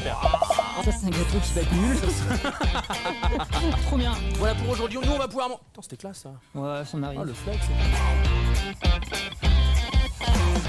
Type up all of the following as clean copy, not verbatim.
super. Ça, c'est un gâteau qui va être nul. Trop bien. Voilà pour aujourd'hui, nous on va pouvoir... Attends, c'était classe ça. Ouais, ça m'arrive. Ah, le flex.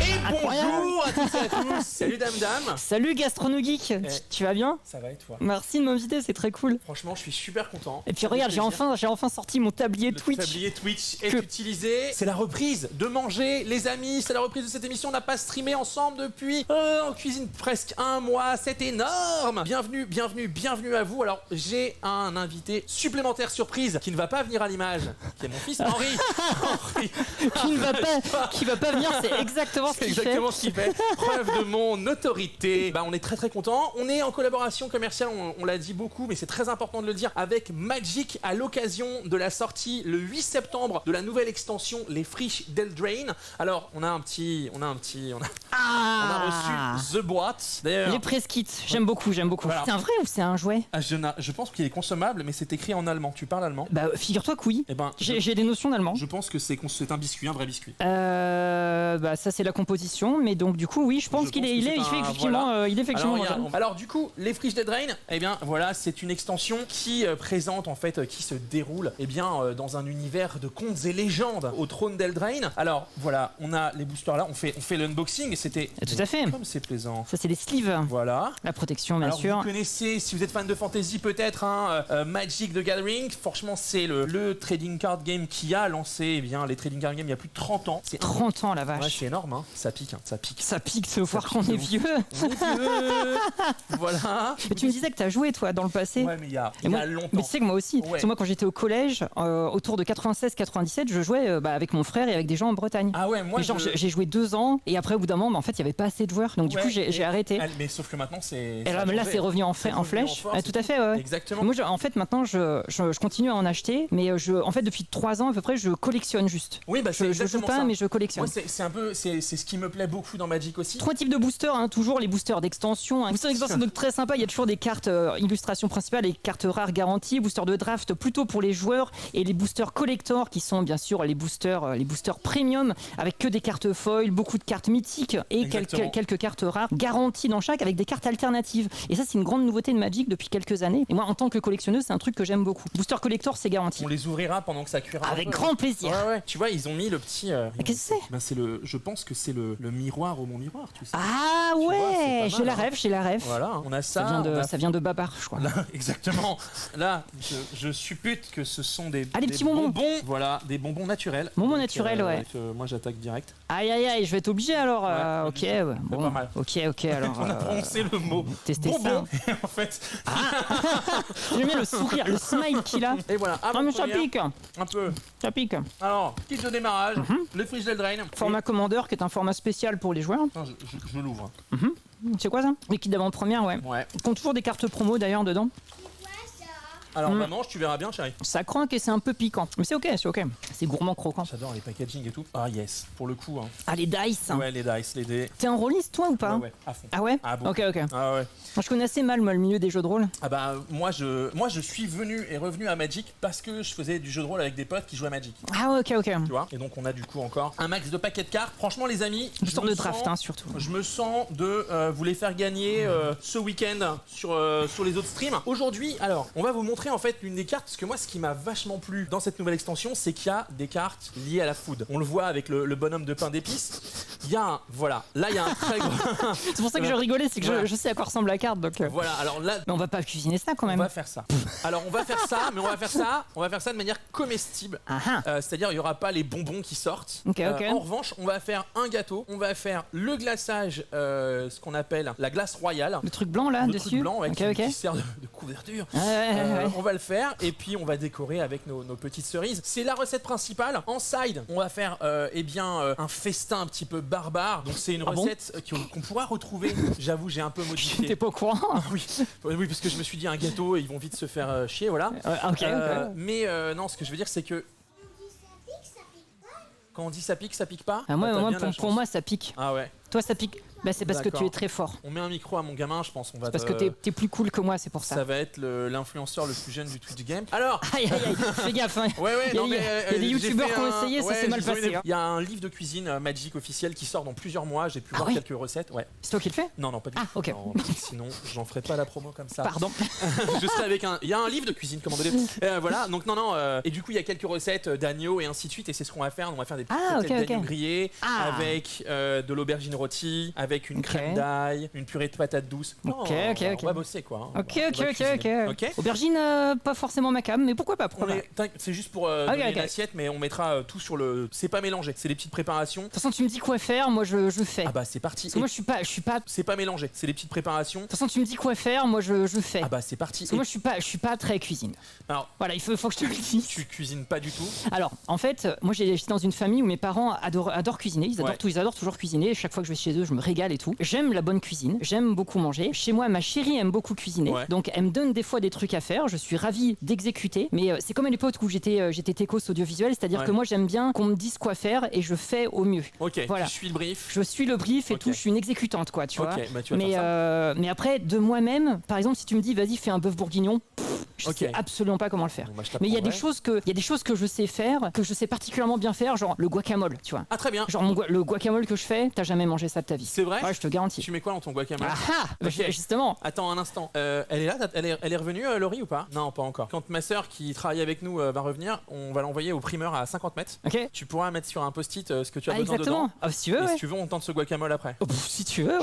Et Incroyable. bonjour à tous et à tous. Salut Dame Dame. Salut Gastrono Geek, tu vas bien? Ça va et toi? Merci de m'inviter, c'est très cool. Franchement, je suis super content. Et puis regarde, j'ai enfin sorti mon tablier Le Twitch. tablier Twitch est utilisé. C'est la reprise de manger, les amis. C'est la reprise de cette émission. On n'a pas streamé ensemble depuis en cuisine presque un mois. C'est énorme. Bienvenue à vous. Alors, j'ai un invité supplémentaire surprise qui ne va pas venir à l'image, qui est mon fils Henri. Henri. Qui va pas venir, c'est exactement ce qu'il fait. Exactement ce qu'il fait. Preuve de mon autorité. Bah, on est très content. On est en collaboration commerciale, on l'a dit beaucoup, mais c'est très important de le dire, avec Magic à l'occasion de la sortie le 8 septembre de la nouvelle extension Les Friches d'Eldraine. Alors, on a reçu The Boîte. D'ailleurs, Les press kits, j'aime beaucoup. Voilà. C'est un vrai ou c'est un jouet? je pense qu'il est consommable, mais c'est écrit en allemand. Tu parles allemand? Bah, figure-toi que oui. Eh ben, J'ai des notions d'allemand. je pense que c'est un biscuit, un vrai biscuit. Bah, ça c'est la composition, mais donc du coup, oui, je pense qu'il est, il fait effectivement, il est effectivement. Alors du coup, les Friches d'Eldraine, eh bien voilà, c'est une extension qui présente en fait, qui se déroule dans un univers de contes et légendes au trône d'Eldraine. Alors voilà, on a les boosters là, on fait l'unboxing et c'était Tout à fait. comme c'est plaisant. Ça c'est les sleeves. Voilà. La protection, bien Alors sûr. vous connaissez, si vous êtes fan de fantasy peut-être, Magic the Gathering. Franchement, c'est le trading card game qui a lancé les trading card games il y a plus de 30 ans. C'est 30 ans la vache. Ouais, c'est énorme, hein. Ça pique. Ça pique de voir qu'on est vieux. On est vieux. Voilà. Mais tu me disais que t'as joué toi dans le passé. Ouais, mais il y a longtemps. Mais tu sais que moi aussi. Ouais. Parce que moi quand j'étais au collège, autour de 96-97, je jouais avec mon frère et avec des gens en Bretagne. Ah ouais, moi Mais genre j'ai joué 2 ans et après au bout d'un moment, en fait il y avait pas assez de joueurs, donc du coup j'ai arrêté. Mais sauf que maintenant c'est. Et là c'est revenu en flèche. Tout à fait. Ouais. Exactement. Moi en fait maintenant je continue à en acheter, mais en fait depuis 3 ans à peu près je collectionne juste. Oui, bah c'est je joue pas ça. mais je collectionne. Moi c'est ce qui me plaît beaucoup dans Magic aussi. 3 types de boosters, toujours les boosters d'extension. Boosters d'extension donc très sympa, il y a toujours des cartes illustrations principales, les cartes rares garanties, boosters de draft plutôt pour les joueurs et les boosters collector qui sont bien sûr les boosters premium avec que des cartes foil, beaucoup de cartes mythiques et quelques cartes rares garanties dans chaque avec des cartes alternatives. Et ça c'est une grande nouveauté de Magic depuis quelques années. Et moi en tant que collectionneuse, c'est un truc que j'aime beaucoup. Booster collector, c'est garanti. On les ouvrira pendant que ça cuira. Avec grand plaisir. Ouais. Tu vois, ils ont mis le petit. Qu'est-ce que c'est? Je pense que c'est le miroir au mon miroir, tu sais. Ah Tu ouais, vois, j'ai la rêve. Voilà, on a ça. Ça vient de Babar, je crois. Là, exactement. Là, je suppute que ce sont des petits bonbons. Voilà, des bonbons naturels. Bonbons naturels, ouais. Moi, j'attaque direct. Aïe, je vais être obligé alors. Ouais, Ok, ouais. Bon, pas mal. Ok, alors. On a prononcé le mot tester bonbon. ça. En fait. J'aime bien le sourire, le smile qu'il a. Et voilà. Ah mais ça pique. Un peu. Ça pique. Alors, kit de démarrage, le Friches d'Eldraine. Format Commander qui est un format spécial pour les joueurs. Attends, je l'ouvre. C'est quoi ça? Les kits d'avant-première, ouais. Ouais. Ils ont toujours des cartes promo d'ailleurs dedans. Alors, maman, tu verras bien, chérie. Ça croque et c'est un peu piquant. Mais c'est ok. C'est gourmand croquant. J'adore les packaging et tout. Ah, yes, pour le coup. Hein. Ah, les dice. Ouais, les dice, les dés. T'es un rôliste toi ou pas? Ouais, à fond. Ah ouais? Ah bon. Ok. Ah ouais. Moi, je connais assez mal moi, le milieu des jeux de rôle. Ah bah moi je suis venu et revenu à Magic parce que je faisais du jeu de rôle avec des potes qui jouaient à Magic. Ah ouais, ok. Tu vois. Et donc on a du coup encore un max de paquets de cartes. Franchement les amis, Histoire de draft surtout. Je me sens de vous les faire gagner ce week-end sur les autres streams. Aujourd'hui, alors on va vous montrer en fait l'une des cartes parce que moi ce qui m'a vachement plu dans cette nouvelle extension, c'est qu'il y a des cartes liées à la food. On le voit avec le bonhomme de pain d'épices. Il y a là il y a un très grand. C'est pour ça que je rigolais, c'est que je sais à quoi ressemble la carte donc. Voilà, alors là. Mais on va pas cuisiner ça quand même. On va faire ça. Alors on va faire ça, mais on va faire ça de manière comestible. C'est-à-dire il y aura pas les bonbons qui sortent. Ok. En revanche, on va faire un gâteau, on va faire le glaçage, ce qu'on appelle la glace royale. Le truc blanc là le dessus. Truc blanc, ouais, Ok. qui sert de couverture. Ouais. On va le faire et puis on va décorer avec nos petites cerises. C'est la recette principale. En side, on va faire un festin un petit peu barbare. Donc c'est une recette qu'on pourra retrouver. J'avoue, j'ai un peu modifié. T'es pas au courant? Oui, parce que je me suis dit un gâteau et ils vont vite se faire chier, voilà. Ok. Mais non, ce que je veux dire, c'est que quand on dit ça pique pas. Pour moi, ça pique. Ah ouais. Toi, ça pique. Bah c'est parce que tu es très fort. On met un micro à mon gamin, je pense. Parce que t'es plus cool que moi, c'est pour ça. Ça va être l'influenceur le plus jeune du Twitch Game. Alors aïe, fais gaffe. Hein. Ouais, il y a des youtubeurs qui ont essayé, ça s'est mal passé. Il y a un livre de cuisine Magic officiel qui sort dans plusieurs mois. J'ai pu voir quelques recettes. Ouais. C'est toi qui le fais? Non, pas du tout. Ah, ok. Non, sinon, j'en ferai pas la promo comme ça. Pardon. Je serai avec il y a un livre de cuisine, commandez-le. Voilà, donc non. Et du coup, il y a quelques recettes d'agneau et ainsi de suite. Et c'est ce qu'on va faire. On va faire des petites d'agneau grillées avec de l'aubergine rôtie, avec une crème d'ail, une purée de patates douces. On va bosser quoi. Ok. Aubergine, pas forcément ma cam, mais pourquoi pas? C'est juste pour donner une assiette, mais on mettra tout sur le. C'est pas mélangé, c'est des petites préparations. De toute façon, tu me dis quoi faire, moi je fais. Ah bah c'est parti. Parce que moi je suis pas. C'est pas mélangé, c'est des petites préparations. De toute façon, tu me dis quoi faire, moi je fais. Ah bah c'est parti. Parce que moi je suis pas très cuisine. Alors voilà, il faut que je te le dise. Tu cuisines pas du tout? Alors en fait, moi j'étais dans une famille où mes parents adorent cuisiner, ils adorent tout, ils adorent toujours cuisiner. Chaque fois que je vais chez eux, je me régale et tout. J'aime la bonne cuisine, j'aime beaucoup manger. Chez moi, ma chérie aime beaucoup cuisiner, donc elle me donne des fois des trucs à faire. Je suis ravie d'exécuter, mais c'est comme à l'époque où j'étais techos audiovisuel, c'est-à-dire que moi j'aime bien qu'on me dise quoi faire et je fais au mieux. Ok. Voilà. Je suis le brief. Je suis le brief et tout. Je suis une exécutante quoi, tu vois. Bah, tu vas faire ça. Mais après de moi-même, par exemple, si tu me dis vas-y fais un bœuf bourguignon, je sais absolument pas comment le faire. Bon, bah, mais il y a des choses que je sais faire, que je sais particulièrement bien faire, genre le guacamole, tu vois. Ah très bien. Genre le guacamole que je fais, t'as jamais mangé ça de ta vie. C'est vrai? Ouais, je te garantis. Tu mets quoi dans ton guacamole? Justement. Attends un instant. Elle est là? Elle est revenue, Laurie, ou pas? Non, pas encore. Quand ma sœur qui travaille avec nous va revenir, on va l'envoyer au primeur à 50 mètres. Ok. Tu pourras mettre sur un post-it ce que tu as besoin exactement. dedans. Si tu veux, si tu veux, on tente ce guacamole après. Si tu veux,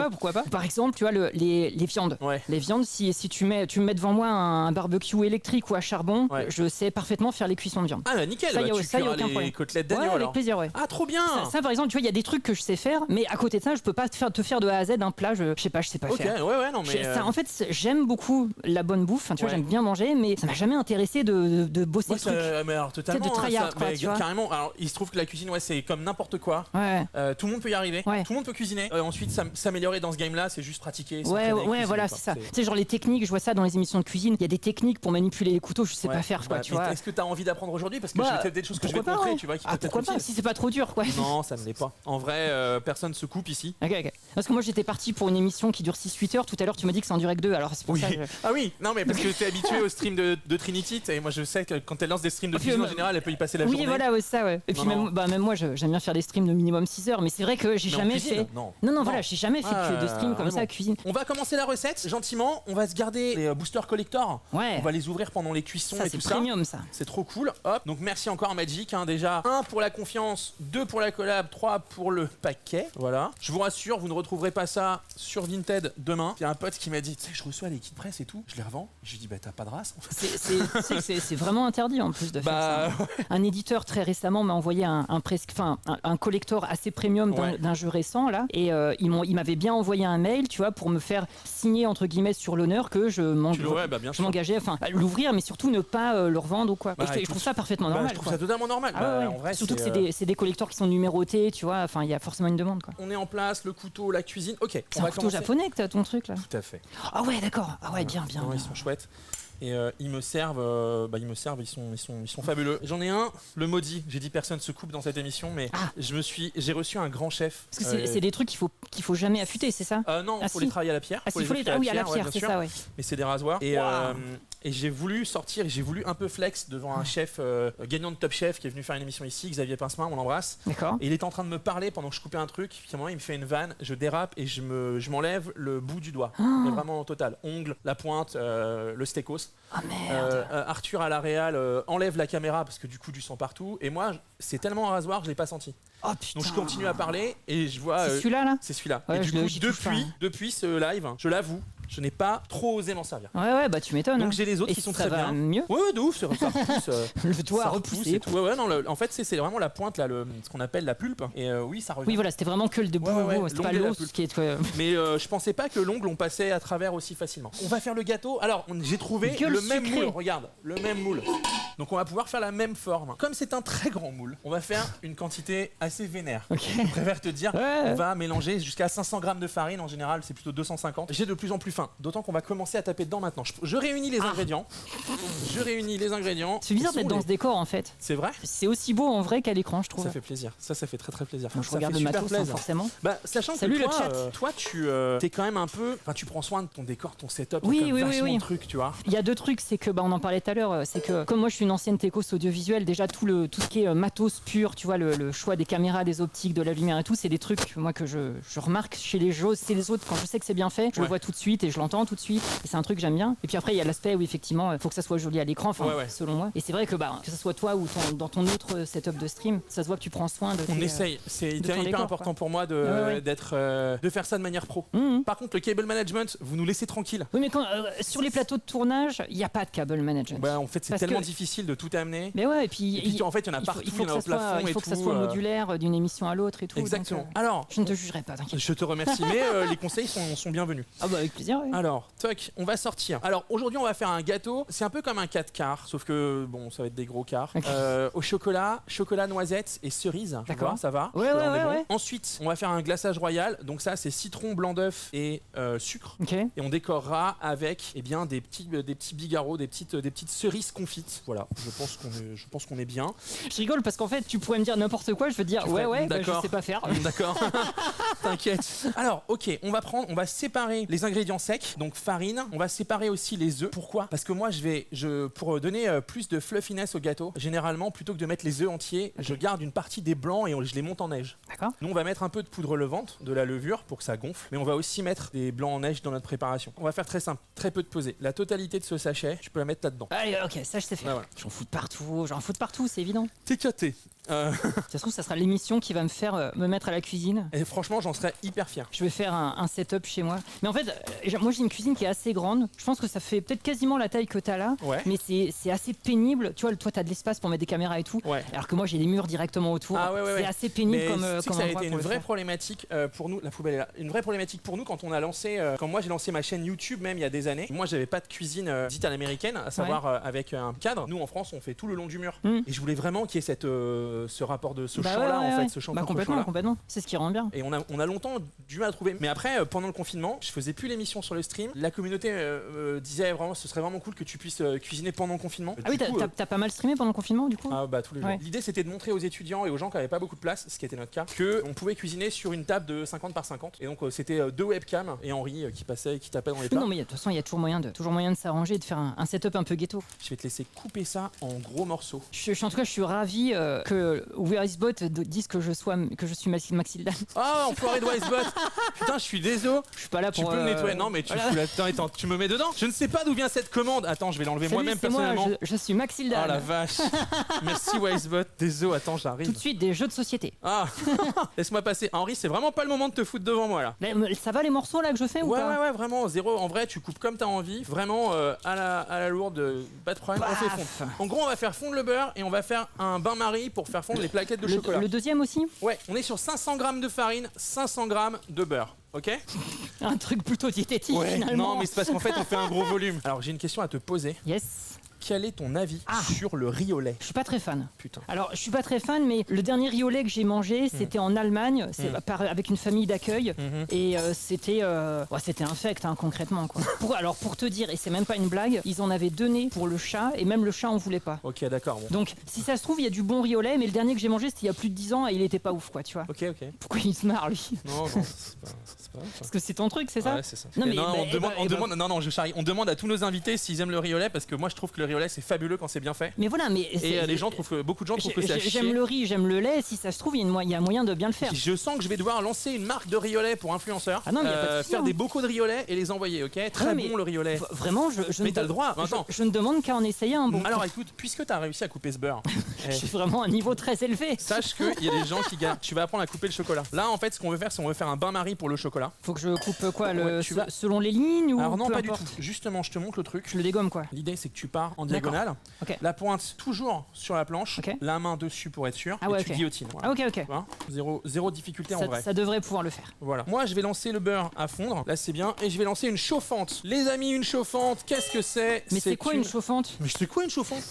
pourquoi pas. Par exemple, tu vois les viandes. Les viandes, si tu me mets devant moi un barbecue électrique ou à charbon, je sais parfaitement faire les cuissons de viande. Ah nickel. Ça, tu cuiras aucun les problème. côtelettes d'agneau avec alors. plaisir, Ah trop bien. Ça par exemple, tu vois, il y a des trucs que je sais faire, mais à côté de ça, je peux pas te faire de A à Z un plat. Je sais pas faire. Ok, non mais. En fait, j'aime beaucoup la bonne bouffe. Tu vois, j'aime bien manger, mais ça m'a jamais intéressé de bosser le truc. Mais alors totalement. De tryhard, quoi, tu vois. Carrément. Alors il se trouve que la cuisine, c'est comme n'importe quoi. Tout le monde peut y arriver. Tout le monde peut cuisiner. Ensuite, s'améliorer dans ce game-là, c'est juste pratiquer. Voilà, c'est ça. Tu sais, genre les techniques, je vois ça dans les émissions de cuisine. Il y a des techniques pour manipuler les couteaux, je sais pas faire, quoi, tu vois. Est-ce que t'as envie d'apprendre aujourd'hui? Parce que j'ai peut-être des choses que je vais te montrer, tu vois, qui peut être pourquoi pas, si c'est pas trop dur, quoi. Non, ça ne l'est pas. En vrai, personne se coupe ici. Ok. Parce que moi, j'étais parti pour une émission qui dure 6-8 heures. Tout à l'heure, tu m'as dit que c'est en direct 2, alors c'est pour ça. Ah oui, non, mais parce que t'es habitué au stream de Trinity, et moi je sais que quand elle lance des streams de cuisine en général, elle peut y passer la journée. Oui, voilà, ça, Et puis même moi, j'aime bien faire des streams de minimum 6 heures, mais c'est vrai que j'ai jamais fait. Non, voilà, j'ai jamais fait de stream comme ça à cuisine. On va commencer la recette gentiment. On va se garder les boosters collector. On va les ouvrir pendant les cuissons et tout ça. C'est premium ça. C'est trop cool. Hop. Donc merci encore Magic. Déjà 1 pour la confiance, 2 pour la collab, 3 pour le paquet. Voilà. Je vous rassure, vous ne retrouverez pas ça sur Vinted demain. Il y a un pote qui m'a dit, tu sais, je reçois les kits presse et tout. Je les revends. Je lui dis, bah t'as pas de race. C'est vraiment interdit en plus de faire ça. Un éditeur très récemment m'a envoyé un collector assez premium d'un jeu récent là, et il m'avait bien envoyé un mail, tu vois, pour me faire signer entre guillemets sur l'honneur que je m'engageais, à l'ouvrir, mais surtout ne pas le revendre ou quoi. Je trouve ça parfaitement normal. Je trouve ça totalement normal. En vrai, surtout que c'est des collectors qui sont numérotés, tu vois. Enfin, il y a forcément une demande, quoi. On est en place, le couteau, la cuisine. Ok. C'est un couteau japonais que t'as ton truc là. Tout à fait. Ah ouais, d'accord. Ah ouais, bien. Ils sont chouettes. Et ils me servent, ils sont fabuleux. J'en ai un, le maudit. J'ai dit personne se coupe dans cette émission, mais j'ai reçu un grand chef. Parce que c'est des trucs qu'il faut jamais affûter, c'est ça? Non, il faut les travailler à la pierre. À la pierre, c'est ça, ouais. Mais c'est des rasoirs. Et j'ai voulu sortir, j'ai voulu un peu flex devant un chef gagnant de Top Chef qui est venu faire une émission ici, Xavier Pincemin, on l'embrasse. D'accord. Et il était en train de me parler pendant que je coupais un truc. Puis à un moment, il me fait une vanne, je dérape et je m'enlève le bout du doigt. Mais vraiment total. Ongle, la pointe, le stécos. Ah merde. Arthur à la réal enlève la caméra parce que du coup du sang partout. Et moi, c'est tellement un rasoir que je l'ai pas senti. Oh putain. Donc je continue à parler et je vois. C'est celui-là là. C'est celui-là. Ouais, et du coup, depuis ce live, je l'avoue, je n'ai pas trop osé m'en servir. Ouais, bah tu m'étonnes. Donc j'ai les autres qui sont très bien. Mieux. Ouais, de ouf, ça repousse. Le doigt a repoussé. En fait, c'est vraiment la pointe là, ce qu'on appelle la pulpe. Et oui, ça revient. Oui, voilà, c'était vraiment que le debout. C'était pas l'os qui est. Mais je pensais pas que l'ongle on passait à travers aussi facilement. On va faire le gâteau. Alors, j'ai trouvé le même moule. Regarde, le même moule. Donc on va pouvoir faire la même forme. Comme c'est un très grand moule, on va faire une quantité assez vénère. Je préfère te dire, on va mélanger jusqu'à 500 grammes de farine. En général, c'est plutôt 250. J'ai de plus en plus faim. faim. D'autant qu'on va commencer à taper dedans maintenant. Je réunis les ingrédients. Je réunis les ingrédients. C'est bizarre d'être dans ce décor en fait. C'est vrai? C'est aussi beau en vrai qu'à l'écran, je trouve. Ça fait plaisir. Ça fait très très plaisir. Donc, je ça regarde fait le super matos, hein, plaisir. forcément. Bah, sachant Salut que le chat. toi, tu t'es quand même un peu. Enfin, tu prends soin de ton décor, ton setup. Oui, t'as quand même oui, vachement oui. de trucs, tu vois. Il y a deux trucs, c'est que on en parlait tout à l'heure, c'est que comme moi je suis une ancienne techos audiovisuelle, déjà tout ce qui est matos pur, tu vois, le choix des caméras, des optiques, de la lumière et tout, c'est des trucs moi que je remarque chez les jeux, c'est les autres quand je sais que c'est bien fait, je le vois tout de suite et je l'entends tout de suite et c'est un truc que j'aime bien. Et puis après il y a l'aspect où effectivement il faut que ça soit joli à l'écran, selon moi. Et c'est vrai que que ce soit toi ou dans ton autre setup de stream, ça se voit que tu prends soin de. On essaye, c'est hyper décor, important pour moi de faire ça de manière pro. Par contre, le cable management, vous nous laissez tranquille. Oui, mais quand sur les plateaux de tournage, il n'y a pas de cable management. En fait, c'est tellement difficile de tout amener. Mais ouais, et puis en fait, il y en a partout, il y en a au plafond et tout. Il faut que ça soit modulaire d'une émission à l'autre et tout. Exactement. Donc, alors, je ne te jugerai pas, t'inquiète. Je te remercie, mais les conseils sont bienvenus. Ah bah avec plaisir. Oui. Alors, toc, on va sortir. Alors aujourd'hui, on va faire un gâteau. C'est un peu comme un 4 quarts, sauf que bon, ça va être des gros quarts. Okay. Au chocolat, noisette et cerise. D'accord. Ça va. Ouais. Ensuite, on va faire un glaçage royal. Donc ça, c'est citron, blanc d'œuf et sucre. Ok. Et on décorera avec des petits bigarreaux, des petites cerises confites. Voilà. Je pense qu'on est bien. Je rigole parce qu'en fait, tu pourrais me dire n'importe quoi. Je veux dire je sais pas faire. D'accord. T'inquiète. Alors, ok, on va séparer les ingrédients secs, donc farine. On va séparer aussi les œufs. Pourquoi? Parce que moi, pour donner plus de fluffiness au gâteau, généralement, plutôt que de mettre les œufs entiers, je garde une partie des blancs et je les monte en neige. D'accord. Nous, on va mettre un peu de poudre levante, de la levure pour que ça gonfle, mais on va aussi mettre des blancs en neige dans notre préparation. On va faire très simple, très peu de pesée. La totalité de ce sachet, tu peux la mettre là-dedans. Allez, ok, ça je sais faire. Ah, voilà. J'en fous de partout, c'est évident. T'es caté. Ça se trouve, ça sera l'émission qui va me faire me mettre à la cuisine. Et franchement, j'en serais hyper fier. Je vais faire un setup chez moi. Mais en fait, moi j'ai une cuisine qui est assez grande. Je pense que ça fait peut-être quasiment la taille que t'as là. Ouais. Mais c'est assez pénible. Tu vois, toi t'as de l'espace pour mettre des caméras et tout. Ouais. Alors que moi j'ai des murs directement autour. Ah ouais. C'est assez pénible mais comme ça a été une vraie faire. problématique pour nous. La poubelle est là. Une vraie problématique pour nous quand on a lancé, quand moi j'ai lancé ma chaîne YouTube même il y a des années. Moi j'avais pas de cuisine dite à l'américaine, à savoir avec un cadre. Nous en France on fait tout le long du mur. Et je voulais vraiment qu'il y ait ce rapport de ce champ-là en fait, ce champ contre champ-là. Complètement. C'est ce qui rend bien. Et on a longtemps du mal à trouver. Mais après, pendant le confinement, je faisais plus l'émission sur le stream. La communauté disait vraiment, ce serait vraiment cool que tu puisses cuisiner pendant le confinement. Ah oui, t'as pas mal streamé pendant le confinement du coup? Ah bah tous les jours. L'idée c'était de montrer aux étudiants et aux gens qui n'avaient pas beaucoup de place, ce qui était notre cas, que on pouvait cuisiner sur une table de 50 par 50. Et donc c'était 2 webcams et Henri qui passait et qui tapait dans les plats. Non mais de toute façon, il y a toujours moyen de s'arranger et de faire un setup un peu ghetto. Je vais te laisser couper ça en gros morceaux. En tout cas, je suis ravi que Wisebot dise que je suis Maxildan. Ah, enfoiré de Wisebot. Putain, je suis désolé. Je suis pas là pour. Tu peux me nettoyer. Non, mais tu fous là. Attends, tu me mets dedans. Je ne sais pas d'où vient cette commande. Attends, je vais l'enlever moi-même personnellement. Moi, je suis Maxildan. Oh la vache. Merci Wisebot. Désolé, attends, j'arrive. Tout de suite, des jeux de société. Ah, laisse-moi passer. Henri, c'est vraiment pas le moment de te foutre devant moi là. Mais ça va les morceaux là que je fais ou pas? Ouais, vraiment, zéro. En vrai, tu coupes comme t'as envie. Vraiment, à la lourde, pas de problème. On fait fondre. En gros, on va faire fondre le beurre et on va faire un bain-marie pour faire fondre les plaquettes de chocolat. Le deuxième aussi? Ouais, on est sur 500 grammes de farine, 500 grammes de beurre. Ok? Un truc plutôt diététique finalement. Non, mais c'est parce qu'en fait, on fait un gros volume. Alors, j'ai une question à te poser. Yes. Quel est ton avis sur le riz au lait? Je suis pas très fan. Putain. Alors, je suis pas très fan, mais le dernier riz au lait que j'ai mangé, c'était en Allemagne, avec une famille d'accueil, et c'était infect, concrètement. Quoi. Pour te dire, et c'est même pas une blague, ils en avaient donné pour le chat, et même le chat en voulait pas. Ok, d'accord. Bon. Donc, si ça se trouve, il y a du bon riz au lait, mais le dernier que j'ai mangé, c'était il y a plus de 10 ans, et il était pas ouf, quoi, tu vois. Ok. Pourquoi il se marre, lui? Non, c'est pas Parce que c'est ton truc, c'est ça? Ouais, c'est ça. Non, mais on demande à tous nos invités s'ils aiment le riz au lait, parce que moi, je trouve que le riz au lait, c'est fabuleux quand c'est bien fait. Mais voilà, mais les gens beaucoup de gens trouvent que c'est à chier. J'aime le riz, j'aime le lait. Si ça se trouve, il y a moyen de bien le faire. Je sens que je vais devoir lancer une marque de riz au lait pour influenceurs. Ah non, mais y a pas de souci, faire des bocaux de riz au lait et les envoyer, ok? Très bon le riz au lait. Vraiment, mais t'as le droit. Je ne demande qu'à en essayer un bon. Alors écoute, puisque t'as réussi à couper ce beurre, j'ai vraiment un niveau très élevé. Sache qu'il y a des gens qui gagnent. Tu vas apprendre à couper le chocolat. Là, en fait, ce qu'on veut faire, c'est on veut faire un bain-marie pour le chocolat. Faut que je coupe quoi, selon les lignes ou? Alors non, peu pas importe. du tout. Justement, je te montre le truc. Je le dégomme quoi. L'idée, c'est que tu pars en diagonale. Okay. La pointe toujours sur la planche. Okay. La main dessus pour être sûr. Ouais, et tu guillotines. Voilà. Ok. Tu vois, zéro difficulté en vrai. Ça devrait pouvoir le faire. Voilà. Moi, je vais lancer le beurre à fondre. Là, c'est bien. Et je vais lancer une chauffante. Les amis, une chauffante, qu'est-ce que c'est? Mais c'est quoi une chauffante? Mais c'est quoi une chauffante?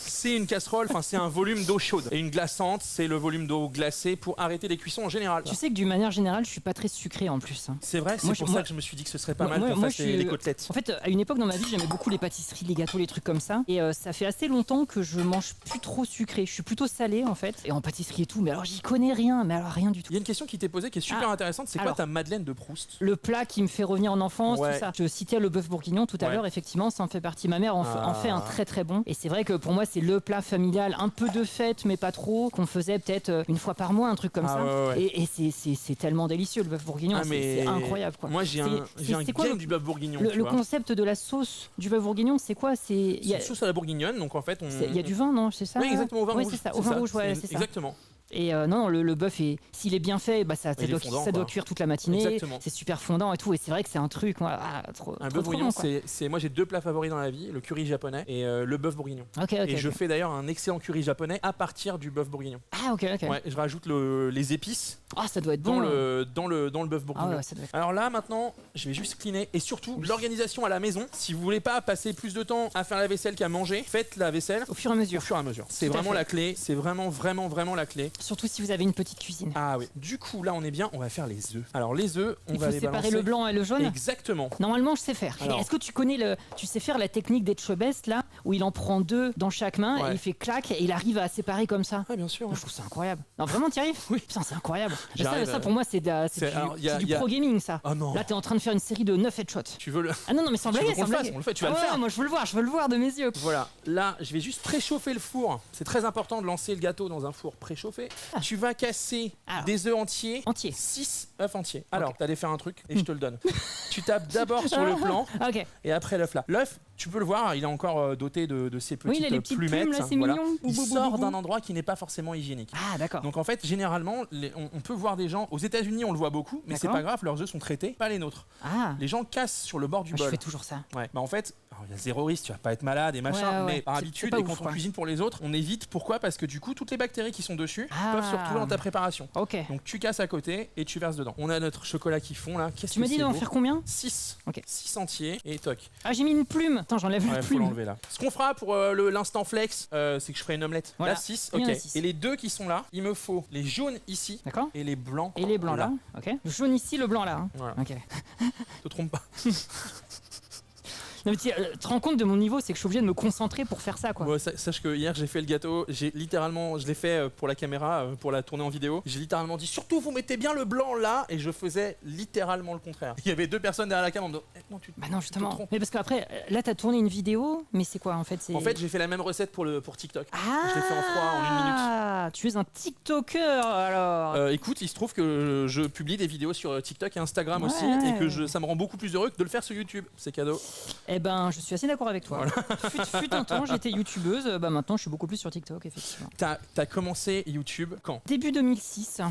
c'est une casserole, enfin c'est un volume d'eau chaude. Et une glaçante, c'est le volume d'eau glacée pour arrêter les cuissons en général. Tu sais que d'une manière générale, je suis pas très sucré en plus. C'est vrai, c'est pour ça que je me suis dit que ce serait pas mal qu'on fasse les côtelettes. En fait, à une époque dans ma vie, j'aimais beaucoup les pâtisseries, les gâteaux, les trucs comme ça. Et ça fait assez longtemps que je mange plus trop sucré. Je suis plutôt salé en fait. Et en pâtisserie et tout, mais alors j'y connais rien, mais alors rien du tout. Il y a une question qui t'est posée qui est super intéressante, c'est quoi ta Madeleine de Proust? Le plat qui me fait revenir en enfance, tout ça. Je citais le bœuf bourguignon tout à l'heure, effectivement, ça en fait partie. Ma mère en fait un très très bon. Et c'est vrai que pour moi, c'est le plat familial, un peu de fête, mais pas trop, qu'on faisait peut-être une fois par mois, un truc comme ça. Et c'est tellement délicieux le bœuf bourguignon, c'est incroyable quoi. Moi j'ai un game du bœuf bourguignon. Le concept de la sauce du bœuf bourguignon, c'est quoi? C'est une sauce à la bourguignonne, donc en fait il y a du vin, non? C'est ça? Oui, exactement, au vin rouge. Oui, c'est ça, au vin rouge, ouais, c'est ça. Exactement. Et non, le bœuf, s'il est bien fait, ça doit cuire toute la matinée. C'est super fondant et tout. Et c'est vrai que c'est un truc, un bœuf bourguignon, moi j'ai 2 plats favoris dans la vie, le curry japonais et le bœuf bourguignon. Et je fais d'ailleurs un excellent curry japonais à partir du bœuf bourguignon. Ah ok. Ouais, je rajoute les épices. Ah, ça doit être bon. Dans le bœuf bourguignon. Alors là maintenant, je vais juste cleaner et surtout l'organisation à la maison. Si vous voulez pas passer plus de temps à faire la vaisselle qu'à manger, faites la vaisselle au fur et à mesure. C'est vraiment la clé. C'est vraiment la clé. Surtout si vous avez une petite cuisine. Ah oui. Du coup, là, on est bien. On va faire les œufs. Alors, les œufs, on va les balancer. Il faut séparer le blanc et le jaune. Exactement. Normalement, je sais faire. Est-ce que tu sais faire la technique d'Etchebest, là, où il en prend 2 dans chaque main et il fait clac et il arrive à séparer comme ça? Ah, bien sûr. Moi, je trouve ça incroyable. Non, vraiment, t'y arrives? Oui. Putain, c'est incroyable. Ça, pour moi, c'est du pro gaming, ça. Oh non. Là, t'es en train de faire une série de 9 headshots. Tu veux le. Ah non, mais sans blague, on le fait. Tu vas le faire. Moi, je veux le voir de mes yeux. Voilà. Là, je vais juste préchauffer le four. C'est très important de lancer le gâteau dans un four préchauffé. Tu vas casser des œufs entiers. 6 œufs entiers. Alors, t'allais faire un truc et je te le donne. Tu tapes d'abord sur le plan et après l'œuf là. L'œuf, tu peux le voir, il est encore doté de ces petites plumettes. Là, c'est mignon. Il sort d'un endroit qui n'est pas forcément hygiénique. Ah, d'accord. Donc en fait, généralement, on peut voir des gens. Aux États-Unis, on le voit beaucoup, mais c'est pas grave, leurs œufs sont traités, pas les nôtres. Les gens cassent sur le bord du bol. Je fais toujours ça. Ouais. Bah en fait, il y a 0 risque, tu vas pas être malade et machin, mais par habitude, et quand on cuisine pour les autres, on évite. Pourquoi? Parce que du coup, toutes les bactéries qui sont dessus peuvent se retrouver dans ta préparation. Donc tu casses à côté et tu verses dedans. On a notre chocolat qui fond là. Tu m'as dit d'en faire combien? 6. 6 entiers et toc. Ah, j'ai mis une plume. Attends, j'enlève la plume. Faut l'enlever là. Ce qu'on fera pour l'instant flex, c'est que je ferai une omelette. Voilà. Là 6, ok. Et les 2 qui sont là, il me faut les jaunes ici et les blancs. Et les blancs là. Ok. Le jaune ici, le blanc là. Voilà. Ok. Te trompe pas. Non, mais tu te rends compte de mon niveau, c'est que je suis obligé de me concentrer pour faire ça, quoi. Ouais, sache que hier j'ai fait le gâteau, je l'ai fait pour la caméra, pour la tourner en vidéo. J'ai littéralement dit surtout vous mettez bien le blanc là, et je faisais littéralement le contraire. Il y avait 2 personnes derrière la caméra en me disant non, non, justement. Tu mais parce qu'après là t'as tourné une vidéo, mais c'est quoi en fait? En fait j'ai fait la même recette pour TikTok. Ah, je l'ai fait en froid en 1 minute. Ah, tu es un TikToker alors. Écoute, il se trouve que je publie des vidéos sur TikTok et Instagram aussi, et que ça me rend beaucoup plus heureux que de le faire sur YouTube. C'est cadeau. Eh ben, je suis assez d'accord avec toi. Voilà. Fut un temps, j'étais youtubeuse. Maintenant, je suis beaucoup plus sur TikTok, effectivement. T'as commencé YouTube quand? Début 2006.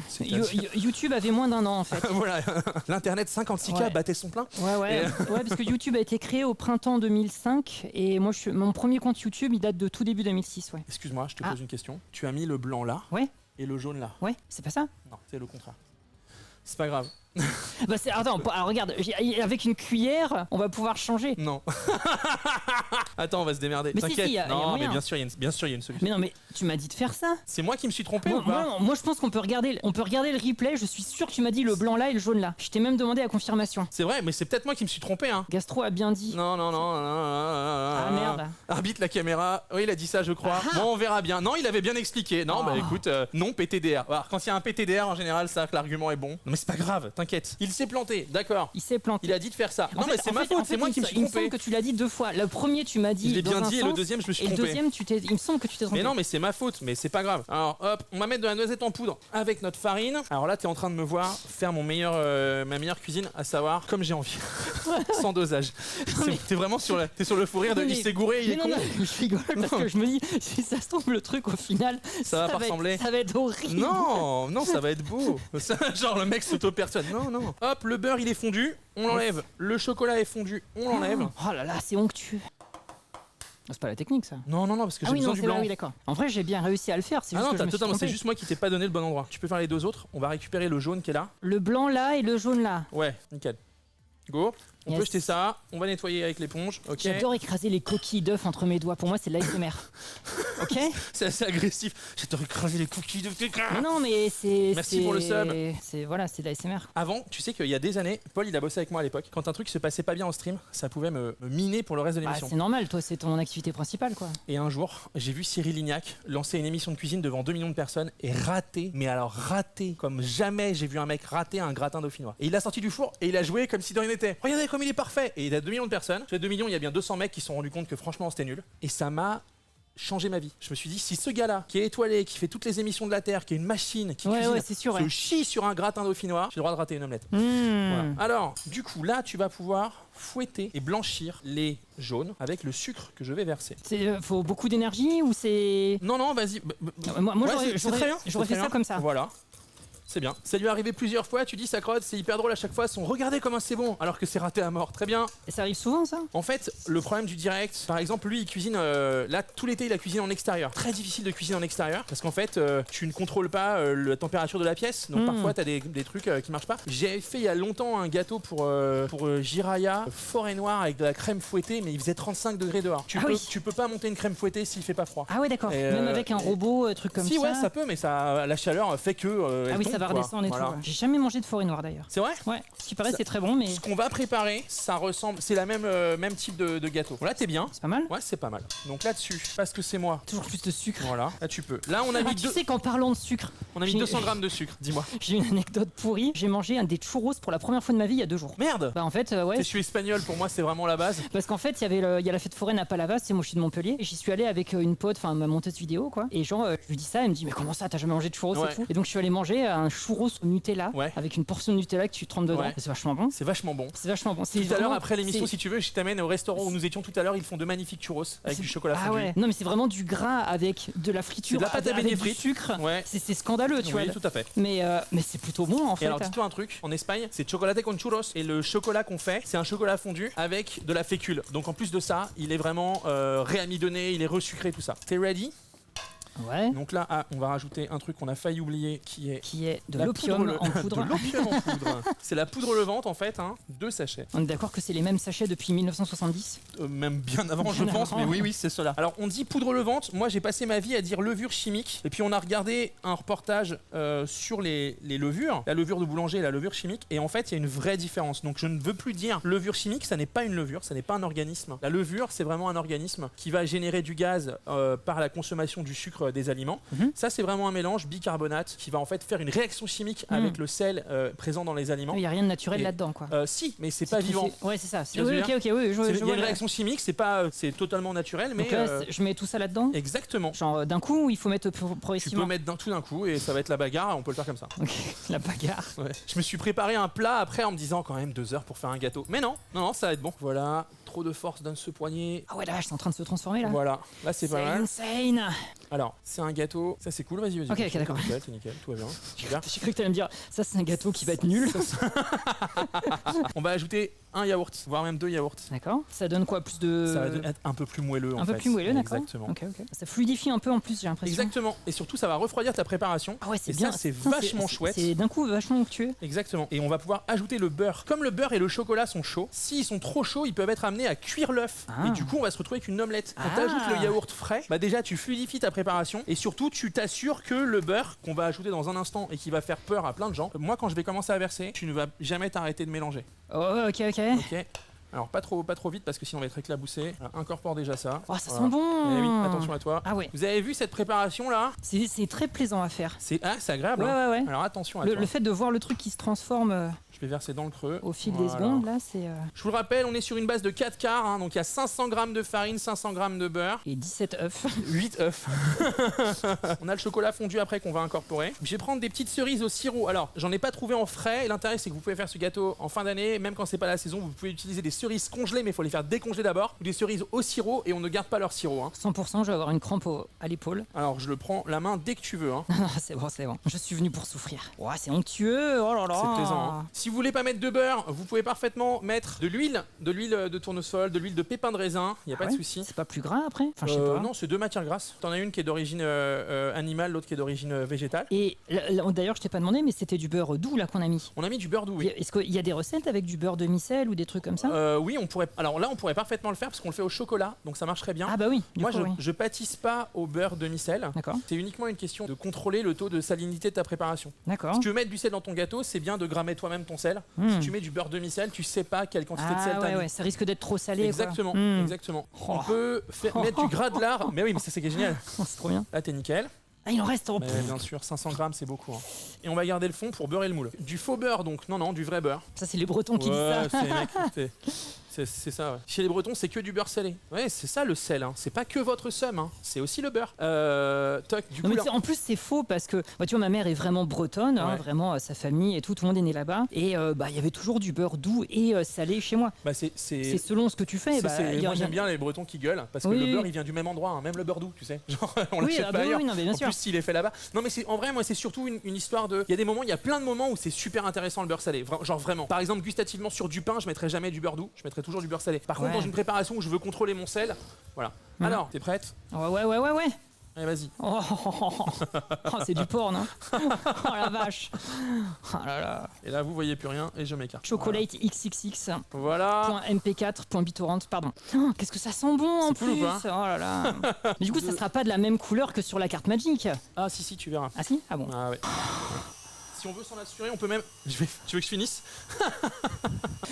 YouTube avait moins d'1 an, en fait. Voilà. L'internet 56K battait son plein. Ouais, parce que YouTube a été créé au printemps 2005 et moi, mon premier compte YouTube, il date de tout début 2006. Ouais. Excuse-moi, je te pose une question. Tu as mis le blanc là et le jaune là. Ouais, c'est pas ça? Non, c'est le contraire. C'est pas grave. Attends, alors regarde, avec une cuillère, on va pouvoir changer. Non. Attends, on va se démerder. Mais t'inquiète. y a mais bien sûr, il y a une solution. Mais non, mais tu m'as dit de faire ça. C'est moi qui me suis trompé ou pas? Moi, je pense qu'on peut regarder le replay. Je suis sûr que tu m'as dit le blanc là et le jaune là. Je t'ai même demandé la confirmation. C'est vrai, mais c'est peut-être moi qui me suis trompé. Gastro a bien dit. Non. Ah merde. Arbitre la caméra. Oui, il a dit ça, je crois. Bon, on verra bien. Non, il avait bien expliqué. Non, écoute, non, PTDR. Alors, quand il y a un PTDR, en général, ça, l'argument est bon. Non, mais c'est pas grave, t'inquiète. Il s'est planté. D'accord. Il s'est planté. Il a dit de faire ça. Non, mais c'est ma faute, c'est moi qui me suis trompé. Il me semble que tu l'as dit 2 fois. Le premier, tu m'as dit. Je l'ai bien dit, et le deuxième, je me suis trompé. Et le deuxième, il me semble que tu t'es trompé. Mais non, mais c'est ma faute, mais c'est pas grave. Alors, hop, on va mettre de la noisette en poudre avec notre farine. Alors là, t'es en train de me voir faire ma meilleure cuisine, à savoir comme j'ai envie. Sans dosage. T'es vraiment sur le fou rire de il s'est gouré, il est con. Non, je rigole parce que je me dis, si ça se trouve, le truc au final, ça va pas ressembler. Ça va être horrible. Non, ça va être beau. Genre, le mec s'auto-persuade. Non. Hop, le beurre, il est fondu. On l'enlève. Le chocolat est fondu. On l'enlève. Oh là là, c'est onctueux. C'est pas la technique, ça. Non, parce que j'ai besoin du blanc. Oui, d'accord. En vrai, j'ai bien réussi à le faire. C'est juste c'est juste moi qui t'ai pas donné le bon endroit. Tu peux faire les 2 autres. On va récupérer le jaune qui est là. Le blanc là et le jaune là. Ouais, nickel. Go. On peut jeter ça, on va nettoyer avec l'éponge. Ok. J'adore écraser les coquilles d'œufs entre mes doigts. Pour moi, c'est de l'ASMR. Ok. C'est assez agressif. J'adore écraser les cookies de Non, mais c'est. Merci pour le sub. C'est de l'ASMR. Avant, tu sais qu'il y a des années, Paul il a bossé avec moi à l'époque. Quand un truc se passait pas bien en stream, ça pouvait me miner pour le reste de l'émission. C'est normal, toi, c'est ton activité principale, quoi. Et un jour, j'ai vu Cyril Lignac lancer une émission de cuisine devant 2 millions de personnes et rater, mais alors rater, comme jamais j'ai vu un mec rater un gratin dauphinois. Et il l'a sorti du four et il a joué comme si de rien n'était. Regardez comme il est parfait. Et il a 2 millions de personnes. Sur les 2 millions, il y a bien 200 mecs qui se sont rendus compte que franchement c'était nul. Et ça m'a changé ma vie. Je me suis dit, si ce gars-là, qui est étoilé, qui fait toutes les émissions de la Terre, qui est une machine, qui cuisine, se chie sur un gratin dauphinois, j'ai le droit de rater une omelette. Voilà. Alors, du coup, là, tu vas pouvoir fouetter et blanchir les jaunes avec le sucre que je vais verser. Faut beaucoup d'énergie ou c'est... Non, vas-y. Moi j'aurais fait ça comme ça. Voilà. C'est bien. Ça lui est arrivé plusieurs fois, tu dis ça crotte, c'est hyper drôle à chaque fois, regardez comment c'est bon, alors que c'est raté à mort. Très bien. Et ça arrive souvent ça ? En fait, le problème du direct, par exemple, lui il cuisine, là tout l'été il a cuisiné en extérieur. Très difficile de cuisiner en extérieur, parce qu'en fait, tu ne contrôles pas la température de la pièce, donc parfois t'as des trucs qui marchent pas. J'ai fait il y a longtemps un gâteau pour Jiraya, forêt noire avec de la crème fouettée, mais il faisait 35 degrés dehors. Tu peux pas monter une crème fouettée s'il fait pas froid. Ah ouais d'accord, même avec un robot, truc comme ça. Si ouais, ça peut, mais la chaleur fait que... ah oui, ça va redescendre et tout. Ouais. J'ai jamais mangé de forêt noire d'ailleurs. C'est vrai ? Ouais, ce qui paraît c'est très bon, mais... Ce qu'on va préparer, ça ressemble... C'est la même type de gâteau. Bon, là, t'es bien. C'est pas mal ? Ouais, c'est pas mal. Donc là-dessus, parce que c'est moi. Toujours plus de sucre. Voilà, là tu peux. Là, on a mis... Tu sais qu'en parlant de sucre... On a mis 200 grammes de sucre, dis-moi. J'ai une anecdote pourrie. J'ai mangé un des churros pour la première fois de ma vie il y a 2 jours. Merde ! Bah en fait, ouais. Je suis espagnol, pour moi, c'est vraiment la base. Parce qu'en fait, il y a la fête foraine à Palavas, c'est moi je suis de Montpellier. Et j'y suis allé avec une pote, enfin ma monteuse vidéo, quoi. Et genre, je lui dis ça, elle me dit, mais comment ça, t'as jamais mangé de churros et tout ? Et donc je suis allé manger un churros au Nutella, avec une portion de Nutella que tu trempes dedans. C'est vachement bon. C'est vachement bon. C'est vachement bon. Tout à l'heure, après l'émission, si tu veux, je t'amène au restaurant où nous étions tout à l'heure. Ils font de magnifiques churros avec du chocolat fondu. Ah ouais. Non mais c'est vraiment du gras avec de la friture, de la pâte à avec frites. du sucre. Ouais. C'est scandaleux, tu vois. Oui, tout à fait. Mais c'est plutôt bon en fait. Et alors dis-toi un truc, en Espagne, c'est chocolate con churros et le chocolat qu'on fait, c'est un chocolat fondu avec de la fécule. Donc en plus de ça, il est vraiment réamidonné, il est resucré, tout ça. T'es ready ? Ouais. Donc là, on va rajouter un truc qu'on a failli oublier qui est de l'opium en poudre. De l'opium en poudre. C'est la poudre levante en fait, 2 sachets. On est d'accord que c'est les mêmes sachets depuis 1970 ? Même bien avant, je pense, mais oui, c'est cela. Alors on dit poudre levante, moi j'ai passé ma vie à dire levure chimique, et puis on a regardé un reportage sur les levures, la levure de boulanger et la levure chimique, et en fait il y a une vraie différence. Donc je ne veux plus dire levure chimique, ça n'est pas une levure, ça n'est pas un organisme. La levure, c'est vraiment un organisme qui va générer du gaz par la consommation du sucre des aliments. Ça c'est vraiment un mélange bicarbonate qui va en fait faire une réaction chimique avec le sel présent dans les aliments. Il n'y a rien de naturel là-dedans quoi. Si, mais c'est pas vivant. Ouais c'est ça. Oui, ok, oui, il y a une réaction chimique, c'est totalement naturel, mais... Donc là, je mets tout ça là-dedans ? Exactement. Genre d'un coup ou il faut mettre progressivement ? Tu peux mettre tout d'un coup et ça va être la bagarre, on peut le faire comme ça. Ok, la bagarre. Ouais. Je me suis préparé un plat après en me disant quand même 2 heures pour faire un gâteau. Mais non, ça va être bon. Voilà, trop de force dans ce poignet. Ah ouais, la vache, c'est en train de se transformer là. Voilà, là c'est pas mal. Insane. Alors, c'est un gâteau, ça c'est cool, vas-y. Ok, d'accord. C'est nickel, tout va bien. Super. J'ai cru que t'allais me dire, ça c'est un gâteau qui va être nul. On va ajouter un yaourt, voire même 2 yaourts. D'accord. Ça donne quoi, plus de... Ça va être un peu plus moelleux en fait. Un peu plus moelleux, d'accord. Exactement. Ok. Ça fluidifie un peu en plus, j'ai l'impression. Exactement. Et surtout, ça va refroidir ta préparation. Ah ouais, c'est et bien. Ça, c'est vachement chouette. C'est d'un coup vachement onctueux. Exactement. Et on va pouvoir ajouter le beurre. Comme le beurre et le chocolat sont chauds, s'ils sont trop chauds, ils peuvent être amenés à cuire l'œuf. Et du coup, on va se retrouver avec une omelette. Quand t'ajoutes le yaourt frais, bah déjà, tu fluidifies ta préparation. Et surtout, tu t'assures que le beurre qu'on va ajouter dans un instant et qui va faire peur à plein de gens, moi, quand je vais commencer à verser, tu ne vas jamais t'arrêter de mélanger. Oh, ok. Alors pas trop vite parce que sinon on va être éclabousé. Incorpore déjà ça. Oh, ça sent bon. Eh oui, attention à toi. Ah ouais. Vous avez vu cette préparation là ? C'est très plaisant à faire. C'est agréable. Ouais. Alors attention à toi. Le fait de voir le truc qui se transforme je vais verser dans le creux. Au fil des secondes là, c'est... Je vous le rappelle, on est sur une base de 4 quarts, donc il y a 500 grammes de farine, 500 grammes de beurre. Et 17 œufs. 8 œufs. On a le chocolat fondu après qu'on va incorporer. Je vais prendre des petites cerises au sirop. Alors, j'en ai pas trouvé en frais. Et l'intérêt, c'est que vous pouvez faire ce gâteau en fin d'année, même quand c'est pas la saison. Vous pouvez utiliser des cerises congelées, mais il faut les faire décongeler d'abord. Ou des cerises au sirop, et on ne garde pas leur sirop. 100%, je vais avoir une crampe à l'épaule. Alors, je le prends la main dès que tu veux. C'est bon. Je suis venu pour souffrir. Ouais, c'est onctueux. Oh là là. C'est plaisant. Si vous voulez pas mettre de beurre, vous pouvez parfaitement mettre de l'huile de tournesol, de l'huile de pépin de raisin, il y a pas de souci. C'est pas plus gras après? Enfin, je sais pas. Non, c'est 2 matières grasses. T'en as une qui est d'origine animale, l'autre qui est d'origine végétale. Et d'ailleurs, je t'ai pas demandé, mais c'était du beurre doux là qu'on a mis. On a mis du beurre doux, oui. Est-ce qu'il y a des recettes avec du beurre demi-sel ou des trucs comme ça? Oui, on pourrait. Alors là, on pourrait parfaitement le faire parce qu'on le fait au chocolat, donc ça marcherait bien. Ah bah oui. Moi, je pâtisse pas au beurre demi-sel. D'accord. C'est uniquement une question de contrôler le taux de salinité de ta préparation. D'accord. Si tu veux mettre du sel dans ton gâteau, c'est bien de grammer toi-même ton sel. Si tu mets du beurre demi-sel, tu sais pas quelle quantité de sel t'as mis. Ouais, ça risque d'être trop salé. Exactement, quoi. exactement. On peut mettre du gras de lard. Mais oui, mais ça c'est génial. C'est trop bien. Là, t'es nickel. Ah, il en reste. Mais bien sûr, 500 grammes, c'est beaucoup. Hein. Et on va garder le fond pour beurrer le moule. Du faux beurre, donc non, du vrai beurre. Ça, c'est les Bretons qui disent ça. C'est ça, ouais. Chez les Bretons, c'est que du beurre salé. Ouais, c'est ça le sel. Hein. C'est pas que votre seum, hein. C'est aussi le beurre. Du coup, en plus, c'est faux parce que, tu vois, ma mère est vraiment bretonne, hein, vraiment, sa famille et tout le monde est né là-bas. Et il y avait toujours du beurre doux et salé chez moi. C'est selon ce que tu fais. Moi, j'aime bien les Bretons qui gueulent parce que le beurre, il vient du même endroit, hein, même le beurre doux, tu sais. Genre, on l'achète pas ailleurs. Bien en sûr. plus, s'il est fait là-bas. Non, mais en vrai, moi, c'est surtout une histoire de. Il y a plein de moments où c'est super intéressant le beurre salé. Genre vraiment. Par exemple, gustativement, sur du pain, je mettrais jamais du beurre doux, je mettrais toujours du beurre salé. Par contre, dans une préparation où je veux contrôler mon sel, voilà. Alors, t'es prête? Ouais. Allez, vas-y. C'est du porc, non? Oh la vache. Oh là là. Et là, vous voyez plus rien et je m'écarte. Chocolate XXX. Voilà. .mp4.bittorrent, pardon. Oh, qu'est-ce que ça sent bon en plus. Cool ou pas? Oh là là. Mais du coup, ça sera pas de la même couleur que sur la carte Magic. Ah si, tu verras. Ah si? Ah bon. Ah ouais. Si on veut s'en assurer, on peut même. Tu veux que je finisse?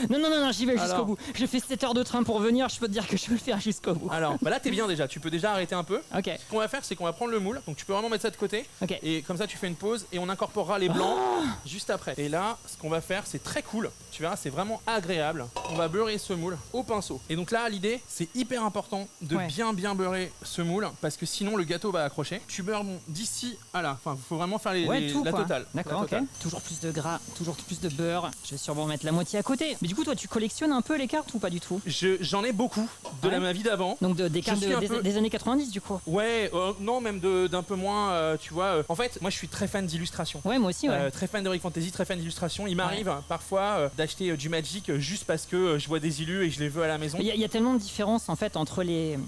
Non, j'y vais jusqu'au bout. J'ai fait 7 heures de train pour venir, je peux te dire que je vais le faire jusqu'au bout. Alors, là t'es bien déjà, tu peux déjà arrêter un peu. Ok. Ce qu'on va faire, c'est qu'on va prendre le moule, donc tu peux vraiment mettre ça de côté. Ok. Et comme ça, tu fais une pause et on incorporera les blancs juste après. Et là, ce qu'on va faire, c'est très cool. Tu verras, c'est vraiment agréable. On va beurrer ce moule au pinceau. Et donc là, l'idée, c'est hyper important de bien beurrer ce moule parce que sinon le gâteau va accrocher. Tu beurres d'ici à là. Enfin, il faut vraiment faire la totale. D'accord, ok. Toujours plus de gras, toujours plus de beurre. Je vais sûrement mettre la moitié à côté. Mais du coup, toi, tu collectionnes un peu les cartes ou pas du tout? J'en ai beaucoup de ma vie d'avant. Donc des cartes des années 90 du coup? Ouais, non, même d'un peu moins, tu vois. En fait, moi je suis très fan d'illustration. Ouais, moi aussi, ouais. Très fan d'Heroic Fantasy, très fan d'illustration. Il m'arrive parfois d'acheter du Magic juste parce que je vois des illus et je les veux à la maison. Il y a tellement de différences en fait entre les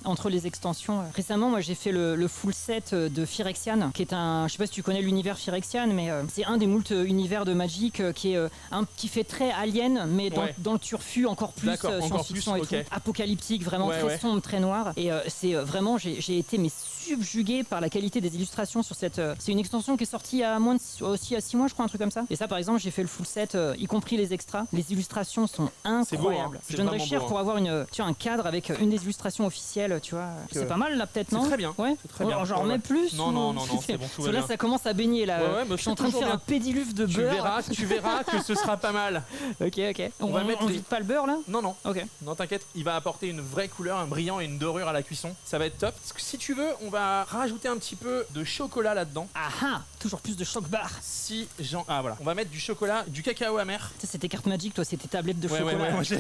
extensions. Récemment, moi j'ai fait le full set de Phyrexian, qui est je sais pas si tu connais l'univers Phyrexian, mais c'est un des moult univers de Magic qui fait très alien, mais dans le turfu encore plus science-fiction et tout. Apocalyptique, vraiment très sombre, très noir. Et c'est vraiment, j'ai été subjugué par la qualité des illustrations sur cette. C'est une extension qui est sortie à aussi à 6 mois, je crois, un truc comme ça. Et ça, par exemple, j'ai fait le full set, y compris les extras. Les illustrations sont incroyables. Beau, hein. Je donnerais cher pour avoir un cadre avec une des illustrations officielles, tu vois. C'est pas mal là, peut-être, non? C'est très bien. Ouais. J'en remets plus. Non, c'est bon. Tout va là, bien. Ça commence à baigner là. Je suis en train de faire un pédiluve de beurre. Tu verras que ce sera pas mal. Ok. On vide pas le beurre là? Non. Ok. Non, t'inquiète, il va apporter une vraie couleur, un brillant et une dorure à la cuisson. Ça va être top. Parce que si tu veux, on va rajouter un petit peu de chocolat là-dedans. Ah, toujours plus de choc bar. Voilà. On va mettre du chocolat, du cacao amer. C'est tes cartes Magic, toi, c'est tes tablettes de chocolat. Ouais.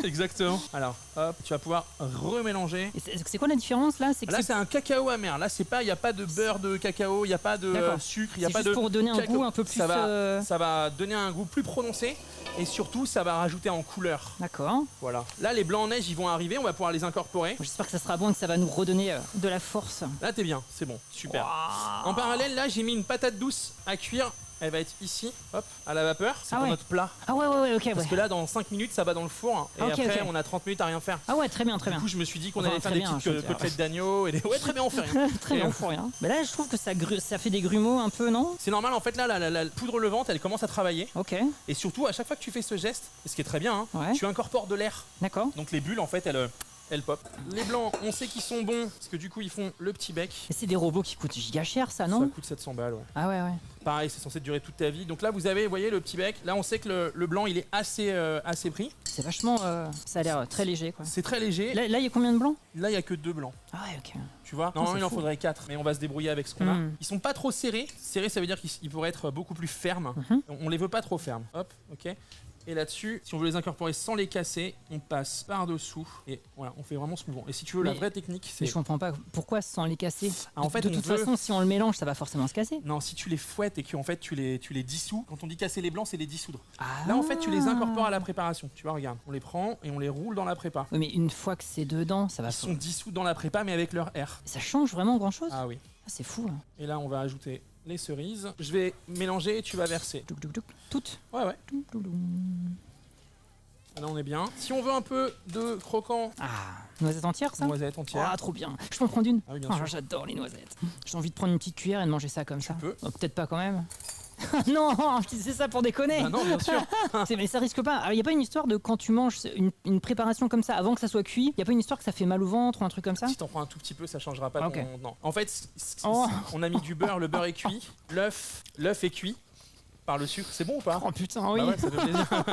Exactement. Alors, hop, tu vas pouvoir remélanger. C'est quoi la différence là? Là, c'est un cacao amer. Là, il n'y a pas de beurre de cacao, il n'y a pas de sucre, il n'y a pas de. C'est pour donner un goût un peu plus. Ça va donner un goût plus prononcé et surtout, ça va rajouter en couleur. D'accord. Voilà. Là, les blancs en neige, ils vont arriver, on va pouvoir les incorporer. J'espère que ça sera bon et que ça va nous redonner de la force. Là, t'es bien, c'est bon, super. Wow. En parallèle, là, j'ai mis une patate douce à cuire. Elle va être ici, hop, à la vapeur. C'est pour notre plat. Ah ouais, ok. Parce que là, dans 5 minutes, ça va dans le four. Et après, on a 30 minutes à rien faire. Ah ouais, très bien. Du coup, je me suis dit qu'on allait faire des petites côtelettes d'agneau. Ouais, très bien, on fait rien. Très bien, on fait rien. Mais là, je trouve que ça fait des grumeaux un peu, non? C'est normal, en fait, là, la poudre levante, elle commence à travailler. Ok. Et surtout, à chaque fois que tu fais ce geste, ce qui est très bien, tu incorpores de l'air. D'accord. Donc les bulles, en fait, elles pop. Les blancs, on sait qu'ils sont bons parce que du coup ils font le petit bec. Et c'est des robots qui coûtent giga cher, ça, non? Ça coûte 700 balles, ouais. Ah ouais. Pareil, c'est censé durer toute ta vie. Donc là, vous voyez le petit bec. Là, on sait que le blanc, il est assez pris. C'est vachement. Ça a l'air très léger, quoi. C'est très léger. Là, il y a combien de blancs? Là, il y a que 2 blancs. Ah ouais, ok. Tu vois? Normalement, il en faudrait 4, mais on va se débrouiller avec ce qu'on a. Ils sont pas trop serrés. Serrés, ça veut dire qu'ils pourraient être beaucoup plus fermes. On les veut pas trop fermes. Hop, ok. Et là-dessus, si on veut les incorporer sans les casser, on passe par-dessous. Et voilà, on fait vraiment ce mouvement. Et si tu veux, la vraie technique, c'est... Mais je comprends pas, pourquoi sans les casser? En fait, de toute façon, si on le mélange, ça va forcément se casser. Non, si tu les fouettes et qu'en fait tu les dissous, quand on dit casser les blancs, c'est les dissoudre. Ah. Là, en fait, tu les incorpores à la préparation. Tu vois, regarde, on les prend et on les roule dans la prépa. Oui, mais une fois que c'est dedans, ça va... Ils sont dissous dans la prépa, mais avec leur R. Ça change vraiment grand-chose? Ah oui. Ah, c'est fou. Hein. Et là, on va ajouter les cerises. Je vais mélanger et tu vas verser. Toutes? Ouais. Là, on est bien. Si on veut un peu de croquant... Ah, noisette entière, ça? Noisette entière. Ah, trop bien. Je peux en prendre une? Ah oui, bien sûr. J'adore les noisettes. J'ai envie de prendre une petite cuillère et de manger ça comme ça. peux. Oh, peut-être pas quand même. Non, je disais ça pour déconner. Ah non, bien sûr. Mais ça risque pas. Il y a pas une histoire de quand tu manges une préparation comme ça avant que ça soit cuit, il y a pas une histoire que ça fait mal au ventre ou un truc comme ça? Si t'en prends un tout petit peu, ça changera pas. Ok. Non. En fait, Oh. on a mis du beurre, le beurre est cuit, l'œuf est cuit par le sucre. C'est bon ou pas? Oh putain, oui. Bah ouais, ça fait plaisir.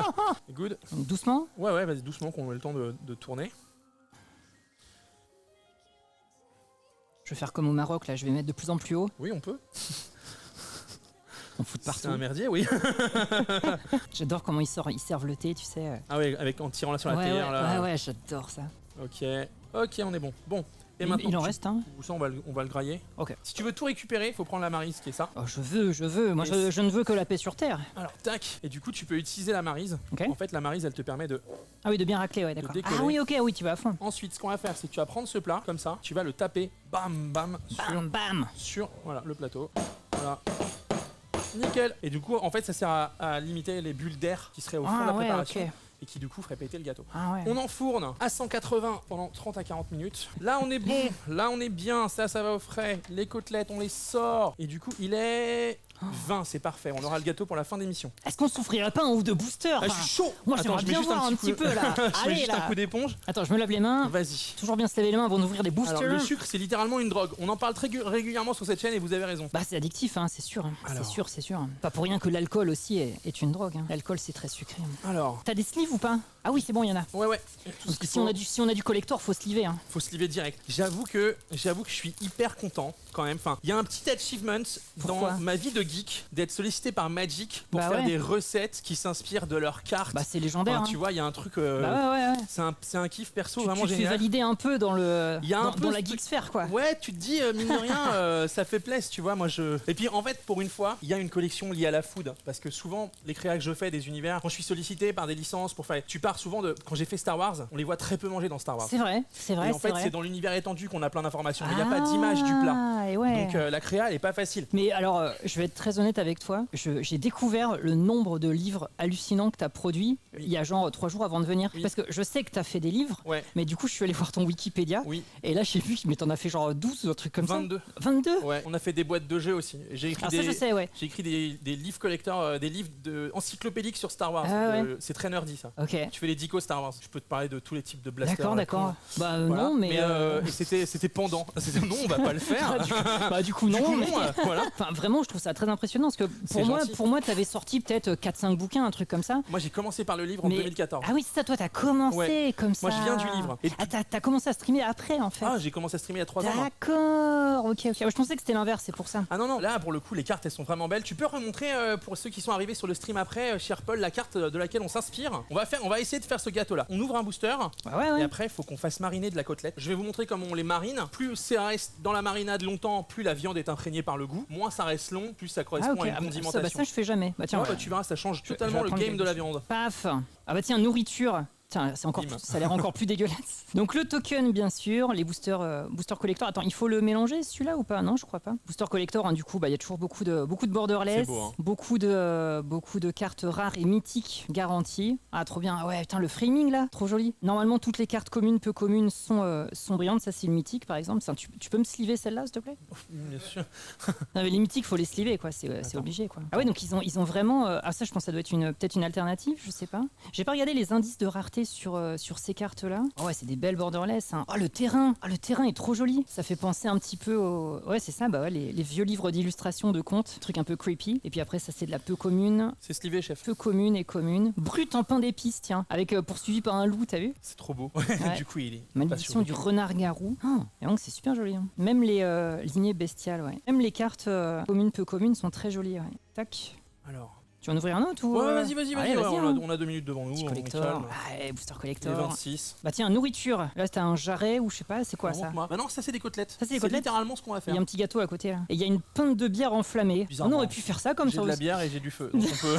Good. Donc, doucement. Ouais, vas-y, doucement qu'on ait le temps de tourner. Je vais faire comme au Maroc, là, je vais mettre de plus en plus haut. Oui, on peut. On fout de C'est partout. un merdier, oui. J'adore comment ils servent le thé, tu sais. Ah oui, en tirant là sur la Ouais, théière là. ouais, j'adore ça. Ok, on est bon. Bon. Et Il maintenant, en reste, hein? ça, on va le grailler. Ok. Si tu veux tout récupérer, faut prendre la maryse qui est ça. Oh, je veux. Moi, Et je ne veux que la paix sur terre. Alors, tac. Et du coup, tu peux utiliser la maryse. Ok. En fait, la maryse, elle te permet de... Ah oui, de bien racler, ouais, d'accord. décoller. Ah oui, ok, oui, tu vas à fond. Ensuite, ce qu'on va faire, c'est que tu vas prendre ce plat, comme ça. Tu vas le taper, bam, bam, Bam. sur voilà, le plateau. Voilà. Nickel. Et du coup, en fait, ça sert à limiter les bulles d'air qui seraient au fond de la Ah ouais, préparation. ok. Et qui du coup ferait péter le gâteau. Ah ouais. On enfourne à 180 pendant 30 à 40 minutes. Là on est bon, là on est bien, ça va au frais. Les côtelettes, on les sort. Et du coup il est 20, c'est parfait. On aura le gâteau pour la fin d'émission. Est-ce qu'on souffrirait pas un ou deux boosters? Ah, je suis chaud. Moi, Attends, j'aimerais je mets bien juste voir un coup- petit peu, là. Je mets Allez, juste là. un coup d'éponge. Attends, je me lave les mains. Vas-y. Toujours bien se laver les mains avant d'ouvrir des boosters. Alors le sucre c'est littéralement une drogue. On en parle très régulièrement sur cette chaîne et vous avez raison. Bah c'est addictif, hein, c'est sûr. Alors. C'est sûr. Pas pour rien que l'alcool aussi est une drogue. Hein. L'alcool c'est très sucré. Alors, T'as des sleeves ou pas? Ah oui, c'est bon, il y en a. ouais. Tout ce Donc, qu'il si on a du collector, faut sliver. Hein. faut se livrer direct. J'avoue que je suis hyper content quand même. Enfin, il y a un petit achievement Pourquoi dans ma vie de geek d'être sollicité par Magic pour Bah faire ouais. des recettes qui s'inspirent de leurs cartes. Bah c'est légendaire. Enfin, hein. tu vois, il y a un truc. Bah ouais. C'est un kiff perso Tu vraiment te fais génial. valider un peu dans Il y a un peu dans ce la truc- geeksphère quoi. Ouais, tu te dis mine de rien, ça fait plaisir, tu vois. Et puis en fait, pour une fois, il y a une collection liée à la food parce que souvent les créas que je fais des univers, quand je suis sollicité par des licences pour faire, tu pars souvent de quand j'ai fait Star Wars, on les voit très peu manger dans Star Wars. C'est vrai. Et en fait, c'est dans l'univers étendu qu'on a plein d'informations. Mais il n'y a pas d'image du plat. Ah, et ouais. Donc la créa, elle est pas facile. Mais alors, je vais être très honnête avec toi. J'ai découvert le nombre de livres hallucinants que tu as produits Oui. il y a genre 3 jours avant de venir. Oui. Parce que je sais que tu as fait des livres, Ouais. mais du coup, je suis allé voir ton Wikipédia. Oui. Et là, j'ai vu, mais t'en as fait genre 12 ou un truc comme 22. ça. 22. Ouais. On a fait des boîtes de jeux aussi. J'ai écrit Alors ça, je sais, ouais. J'ai écrit des livres collecteurs, des livres encyclopédiques sur Star Wars. Ah ouais. C'est très nerdy ça. Ok. Tu fais les dicos Star Wars. Je peux te parler de tous les types de blasters. D'accord. Bah Voilà. non, mais. Et c'était pendant. Non, on va pas le faire. Bah du coup, non. Du coup, mais- non, voilà. Enfin, vraiment, je trouve ça très impressionnant parce que C'est gentil. pour moi, t'avais sorti peut-être 4-5 bouquins, un truc comme ça. Moi, j'ai commencé par le livre en Mais- 2014. Ah oui, c'est ça, toi, t'as commencé Ouais. comme ça. Moi, je viens du livre. Et- Ah, t'as commencé à streamer après, en fait. Ah, j'ai commencé à streamer il y a 3 ans. moi. D'accord, ok. Ouais, je pensais que c'était l'inverse, c'est pour ça. Ah non, là pour le coup les cartes elles sont vraiment belles. Tu peux remontrer pour ceux qui sont arrivés sur le stream après, cher Paul, la carte de laquelle on s'inspire. On va essayer de faire ce gâteau là. On ouvre un booster Ouais. et après il faut qu'on fasse mariner de la côtelette. Je vais vous montrer comment on les marine. Plus ça reste dans la marinade longtemps, plus la viande est imprégnée par le goût. Moins ça reste long, plus ça correspond Ah, ok. à une Ah, condimentation. ça, je fais jamais. Bah tiens, Ouais, bah, tu verras, ça change je totalement vais le apprendre game de la quelque viande. paf. Ah bah tiens, nourriture. Tiens, c'est encore Bim. ça a l'air encore plus dégueulasse. Donc le token, bien sûr, les boosters collector. Attends, il faut le mélanger celui-là ou pas? Non, je crois pas. Booster collector, hein, du coup, bah il y a toujours beaucoup de borderless, C'est beau, hein. beaucoup de cartes rares et mythiques garanties. Ah trop bien. Ah ouais, putain le framing là, trop joli. Normalement toutes les cartes communes, peu communes sont brillantes. Ça c'est le mythique par exemple. Ça, tu peux me sliver celle-là s'il te plaît? Bien sûr. Non, mais les mythiques, faut les sliver, quoi. C'est obligé, quoi. Ah ouais, donc ils ont vraiment. Ah ça, je pense que ça doit être peut-être une alternative, je sais pas. J'ai pas regardé les indices de rareté sur ces cartes-là. Oh ouais, c'est des belles borderless. Hein. Oh le terrain est trop joli. Ça fait penser un petit peu au. Ouais, c'est ça. Bah ouais, les vieux livres d'illustration de contes, truc un peu creepy. Et puis après, ça c'est de la peu commune. C'est slivé chef. Peu commune et commune. Brut en pain d'épices, tiens. Avec poursuivi par un loup, t'as vu? C'est trop beau. Ouais. Du coup il est. Malédiction du renard-garou. Oh, et donc c'est super joli. Hein. Même les lignées bestiales, ouais. Même les cartes communes, peu communes sont très jolies, ouais. Tac. Alors, Tu vas en ouvrir un autre ou Ouais, vas-y, Allez, vas-y, hein. on a 2 minutes devant nous. Petit on est collector. calme. Ouais, booster Les collector. 26. Bah tiens, nourriture. Là, t'as un jarret ou je sais pas, c'est quoi ça? Montre-moi. Bah non, ça c'est des côtelettes. Ça, c'est des côtelettes littéralement ce qu'on va Il faire. y a un petit gâteau à côté là. Et il y a une pinte de bière enflammée. Bizarrement. On aurait pu faire ça comme J'ai ça de la aussi. bière et j'ai du feu. Donc on peut.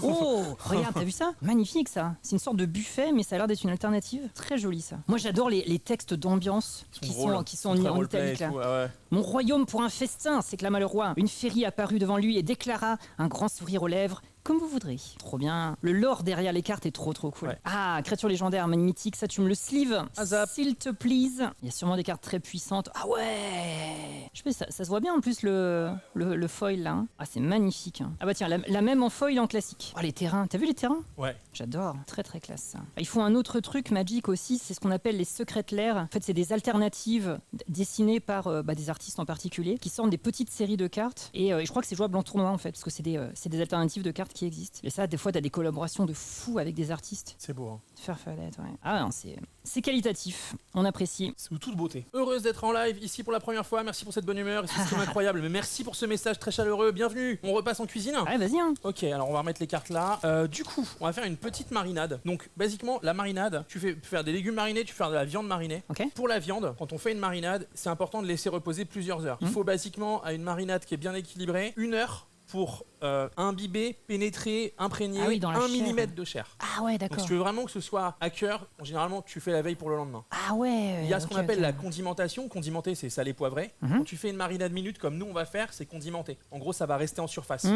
Oh, regarde, t'as vu ça? Magnifique ça. C'est une sorte de buffet, mais ça a l'air d'être une alternative. Très joli ça. Moi j'adore les textes d'ambiance qui sont très en roleplay italique et là. tout, ouais. Mon royaume pour un festin, s'éclama le roi. Une féerie apparut devant lui et déclara, un grand sourire aux lèvres, comme vous voudrez. Trop bien. Le lore derrière les cartes est trop cool. Ouais. Ah, créature légendaire, mythique, ça tu me le sleeve. Azap. S'il te please. Il y a sûrement des cartes très puissantes. Ah ouais. Je sais pas, ça se voit bien en plus le foil là. Hein. Ah c'est magnifique. Hein. Ah bah tiens, la même en foil en classique. Oh les terrains, t'as vu les terrains? Ouais. J'adore, très classe ça. Il faut un autre truc Magic aussi, c'est ce qu'on appelle les secrètes lair. En fait, c'est des alternatives dessinées par des artistes en particulier qui sortent des petites séries de cartes et je crois que c'est jouable en tournoi en fait parce que c'est des alternatives de cartes qui existent. Et ça, des fois, t'as des collaborations de fous avec des artistes. C'est beau, hein. Farfadette, ouais. Ah non, c'est qualitatif, on apprécie. C'est de toute beauté. Heureuse d'être en live ici pour la première fois. Merci pour cette bonne humeur. C'est stream incroyable. Mais merci pour ce message très chaleureux. Bienvenue. On repasse en cuisine. Ouais, vas-y. Hein. Ok, alors on va remettre les cartes là. Du coup, on va faire une petite marinade. Donc, basiquement, la marinade, tu peux faire des légumes marinés, tu peux faire de la viande marinée. Ok. Pour la viande, quand on fait une marinade, c'est important de laisser reposer plusieurs heures. Il faut basiquement, à une marinade qui est bien équilibrée, 1 heure pour imbiber, pénétrer, imprégner dans la 1 chair. mm de chair. Ah ouais, Donc d'accord. si tu veux vraiment que ce soit à cœur, généralement tu fais la veille pour le lendemain. Ah ouais. Il y a ce qu'on appelle la condimentation. Condimenter, c'est salé poivré. Quand tu fais une marinade minute comme nous on va faire, c'est condimenter. En gros, ça va rester en surface.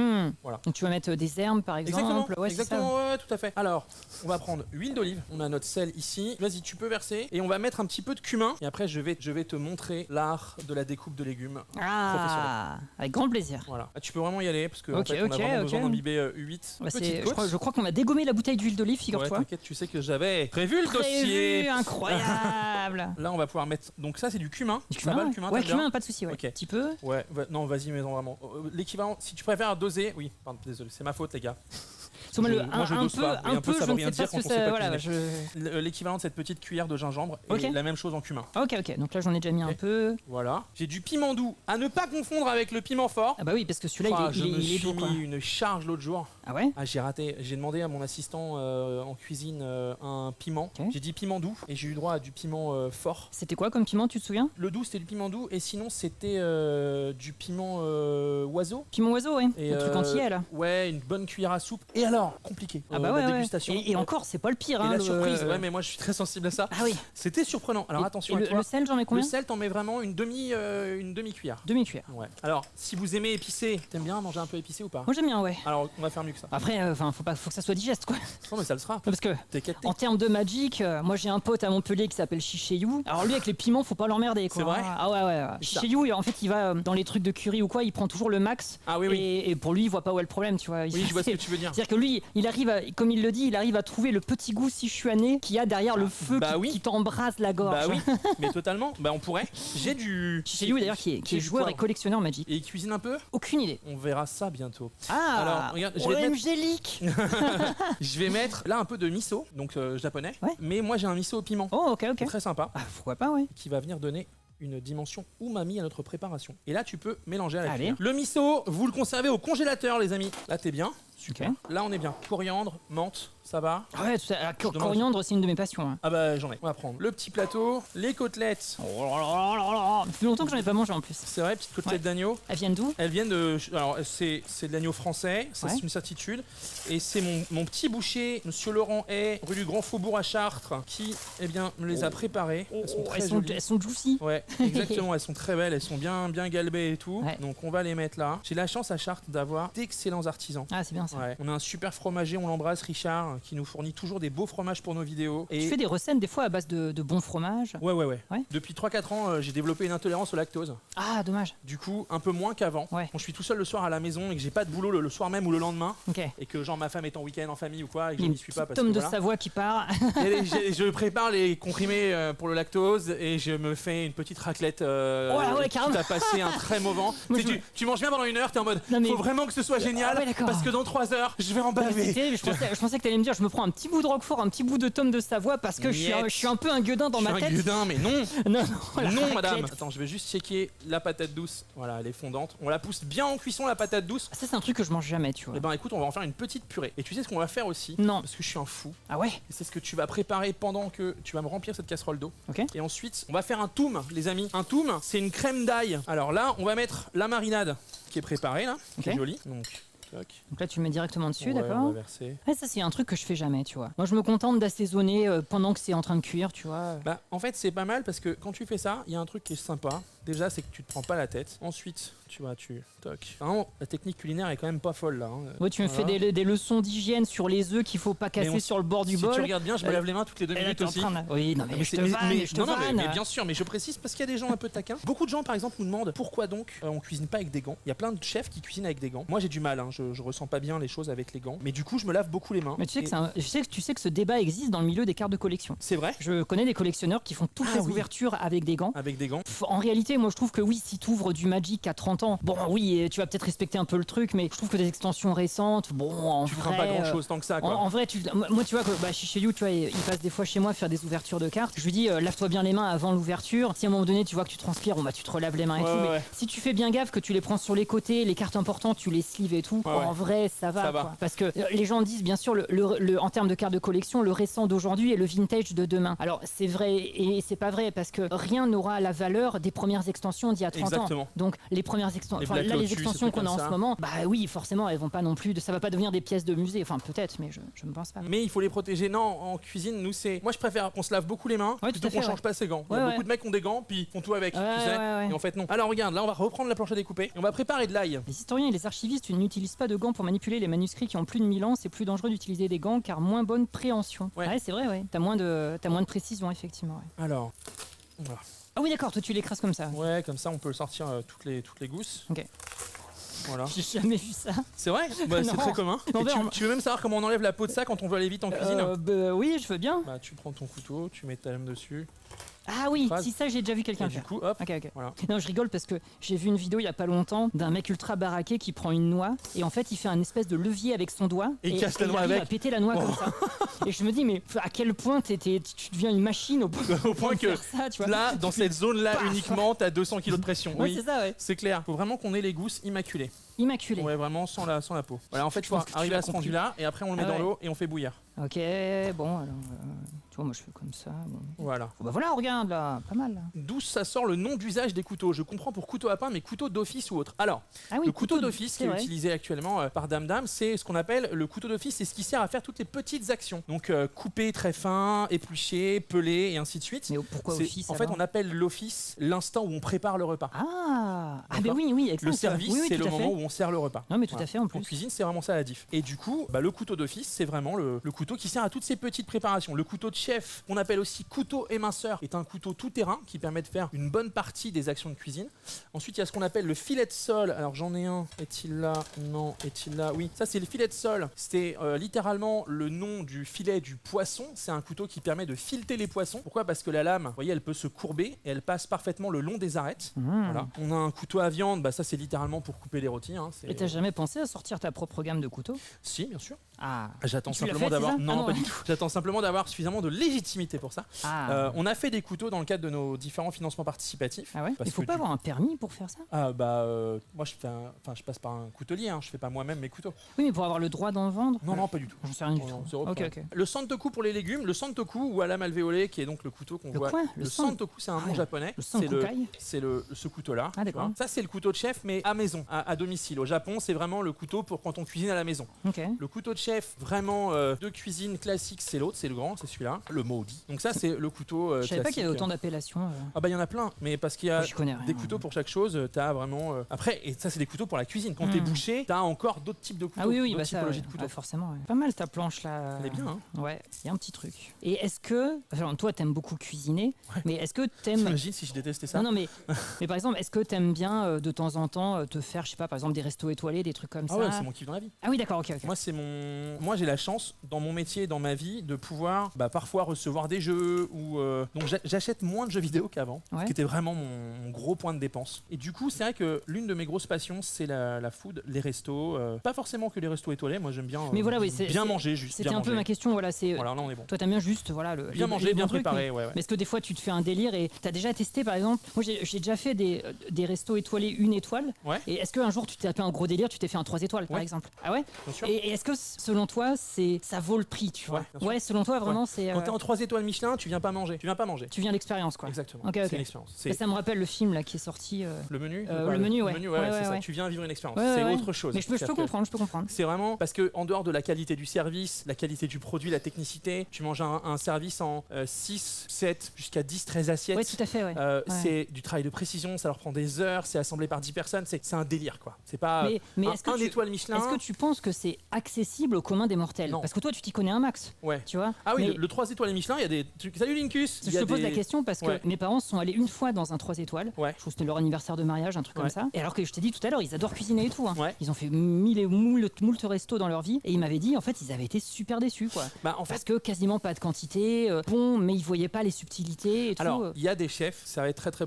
Voilà. Donc tu vas mettre des herbes par exemple. Exactement, Ouais, c'est ça. exactement, ouais, tout à fait. Alors, on va prendre huile d'olive. On a notre sel ici. Vas-y, tu peux verser. Et on va mettre un petit peu de cumin. Et après, je vais te montrer l'art de la découpe de légumes. Ah, avec grand plaisir. Voilà. Ah, tu peux vraiment y aller parce que en Ok, fait, on a ok, vraiment besoin ok. d'imbiber 8 Bah, petites je crois qu'on a dégommé la bouteille d'huile d'olive, Ouais, figure-toi. t'inquiète, tu sais que j'avais prévu le dossier. Incroyable. Là, on va pouvoir mettre. Donc ça, c'est du cumin. Du Ça va, le cumin, ouais, t'aimes bien cumin, pas de souci, ouais. Ok. Un petit peu. Ouais, non, vas-y, mais non, vraiment. L'équivalent, si tu préfères doser, oui, pardon, désolé, c'est ma faute, les gars. Moi, je dose pas. Et un peu, ça je veut ne rien sais pas dire ce que quand on sait ça. pas Voilà, cuisiner. L'équivalent de cette petite cuillère de gingembre Ok. et la même chose en cumin. Ok. Donc là, j'en ai déjà mis un peu. Voilà. J'ai du piment doux, à ne pas confondre avec le piment fort. Ah bah oui, parce que celui-là, Ah, il je me est suis doux, quoi. mis une charge l'autre jour. Ah ouais. Ah, j'ai raté. J'ai demandé à mon assistant en cuisine un piment. Ok. J'ai dit piment doux et j'ai eu droit à du piment fort. C'était quoi comme piment, tu te souviens? Le doux, c'était du piment doux et sinon, c'était du piment oiseau. Piment oiseau, ouais. Et Le truc entier, là. Ouais, une bonne cuillère à soupe. Et alors, compliqué. Ah bah la ouais. dégustation. Et encore, c'est pas le pire. Et hein, la le- surprise, ouais, mais moi je suis très sensible à ça. Ah oui. C'était surprenant. Alors attention Et à toi. le sel, j'en mets Le combien? sel, t'en mets vraiment une demi-cuillère. Demi-cuillère. Ouais. Alors, si vous aimez épicé, t'aimes bien manger un peu épicé ou pas? Moi, j'aime bien, ouais. Alors, on va faire mieux que ça. Après, faut que ça soit digeste, quoi. Non, mais ça le sera. Parce que T'inquiète. en termes de Magic, moi j'ai un pote à Montpellier qui s'appelle Chicheyou. Alors lui avec les piments, faut pas l'emmerder quoi. C'est vrai Ah ouais. Chicheyou, en fait, il va dans les trucs de curry ou quoi, il prend toujours le max. Ah oui, oui. Et pour lui, il voit pas où est le problème, tu vois. Oui, je vois ce que tu veux dire. C'est-à-dire que lui, il arrive, comme il le dit, il arrive à trouver le petit goût sichuané qu'il y a derrière le feu bah oui. qui t'embrase la gorge. Bah oui, mais totalement. Bah on pourrait. J'ai du. Chicheyou d'ailleurs qui est j'ai du joueur et poivre. collectionneur Magic. Et il cuisine un peu? Aucune idée. On verra ça bientôt. Ah. Alors, regarde, je vais te mettre- Angélique. Je vais mettre là un peu de miso, donc japonais. Ouais. Mais moi j'ai un miso au piment. Oh ok. Très sympa. Ah, pourquoi pas, ouais. Qui va venir donner une dimension umami à notre préparation. Et là, tu peux mélanger à la Allez. cuillère. Le miso, vous le conservez au congélateur, les amis. Là, t'es bien. Super. Ok. Là, on est bien. Coriandre, menthe, ça va. Ah ouais, tout ça. Ah, demande. coriandre, c'est une de mes passions. Hein. Ah bah, j'en ai. On va prendre le petit plateau, les côtelettes. Oh là là là là. Ça fait longtemps que j'en ai pas mangé en plus. C'est vrai, petites côtelettes Ouais. d'agneau. Elles viennent d'où? Elles viennent de. Alors, c'est de l'agneau français, ça Ouais. c'est une certitude. Et c'est mon petit boucher, monsieur Laurent Hay, rue du Grand Faubourg à Chartres, qui, eh bien, me les a préparées. Elles sont très jolies. Elles sont juicy. Ouais, exactement, elles sont très belles, elles sont bien galbées et tout. Ouais. Donc on va les mettre là. J'ai la chance à Chartres d'avoir d'excellents artisans. Ah, c'est bien ça. Ouais. On a un super fromager, on l'embrasse, Richard, qui nous fournit toujours des beaux fromages pour nos vidéos. Tu fais des recettes des fois à base de bons fromages. Ouais. Ouais. Depuis 3-4 ans, j'ai développé une intolérance au lactose. Ah, dommage. Du coup, un peu moins qu'avant. Ouais. Quand je suis tout seul le soir à la maison et que j'ai pas de boulot le soir même ou le lendemain, Ok. et que genre ma femme est en week-end en famille ou quoi, et que je Une n'y suis pas petite parce que tome de voilà. Savoie qui part. Je prépare les comprimés pour le lactose et je me fais une petite raclette Ouais, qui carrément. t'a passé un très mauvais. Moi, Tu sais, tu manges bien pendant 1 heure, t'es en mode Non, mais- faut vraiment que ce soit génial Ah ouais, d'accord. parce que dans 3 heures, je vais en Bah, baver. je pensais que t'allais me dire, je me prends un petit bout de Roquefort, un petit bout de tome de Savoie parce que je suis un peu un gueudin dans ma Je suis tête. un gueudin, mais non. Non, la Non, madame. raclette. Attends, je vais juste checker la patate douce. Voilà, elle est fondante. On la pousse bien en cuisson, la patate douce. Ça, c'est un truc que je mange jamais, tu vois. Eh ben écoute, on va en faire une petite purée. Et tu sais ce qu'on va faire aussi? Non. Parce que je suis un fou. Ah ouais? Et c'est ce que tu vas préparer pendant que tu vas me remplir cette casserole d'eau. Ok. Et ensuite, on va faire un toum, les amis. Un toum, c'est une crème d'ail. Alors là, on va mettre la marinade qui est préparée là, qui est Ok. jolie. Donc, toc. Donc là, tu le mets directement dessus, Ouais, on d'accord? va verser. Ouais, ça, c'est un truc que je fais jamais, tu vois. Moi, je me contente d'assaisonner pendant que c'est en train de cuire, tu vois. Bah, en fait, c'est pas mal parce que quand tu fais ça, il y a un truc qui est sympa. Déjà, c'est que tu te prends pas la tête. Ensuite, tu vois, tu toc. Vraiment, la technique culinaire est quand même pas folle là. Hein. Ouais, tu me Voilà. fais des leçons d'hygiène sur les œufs qu'il faut pas casser sur le bord du si bol. tu regardes bien, je me lave les mains toutes les 2 Et là, minutes t'es en aussi. train de- Oui, non, mais je te vanne, je te non, vanne. mais bien sûr, mais je précise parce qu'il y a des gens un peu taquins. Beaucoup de gens, par exemple, nous demandent pourquoi donc on cuisine pas avec des gants. Il y a plein de chefs qui cuisinent avec des gants. Moi, j'ai du mal, hein, je ressens pas bien les choses avec les gants. Mais du coup, je me lave beaucoup les mains. Mais tu sais, Et tu sais que ce débat existe dans le milieu des cartes de collection. c'est vrai, Je connais des collectionneurs qui font toutes Ah les oui. ouvertures avec des gants. avec des gants. En réalité, moi je trouve que oui, si tu ouvres du Magic à 30 ans, bon oui, tu vas peut-être respecter un peu le truc, mais je trouve que des extensions récentes, bon, en Tu vrai. crains pas grand chose tant que ça, quoi. En vrai, moi tu vois, chez You, tu vois, il passe des fois chez moi faire des ouvertures de cartes. Je lui dis, lave-toi bien les mains avant l'ouverture. Si à un moment donné tu vois que tu transpires, bon bah tu te relaves les mains et Ouais, tout. ouais, Mais ouais. si tu fais bien gaffe, que tu les prends sur les côtés, les cartes importantes, tu les sleeves et tout, Ouais, ouais. en vrai, ça va. Ça va. Quoi. Parce que les gens disent, bien sûr, en termes de cartes de collection, le récent d'aujourd'hui est le vintage de demain. Alors c'est vrai et c'est pas vrai parce que rien n'aura la valeur des premières extensions d'il y a 30 Exactement. ans. Donc les premières extensions, Les enfin, Black là les Lotus, extensions des trucs qu'on a en comme ça. ce moment, bah oui, forcément, elles vont pas non plus, ça va pas devenir des pièces de musée. Enfin peut-être, mais je ne pense pas. Mais il faut les protéger. Non, en cuisine, nous c'est. Moi, je préfère qu'on se lave beaucoup les mains Ouais, plutôt tout à qu'on fait, change pas ses gants. Il y a Ouais, beaucoup ouais. de mecs qui ont des gants puis font tout avec. Ouais, tu sais. ouais. Et en fait, non. Alors regarde, là, on va reprendre la planche à découper et on va préparer de l'ail. Les historiens et les archivistes n'utilisent pas de gants pour manipuler les manuscrits qui ont plus de 1000 ans. C'est plus dangereux d'utiliser des gants car moins bonne préhension. Ouais. C'est vrai, ouais. T'as moins de précision, effectivement. Ouais. Alors, voilà. Ah oui, d'accord, toi tu l'écrases comme ça. Ouais, comme ça, on peut sortir toutes les gousses. Ok. Voilà. J'ai jamais vu ça. C'est vrai. Bah, c'est Non. très commun. Non, Et mais tu veux même savoir comment on enlève la peau de ça quand on veut aller vite en cuisine? Bah, oui, je veux bien. Bah, tu prends ton couteau, tu mets ta lame dessus. Ah oui, Phrase. si ça, j'ai déjà vu quelqu'un Et le du faire. coup, hop. Ok. Voilà. Non, je rigole parce que j'ai vu une vidéo il y a pas longtemps d'un mec ultra baraqué qui prend une noix et en fait il fait un espèce de levier avec son doigt Et il casse la il noix arrive avec. à péter la noix comme ça. Et je me dis mais à quel point tu deviens une machine au point, Au point de que faire ça, tu vois. là, dans cette zone-là Paf. uniquement, t'as 200 kg de pression. Ouais, Oui, c'est ça, ouais. c'est clair. Faut vraiment qu'on ait les gousses immaculées. Immaculé. Ouais, vraiment sans la peau. Voilà, en fait, Je faut pense que tu arriver l'as à ce compris. rendu-là et après on le met Ah dans ouais. l'eau et on fait bouillir. Ok, bon alors, tu vois moi je fais comme ça. Bon. Voilà. Bah voilà, regarde là, pas mal. Là. D'où ça sort le nom d'usage des couteaux. Je comprends pour couteau à pain, mais couteau d'office ou autre. Alors, Ah oui, le couteau d'office qui c'est est vrai. utilisé actuellement par Dame Dame, c'est ce qu'on appelle le couteau d'office, c'est ce qui sert à faire toutes les petites actions. Donc couper très fin, éplucher, peler et ainsi de suite. Mais pourquoi C'est- office En fait, alors on appelle l'office l'instant où on prépare le repas. Ah ben D'accord. oui, exact. Le service, oui, c'est tout le à moment fait. où on sert le repas. Non mais tout Voilà. à fait en En plus. cuisine, c'est vraiment ça la diff. Et du coup, le couteau d'office, c'est vraiment le couteau qui sert à toutes ces petites préparations. Le couteau de chef, qu'on appelle aussi couteau éminceur, est un couteau tout terrain qui permet de faire une bonne partie des actions de cuisine. Ensuite, il y a ce qu'on appelle le filet de sol. Alors j'en ai un. Est-il là? Non. Est-il là? Oui. Ça, c'est le filet de sol. C'est littéralement le nom du filet du poisson. C'est un couteau qui permet de fileter les poissons. Pourquoi? Parce que la lame, vous voyez, elle peut se courber et elle passe parfaitement le long des arêtes. Mmh. Voilà. On a un couteau à viande. Bah ça, c'est littéralement pour couper les rôtis. Hein. C'est- Et t'as jamais pensé à sortir ta propre gamme de couteaux? Si, bien sûr. Ah. J'attends Tu l'as simplement fait, c'est d'avoir. ça Non, Ah non. pas du tout. J'attends simplement d'avoir suffisamment de légitimité pour ça. On a fait des couteaux dans le cadre de nos différents financements participatifs. Ah ouais. Parce Il faut que pas du avoir un permis pour faire ça? Ah bah moi je passe par un coutelier. Hein. Je fais pas moi-même mes couteaux. Oui, mais pour avoir le droit d'en vendre? Non, non, pas du tout. J'en sais rien du Oh, tout. non, zéro Ok, problème. ok. Le santoku pour les légumes, le santoku ou à lame alvéolée qui est donc le couteau qu'on Le voit. quoi? Le Le san- santoku, c'est un Ah nom ouais. japonais. Le C'est sankukai? c'est ce couteau-là. Ah, tu d'accord. vois. Ça c'est le couteau de chef, mais à maison, à domicile. Au Japon, c'est vraiment le couteau pour quand on cuisine à la maison. Ok. Le couteau de chef, vraiment de cuisine classique, c'est l'autre, c'est le grand, c'est celui-là, le maudit. Donc ça, c'est le couteau Je savais pas classique. qu'il y avait autant d'appellations. Ah bah il y en a plein, mais parce qu'il y a Moi, j'y connais rien. des couteaux pour chaque chose, t'as vraiment... Après, et ça c'est des couteaux pour la cuisine. Quand t'es Mm. boucher, t'as encore d'autres types de couteaux, Ah oui, oui, d'autres bah ça, typologies ouais. de couteaux. Ouais, forcément. Ouais. Pas mal ta planche là. Elle est bien, hein. Ouais, il y a un petit truc. Et est-ce que, enfin, toi, t'aimes beaucoup cuisiner, mais est-ce que t'aimes T'imagines si je détestais ça? Non, non, mais par exemple, est-ce que t'aimes bien de temps en temps te faire, je sais pas, par exemple, des restos étoilés, des trucs comme Ah ça? ouais, c'est mon kiff dans la vie. Ah oui, d'accord, ok, ok. Moi, j'ai la chance, dans mon métier, dans ma vie, de pouvoir parfois recevoir des jeux ou donc j'achète moins de jeux vidéo qu'avant, ce qui était vraiment mon gros point de dépense. Et du coup, c'est vrai que l'une de mes grosses passions, c'est la food, les restos. Pas forcément que les restos étoilés. Moi, j'aime bien bien manger, juste. C'était bien un manger. peu ma question. Voilà, là, on est bon. Toi, t'aimes bien juste bien manger, bien préparé. Mais est-ce que des fois, tu te fais un délire et t'as déjà testé, par exemple, moi, j'ai déjà fait des restos étoilés 1 étoile. Ouais. Et est-ce qu'un jour, tu t'es fait un gros délire, tu t'es fait un 3 étoiles, par exemple? Ah ouais? Bien sûr. Et est-ce que, selon toi, ça vaut le prix, tu vois? Ouais, selon toi, vraiment, c'est. Quand t'es en 3 étoiles Michelin, tu viens pas manger. Tu viens l'expérience, quoi. Exactement. Okay. C'est une expérience. Ça me rappelle le film là qui est sorti. Le menu. Le menu, ouais. C'est ça. Tu viens vivre une expérience. C'est autre chose. Mais je peux comprendre. C'est vraiment parce que en dehors de la qualité du service, la qualité du produit, la technicité, tu manges un service en 6, 7 jusqu'à 10, 13 assiettes. Oui, tout à fait. C'est du travail de précision, ça leur prend des heures, c'est assemblé par 10 personnes, c'est un délire quoi. C'est pas mais un étoile Michelin. Est-ce que tu penses que c'est accessible au commun des mortels? Non. Parce que toi tu t'y connais un max. Ouais. Tu vois? Ah oui, le 3 étoiles Michelin, il y a des trucs. Salut Linkus. Je te pose la question parce que mes parents sont allés une fois dans un 3 étoiles. Ouais. Je trouve que c'était leur anniversaire de mariage, un truc comme ça. Et alors que je t'ai dit tout à l'heure, ils adorent cuisiner et tout. Hein. Ouais. Ils ont fait mille et moult restos dans leur vie et ils m'avaient dit en fait ils avaient été super déçus quoi. Parce que quasiment pas de quantité, bon mais ils voyaient pas les subtilités et tout. Alors il y a des chefs, ça va être très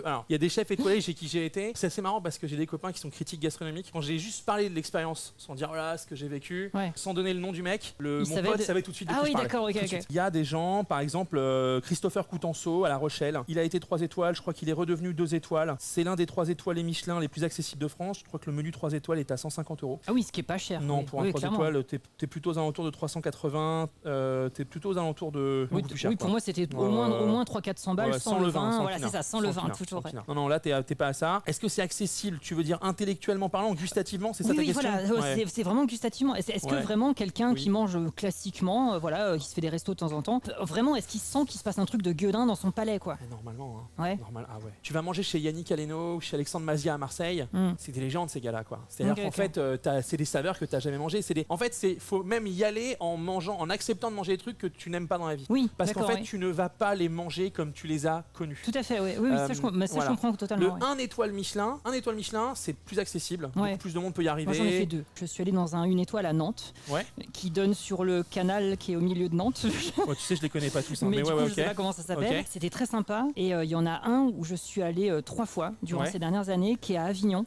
alors il y a des chefs étoilés chez qui j'ai été. C'est assez marrant parce que j'ai des copains qui sont critiques gastronomiques. Quand j'ai juste parlé de l'expérience, sans dire voilà ce que j'ai vécu, sans donner le nom du mec, mon pote savait tout de suite de qui je parlais. D'accord, ok. Il y a des gens, par exemple Christopher Coutenceau à La Rochelle. Il a été 3 étoiles, je crois qu'il est redevenu 2 étoiles. C'est l'un des 3 étoiles et Michelin les plus accessibles de France. Je crois que le menu 3 étoiles est à 150 €. Ah oui, ce qui est pas cher. Non, pour un 3 étoiles, t'es plutôt aux alentours de 380. T'es plutôt aux alentours de beaucoup plus cher. Oui, pour moi c'était au moins 300-400 balles sans le vin. Voilà, c'est ça, sans le vin, toujours. Non, là t'es pas à ça. Est-ce que c'est accessible? Tu veux dire intellectuellement parlant, gustativement, c'est ça ta question? Oui, voilà, c'est vraiment gustativement. Est-ce que vraiment quelqu'un qui mange classiquement, qui se fait des restos de temps en temps, vraiment est-ce qu'il sent qu'il se passe un truc de gueudin dans son palais quoi? Normalement. Ouais. Ah ouais. Tu vas manger chez Yannick Aleno ou chez Alexandre Mazia à Marseille, c'est des légendes ces gars-là quoi. C'est-à-dire qu'en fait, c'est des saveurs que t'as jamais mangées. En fait, faut même y aller en acceptant de manger des trucs que tu n'aimes pas dans la vie. Oui. Parce qu'en fait, tu ne vas pas les manger comme tu les as connus. Tout à fait. Oui, ça je comprends totalement. Le 1 étoile Michelin, c'est plus accessible. Beaucoup plus de monde peut y arriver. Moi j'en ai fait 2. Je suis allé dans un 1 étoile à Nantes, qui donne sur le canal qui est au milieu de Nantes. Tu sais, je les connais pas tous. Mais du coup, je sais pas comment ça s'appelle. C'était très sympa. Et il y en a un où je suis allé 3 fois durant ces dernières années, qui est à Avignon,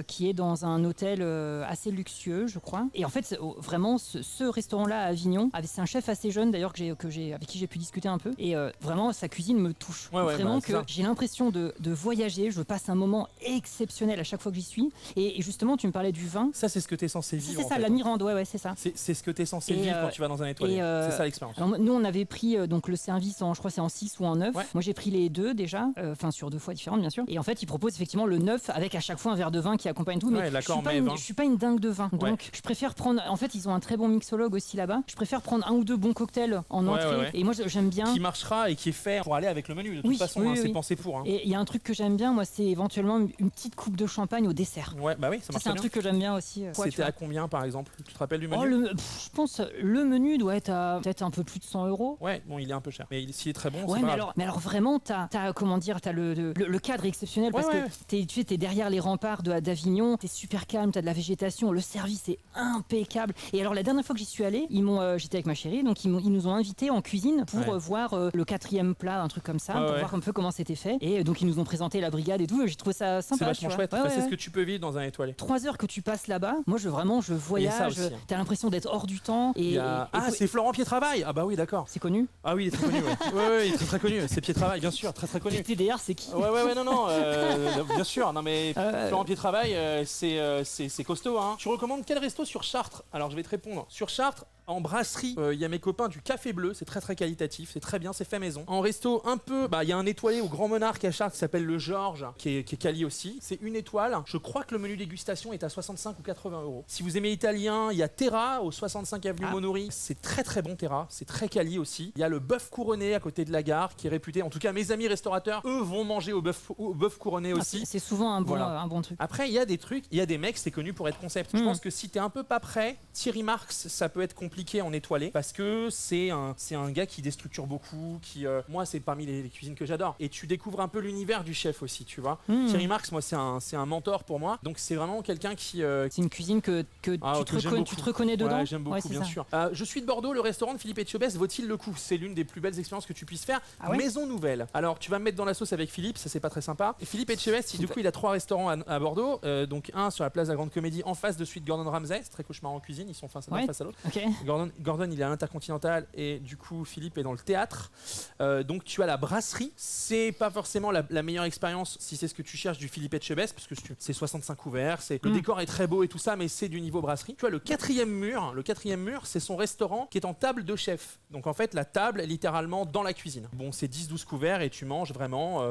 qui est dans un hôtel assez luxueux, je crois. Et en fait, vraiment, ce restaurant-là à Avignon, c'est un chef assez jeune d'ailleurs avec qui j'ai pu discuter un peu. Et vraiment, sa cuisine me touche. Vraiment que j'ai l'impression de voyager. Je passe un moment exceptionnel à chaque fois que j'y suis. Et justement, tu me parlais du vin. Ça, c'est ce que tu es censé vivre. C'est ça, la Mirande, c'est ça. C'est ce que tu es censé vivre quand tu vas dans un étoilé. C'est ça l'expérience. Alors, nous, on avait pris donc le service je crois c'est en 6 ou en 9. Moi, j'ai pris les 2 déjà, sur 2 fois différentes, bien sûr. Et en fait, ils proposent effectivement le 9 avec à chaque fois un verre de vin qui accompagne tout. Mais je suis pas une dingue de vin. Donc, je préfère prendre. En fait, ils ont un très bon mixologue aussi là-bas. Je préfère prendre 1 ou 2 bons cocktails en entrée. Et moi, j'aime bien. Qui marchera et qui est fait pour aller avec le menu. De toute façon, c'est pensé pour. Et il y a un truc que j'aime bien, moi, c'est éventuellement une petite coupe de champagne au dessert. Ouais, bah oui, ça marche bien. C'est un truc que j'aime bien aussi. C'était à combien par exemple? Tu te rappelles du menu? Je pense le menu doit être à peut-être un peu plus de 100 €. Ouais, bon, il est un peu cher. Mais s'il est très bon, c'est pas grave. Mais alors vraiment, t'as le cadre exceptionnel parce que t'es derrière les remparts d'Avignon, t'es super calme, t'as de la végétation, le service est impeccable. Et alors la dernière fois que j'y suis allée, j'étais avec ma chérie, donc ils nous ont invités en cuisine pour voir le 4e plat, un truc comme ça, pour voir un peu comment c'était fait. Et donc ils nous ont présenté la brigade et tout. J'ai trouvé ça sympa. C'est vachement chouette. C'est ce que tu peux vivre dans un étoilé. 3 heures que tu passes là-bas, moi je voyage, t'as l'impression d'être hors du temps. C'est Florent Pietravaille. Ah bah oui, d'accord. C'est connu. Ah oui, il est très connu. Ouais, il est très connu. C'est Pietravaille, bien sûr, très connu. TDR, c'est qui? Ouais, non, bien sûr. Non mais Florent Pietravaille, c'est costaud. Hein. Tu recommandes quel resto sur Chartres? Alors je vais te répondre. Sur Chartres, en brasserie, il y a mes copains du Café Bleu, c'est très qualitatif, c'est très bien, c'est fait maison. En resto, un peu, il y a un étoilé au Grand Monarque à Chartres qui s'appelle le Georges, qui est quali aussi. C'est 1 étoile. Je crois que le menu dégustation est à 65 ou 80 €. Si vous aimez italien, il y a Terra au 65 avenue Monori. C'est très bon Terra, c'est très quali aussi. Il y a le bœuf couronné à côté de la gare qui est réputé. En tout cas, mes amis restaurateurs, eux, vont manger au bœuf couronné aussi. C'est souvent un bon truc. Après, il y a des trucs, il y a des mecs, c'est connu pour être concept. Je pense que si t'es un peu pas prêt, Thierry Marx, ça peut être compliqué. compliqué en étoilé parce que c'est un gars qui déstructure beaucoup, qui moi c'est parmi les cuisines que j'adore. Et tu découvres un peu l'univers du chef aussi, tu vois. Thierry Marx, moi c'est un mentor pour moi. Donc c'est vraiment quelqu'un qui c'est une cuisine que tu te reconnais dedans. Ouais, j'aime beaucoup, bien sûr. Je suis de Bordeaux, le restaurant de Philippe Etchebest vaut-il le coup? C'est l'une des plus belles expériences que tu puisses faire. Maison Nouvelle. Alors tu vas me mettre dans la sauce avec Philippe, ça c'est pas très sympa. Et Philippe Etchebest, du coup il a 3 restaurants à Bordeaux, donc un sur la place de la Grande Comédie en face de suite Gordon Ramsay, c'est très cauchemar en cuisine, ils sont face à l'autre. Okay. Gordon il est à l'Intercontinental et du coup Philippe est dans le théâtre. Donc tu as la brasserie, c'est pas forcément la meilleure expérience si c'est ce que tu cherches du Philippe Etchebest parce que c'est 65 couverts, le décor est très beau et tout ça, mais c'est du niveau brasserie. Tu vois le quatrième mur, c'est son restaurant qui est en table de chef. Donc en fait la table est littéralement dans la cuisine. Bon, c'est 10-12 couverts et tu manges vraiment,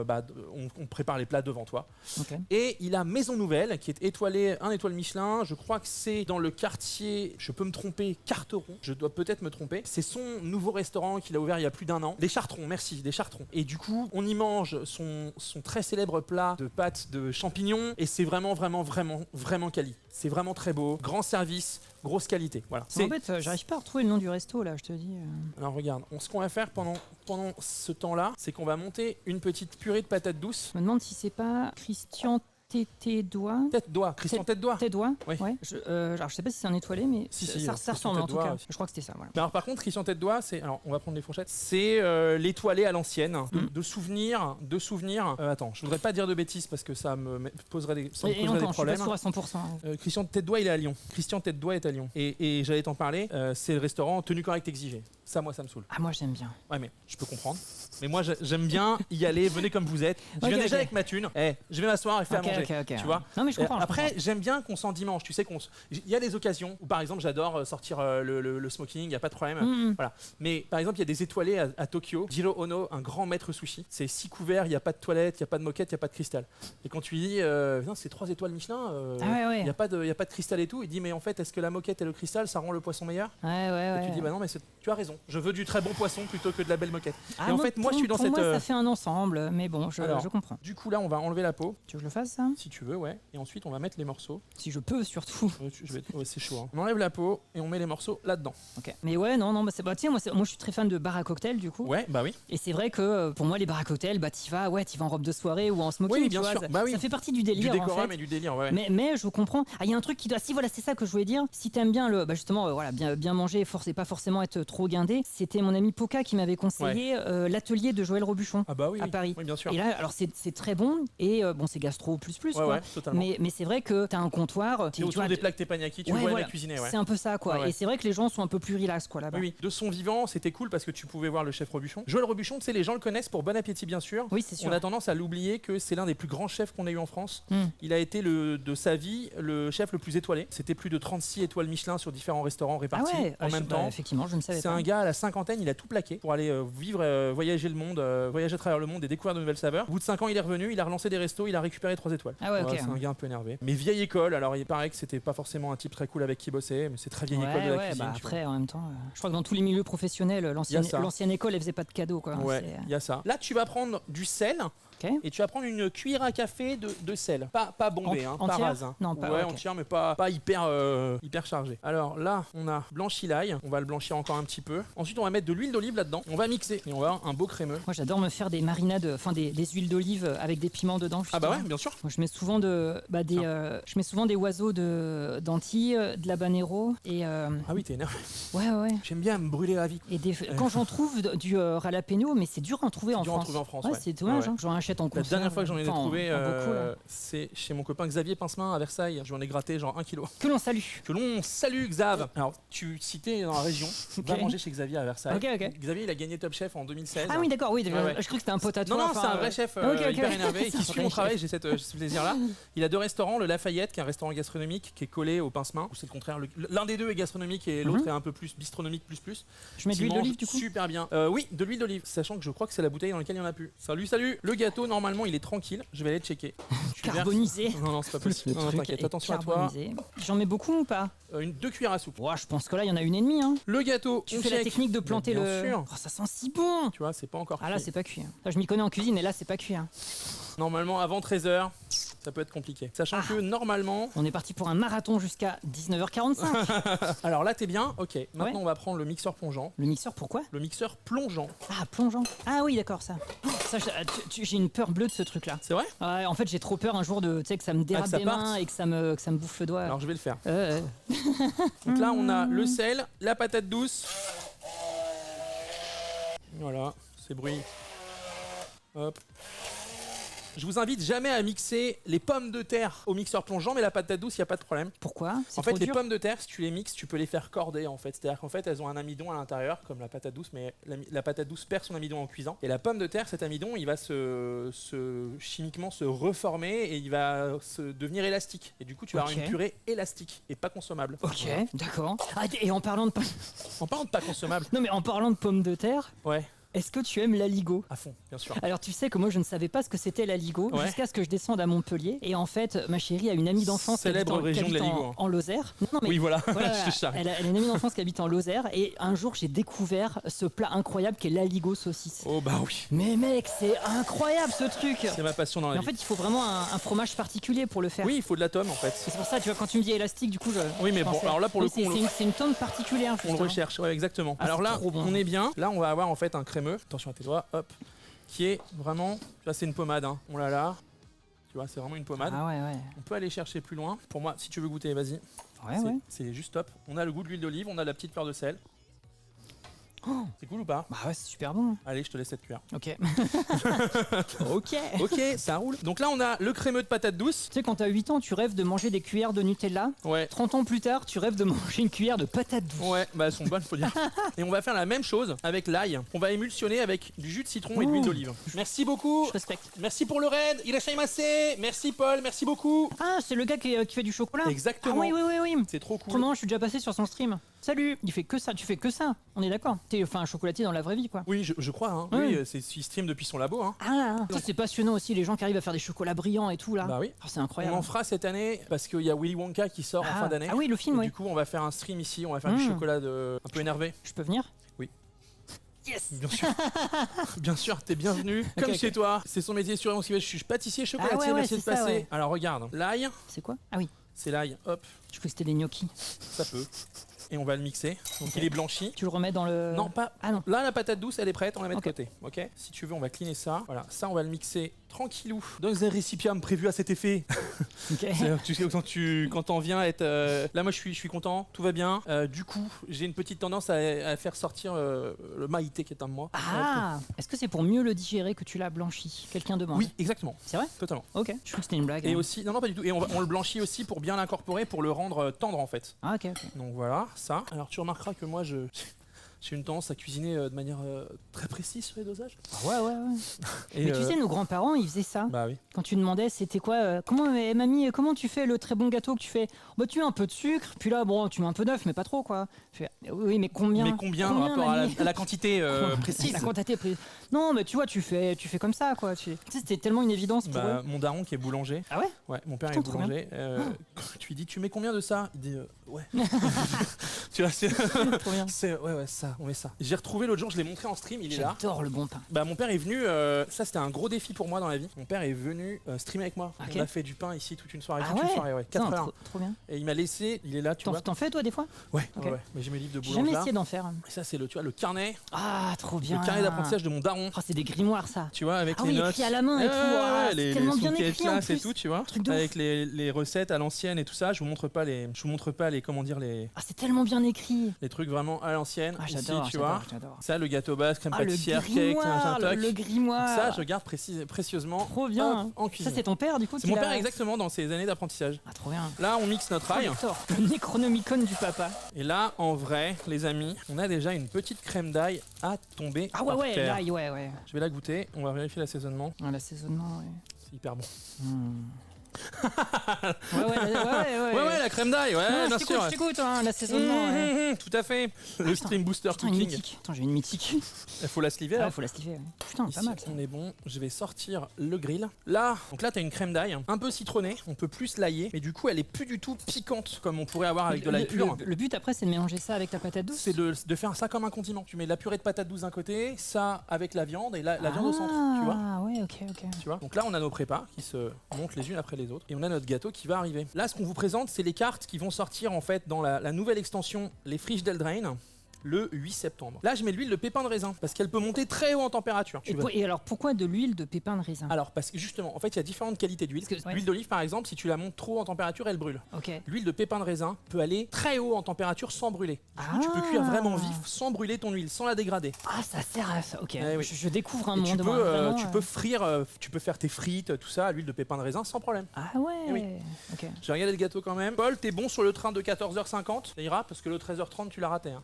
on prépare les plats devant toi. Okay. Et il a Maison Nouvelle qui est étoilée 1 étoile Michelin, je crois que c'est dans le quartier, je peux me tromper, Carteron, je dois peut-être me tromper. C'est son nouveau restaurant qu'il a ouvert il y a plus d'1 an. Des Chartrons, merci, des Chartrons. Et du coup, on y mange son très célèbre plat de pâtes de champignons et c'est vraiment quali. C'est vraiment très beau, grand service, grosse qualité. Voilà. En fait, j'arrive pas à retrouver le nom du resto là, je te dis. Alors regarde, ce qu'on va faire pendant ce temps-là, c'est qu'on va monter une petite purée de patates douces. Je me demande si c'est pas Christian Tête-Doigt. Christian Tête-Doigt. Tête-Doigt, oui. Ouais. Alors je sais pas si c'est un étoilé, mais ça ressemble en tout cas. Je crois que c'était ça. Voilà. Mais alors par contre, Christian Tête-Doigt, alors on va prendre les fourchettes. C'est l'étoilé à l'ancienne, de souvenirs. Attends, je voudrais pas dire de bêtises parce que ça me poserait des problèmes. Je suis pas sûr à 100%. Christian Tête-Doigt, il est à Lyon. Christian Tête-Doigt est à Lyon. Et j'allais t'en parler. C'est le restaurant tenue correcte exigée. Ça, moi, ça me saoule. Ah, moi, j'aime bien. Ouais, mais je peux comprendre. Mais moi, j'aime bien y aller. Venez comme vous êtes. Je viens déjà avec ma thune. Je vais m'asseoir et faire à manger. Tu vois. Non, mais je comprends. Après, j'aime bien qu'on sent dimanche. Tu sais il y a des occasions où, par exemple, j'adore sortir le smoking. Il y a pas de problème. Voilà. Mais par exemple, il y a des étoilés à Tokyo. Jiro Ono, un grand maître sushi. C'est 6 couverts. Il y a pas de toilette. Il y a pas de moquette. Il y a pas de cristal. Et quand tu lui dis, c'est 3 étoiles Michelin. Il y a pas de cristal et tout. Il dit, mais en fait, est-ce que la moquette et le cristal, ça rend le poisson meilleur? Et tu dis, bah non, mais tu as raison. Je veux du très bon poisson plutôt que de la belle moquette. Et en fait, moi, je suis dans cette. Moi, ça fait un ensemble, mais bon, je comprends. Du coup, là, on va enlever la peau. Tu veux que je le fasse, ça? Si tu veux, ouais. Et ensuite, on va mettre les morceaux. Si je peux, surtout. C'est chaud. Hein. On enlève la peau et on met les morceaux là-dedans. Ok. Mais ouais, non, tiens, moi, je suis très fan de bar à cocktail, du coup. Ouais, bah oui. Et c'est vrai que pour moi, les bars à cocktail, t'y vas en robe de soirée ou en smoking. Oui, bien sûr. Ça fait partie du délire. Du décorum en fait. et du délire, ouais. Mais je comprends. Il y a un truc qui doit. Si, voilà, c'est ça que je voulais dire. Si t'aimes bien justement, bien manger, et pas forcément être trop guindé. C'était mon ami Poca qui m'avait conseillé l'atelier de Joël Robuchon à Paris. Oui, bien sûr. Et là, alors c'est très bon et c'est gastro plus quoi. Ouais, totalement. Mais c'est vrai que t'as un comptoir. Et autour des plaques teppanyaki, tu vois, la cuisiner. C'est un peu ça quoi. Et c'est vrai que les gens sont un peu plus relax quoi là-bas. Oui. De son vivant, c'était cool parce que tu pouvais voir le chef Robuchon. Joël Robuchon, tu sais, les gens le connaissent pour Bon Appétit bien sûr. Oui, c'est sûr. On a tendance à l'oublier que c'est l'un des plus grands chefs qu'on ait eu en France. Il a été de sa vie le chef le plus étoilé. C'était plus de 36 étoiles Michelin sur différents restaurants répartis en même temps. Effectivement, je ne savais pas. C'est un gars à la cinquantaine, il a tout plaqué pour aller voyager le monde, voyager à travers le monde et découvrir de nouvelles saveurs. Au bout de 5 ans, il est revenu, il a relancé des restos, il a récupéré 3 étoiles. Ah ouais, ok. C'est un gars un peu énervé. Mais vieille école, alors il paraît que c'était pas forcément un type très cool avec qui bosser, mais c'est très vieille école de la cuisine. Après, en même temps, je crois que dans tous les milieux professionnels, l'ancienne école, elle faisait pas de cadeaux quoi. Ouais, il y a ça. Là, tu vas prendre du sel. Okay. Et tu vas prendre une cuillère à café de sel. Pas bombé, pas rase. Non, pas entière, mais pas hyper chargé. Alors là, on a blanchi l'ail. On va le blanchir encore un petit peu. Ensuite, on va mettre de l'huile d'olive là-dedans. On va mixer et on va avoir un beau crémeux. Moi, j'adore me faire des marinades, des huiles d'olive avec des piments dedans. Justement. Ah bah ouais, bien sûr. Moi, je mets souvent je mets souvent des oiseaux d'Antilles, de l'habanero et. Ah oui, t'es énervé. Ouais. J'aime bien me brûler la vie. Et quand j'en trouve du jalapeno, mais c'est dur à en trouver en France. Ouais. C'est dommage. J'en achète en concert. La dernière fois que j'en ai trouvé, c'est chez mon copain Xavier Pincemin à Versailles. Je lui en ai gratté genre 1 kilo. Que l'on salue. Xav. Alors, tu citais dans la région. Va manger chez Xavier à Versailles. Okay. Xavier, il a gagné Top Chef en 2016. Ah oui, d'accord, oui. Je crois que c'était un pote à toi. Non, c'est un vrai chef hyper énervé qui suit mon travail. J'ai ce plaisir-là. Il a 2 restaurants, le Lafayette, qui est un restaurant gastronomique qui est collé au Pincemin, ou c'est le contraire. L'un des 2 est gastronomique et l'autre est un peu plus bistronomique plus. Je mets de l'huile d'olive du coup. Super bien. Oui, de l'huile d'olive, sachant que je crois que c'est la bouteille dans laquelle il y en a plus. Salut. Le gâteau, normalement, il est tranquille. Je vais aller checker. Carbonisé. Non, c'est pas possible. Non, t'inquiète, attention à toi. J'en mets beaucoup ou pas? 2 cuillères à soupe. Ouais, je pense que là, il y en a une et demie. Hein. Le gâteau. Tu fais la technique de planter bien le. sûr. Oh, ça sent si bon. Tu vois, c'est pas encore cuit. Ah là, c'est pas cuit. Là, je m'y connais en cuisine et là, c'est pas cuit. Normalement, avant 13h, ça peut être compliqué. Sachant que normalement... On est parti pour un marathon jusqu'à 19h45. Alors là, t'es bien. Ok, maintenant on va prendre le mixeur plongeant. Le mixeur, pourquoi? Le mixeur plongeant. Ah, plongeant. Ah oui, d'accord, ça. Ça, j'ai une peur bleue de ce truc-là. C'est vrai? Ouais, en fait, j'ai trop peur un jour de, tu sais, que ça me dérape ça des parte. mains et que ça me bouffe le doigt. Alors je vais le faire. Euh, Donc là, on a le sel, la patate douce. Voilà, ces bruits. Hop. Je vous invite jamais à mixer les pommes de terre au mixeur plongeant, mais la patate douce, il n'y a pas de problème. Pourquoi? En fait, les pommes de terre, si tu les mixes, tu peux les faire corder en fait. C'est-à-dire qu'en fait, elles ont un amidon à l'intérieur, comme la patate douce, mais la patate douce perd son amidon en cuisant. Et la pomme de terre, cet amidon, il va chimiquement se reformer et il va se devenir élastique. Et du coup, tu vas avoir une purée élastique et pas consommable. Ok, Voilà. d'accord. Ah, et en parlant de En parlant de pas consommable. non, mais en parlant de pommes de terre, Ouais, est-ce que tu aimes l'aligot? à fond, bien sûr. Alors tu sais que moi je ne savais pas ce que c'était l'aligot jusqu'à ce que je descende à Montpellier. Et en fait, ma chérie a une amie d'enfance qui habite, Célèbre région de l'aligot. en Lozère. Non, mais Oui, voilà, voilà, je te charrie. elle a une amie d'enfance qui habite en Lozère. Et un jour j'ai découvert ce plat incroyable qu'est l'aligot saucisse. Oh bah oui, Mais mec, c'est incroyable ce truc. c'est ma passion dans la Mais en vie. fait, il faut vraiment un fromage particulier pour le faire. Oui, il faut de la tome en fait. C'est pour ça, tu vois, quand tu me dis élastique, du coup, Oui, mais je bon, pensais- alors là pour le Oui, coup, c'est une tome particulière. on le justement. recherche, ouais, exactement. Ah, Alors c'est là, trop bon. on est bien. Là, on va avoir en fait un crémeux. Attention à tes doigts, hop. Qui est vraiment. Là, c'est une pommade, hein. On l'a là. Tu vois, c'est vraiment une pommade. Ah ouais, ouais. On peut aller chercher plus loin. Pour moi, si tu veux goûter, vas-y. Ouais, ouais. C'est juste top. On a le goût de l'huile d'olive, on a la petite fleur de sel. Oh. C'est cool ou pas? Bah ouais, c'est super bon. Allez, je te laisse cette cuillère. Ok. Ok. Ok, ça roule. Donc là, on a le crémeux de patate douce. Tu sais, quand t'as 8 ans, tu rêves de manger des cuillères de Nutella. Ouais. 30 ans plus tard, tu rêves de manger une cuillère de patates douces. Ouais, bah elles sont bonnes, faut dire. Et on va faire la même chose avec l'ail. On va émulsionner avec du jus de citron et de l'huile Ouh. d'olive. Merci beaucoup. Je respecte. Merci pour le raid. Irashaimase. Merci Paul, merci beaucoup. Ah, c'est le gars qui fait du chocolat. Exactement. Ah oui, oui, oui, oui. C'est trop cool. Autrement, je suis déjà passé sur son stream. Salut. Il fait que ça, tu fais que ça. On est d'accord. T'es enfin un chocolatier dans la vraie vie, quoi. Oui, je crois. Hein. Oui. Oui, il stream depuis son labo. Hein. Ah, ça c'est passionnant aussi, les gens qui arrivent à faire des chocolats brillants et tout là. Bah oui. Oh, c'est On incroyable. en fera cette année parce qu'il y a Willy Wonka qui sort en fin d'année. Ah oui, le film, Et oui. du coup, on va faire un stream ici. On va faire du chocolat un peu énervé. Je peux venir? Oui. Yes. Bien sûr. Bien sûr, t'es bienvenu. Comme ok. chez toi. C'est son métier sur je suis pâtissier chocolatier. Ah ouais, merci ouais, de c'est ça, passer. ouais. Alors regarde, l'ail, C'est quoi? Ah oui, c'est l'ail. Hop, je croyais que c'était des gnocchis. ça peut. Et on va le mixer. Donc il est blanchi. Tu le remets dans le. Non, pas. Ah non. Là, la patate douce, elle est prête, on la met Ok. de côté. Ok. Si tu veux, on va cleaner ça. Voilà, ça, on va le mixer tranquillou dans un récipient prévu à cet effet. Ok. Tu sais, quand t'en viens être. Là, moi, je suis content, tout va bien. Du coup, j'ai une petite tendance à faire sortir le maïté qui est en moi. Ah, est-ce que c'est pour mieux le digérer que tu l'as blanchi? Quelqu'un demande. Oui, exactement. C'est vrai? Totalement. Ok. Je crois que c'était une blague. Et hein. aussi, non, pas du tout. Et on le blanchit aussi pour bien l'incorporer, pour le rendre tendre en fait. Ah ok, ok. Donc voilà, ça. Alors tu remarqueras que moi, j'ai une tendance à cuisiner de manière très précise sur les dosages. Ouais, ouais, ouais. Et, Mais tu sais, nos grands-parents, ils faisaient ça. Bah oui. Quand tu demandais, c'était quoi mamie, comment tu fais le très bon gâteau que tu fais? Bah, tu mets un peu de sucre, puis là, bon, tu mets un peu d'œuf, mais pas trop, quoi. Je fais, oui, mais combien? Mais combien par rapport mamie à la quantité précise? La quantité précise. Non, mais tu vois, tu fais comme ça, quoi. Tu sais, c'était tellement une évidence pour Bah, eux. mon daron qui est boulanger. Ah ouais? Ouais, mon père Putain, est trop boulanger. Tu lui dis, tu mets combien de ça? Il dit, ouais. Tu vois, c'est. Trop bien. Ouais, ça, on met ça. J'ai retrouvé l'autre jour, je l'ai montré en stream, il est là. J'adore le bon pain. Bah, mon père est venu, ça c'était un gros défi pour moi dans la vie. Mon père est venu streamer avec moi. Ok. On a fait du pain ici toute une soirée, Ah toute une ouais? soirée, ouais, Putain, 4 heures. trop bien. Et il m'a laissé, il est là, tu vois. T'en fais, toi, des fois? Ouais, Ok. ouais, mais j'ai mes livres de J'ai boulangers jamais là. essayé d'en faire. Et ça c'est le, tu vois, le carnet, Ah, trop bien. le carnet d'apprentissage de mon daron. Oh, c'est des grimoires, ça. Tu vois, avec Ah les oui, notes. écrit à la main et tout. Ah, c'est les tellement bien sous-quêtes écrit en classes et plus. tout, tu vois. Truc de ouf. Avec les recettes à l'ancienne et tout ça, je vous montre pas les comment dire Ah, c'est tellement bien écrit. les trucs vraiment à l'ancienne. Ah, Ici, j'adore, tu vois. j'adore. Ça, le gâteau basse, crème Ah, le pâtissière, cake, grimoire, machin, toc. le grimoire. Ça, je garde précieusement. Trop bien. hop, en cuisine. Ça, c'est ton père, du coup? C'est qui mon l'a- père exactement dans ses années d'apprentissage. Ah, trop bien. Là, on mixe notre ail. Collector. Le Necronomicon du papa. Et là, en vrai, les amis, on a déjà une petite crème d'ail à tomber Ah ouais, par ouais, terre. l'ail, ouais, ouais. Je vais la goûter. On va vérifier l'assaisonnement. Ah, l'assaisonnement, ouais. C'est hyper bon. Ouais, la crème d'ail, ouais, Ah, bien je sûr. t'écoute, je t'écoute, hein, l'assaisonnement. ouais. Tout à fait. Le stream booster Putain, une cooking. mythique. Attends, j'ai une mythique. Il faut la sliver. Ah, faut la stiffer. Ouais. Putain, Ici, pas mal ça. on est bon. Je vais sortir le grill. Là, donc là, t'as une crème d'ail un peu citronnée. On peut plus l'ailler, mais du coup, elle est plus du tout piquante comme on pourrait avoir avec de l'ail pur. Le but après, c'est de mélanger ça avec la patate douce. C'est de faire ça comme un condiment. Tu mets la purée de patate douce d'un côté, ça avec la viande et la viande au centre, tu vois. Ah ouais, ok. ok. Tu vois. Donc là, on a nos prépas qui se montent les unes après les autres et on a notre gâteau qui va arriver. Là, ce qu'on vous présente, c'est les cartes qui vont sortir en fait dans la nouvelle extension, les friches d'Eldraine, le 8 septembre. Là, je mets l'huile de pépin de raisin parce qu'elle peut monter très haut en température. Et alors, pourquoi de l'huile de pépin de raisin? Alors, parce que justement, en fait, il y a différentes qualités d'huile. L'huile d'olive, par exemple, si tu la montes trop en température, elle brûle. Ok. L'huile de pépin de raisin peut aller très haut en température sans brûler. Du coup, tu peux cuire vraiment vif sans brûler ton huile, sans la dégrader. Ah, ça sert à ça. Ok. Oui. Je découvre un Et monde. tu peux frire, tu peux faire tes frites, tout ça à l'huile de pépin de raisin sans problème. Ah ouais. Oui. Ok. J'ai regardé le gâteau quand même. Paul, t'es bon sur le train de 14h50? Ça ira parce que le 13h30, tu l'as raté. Hein.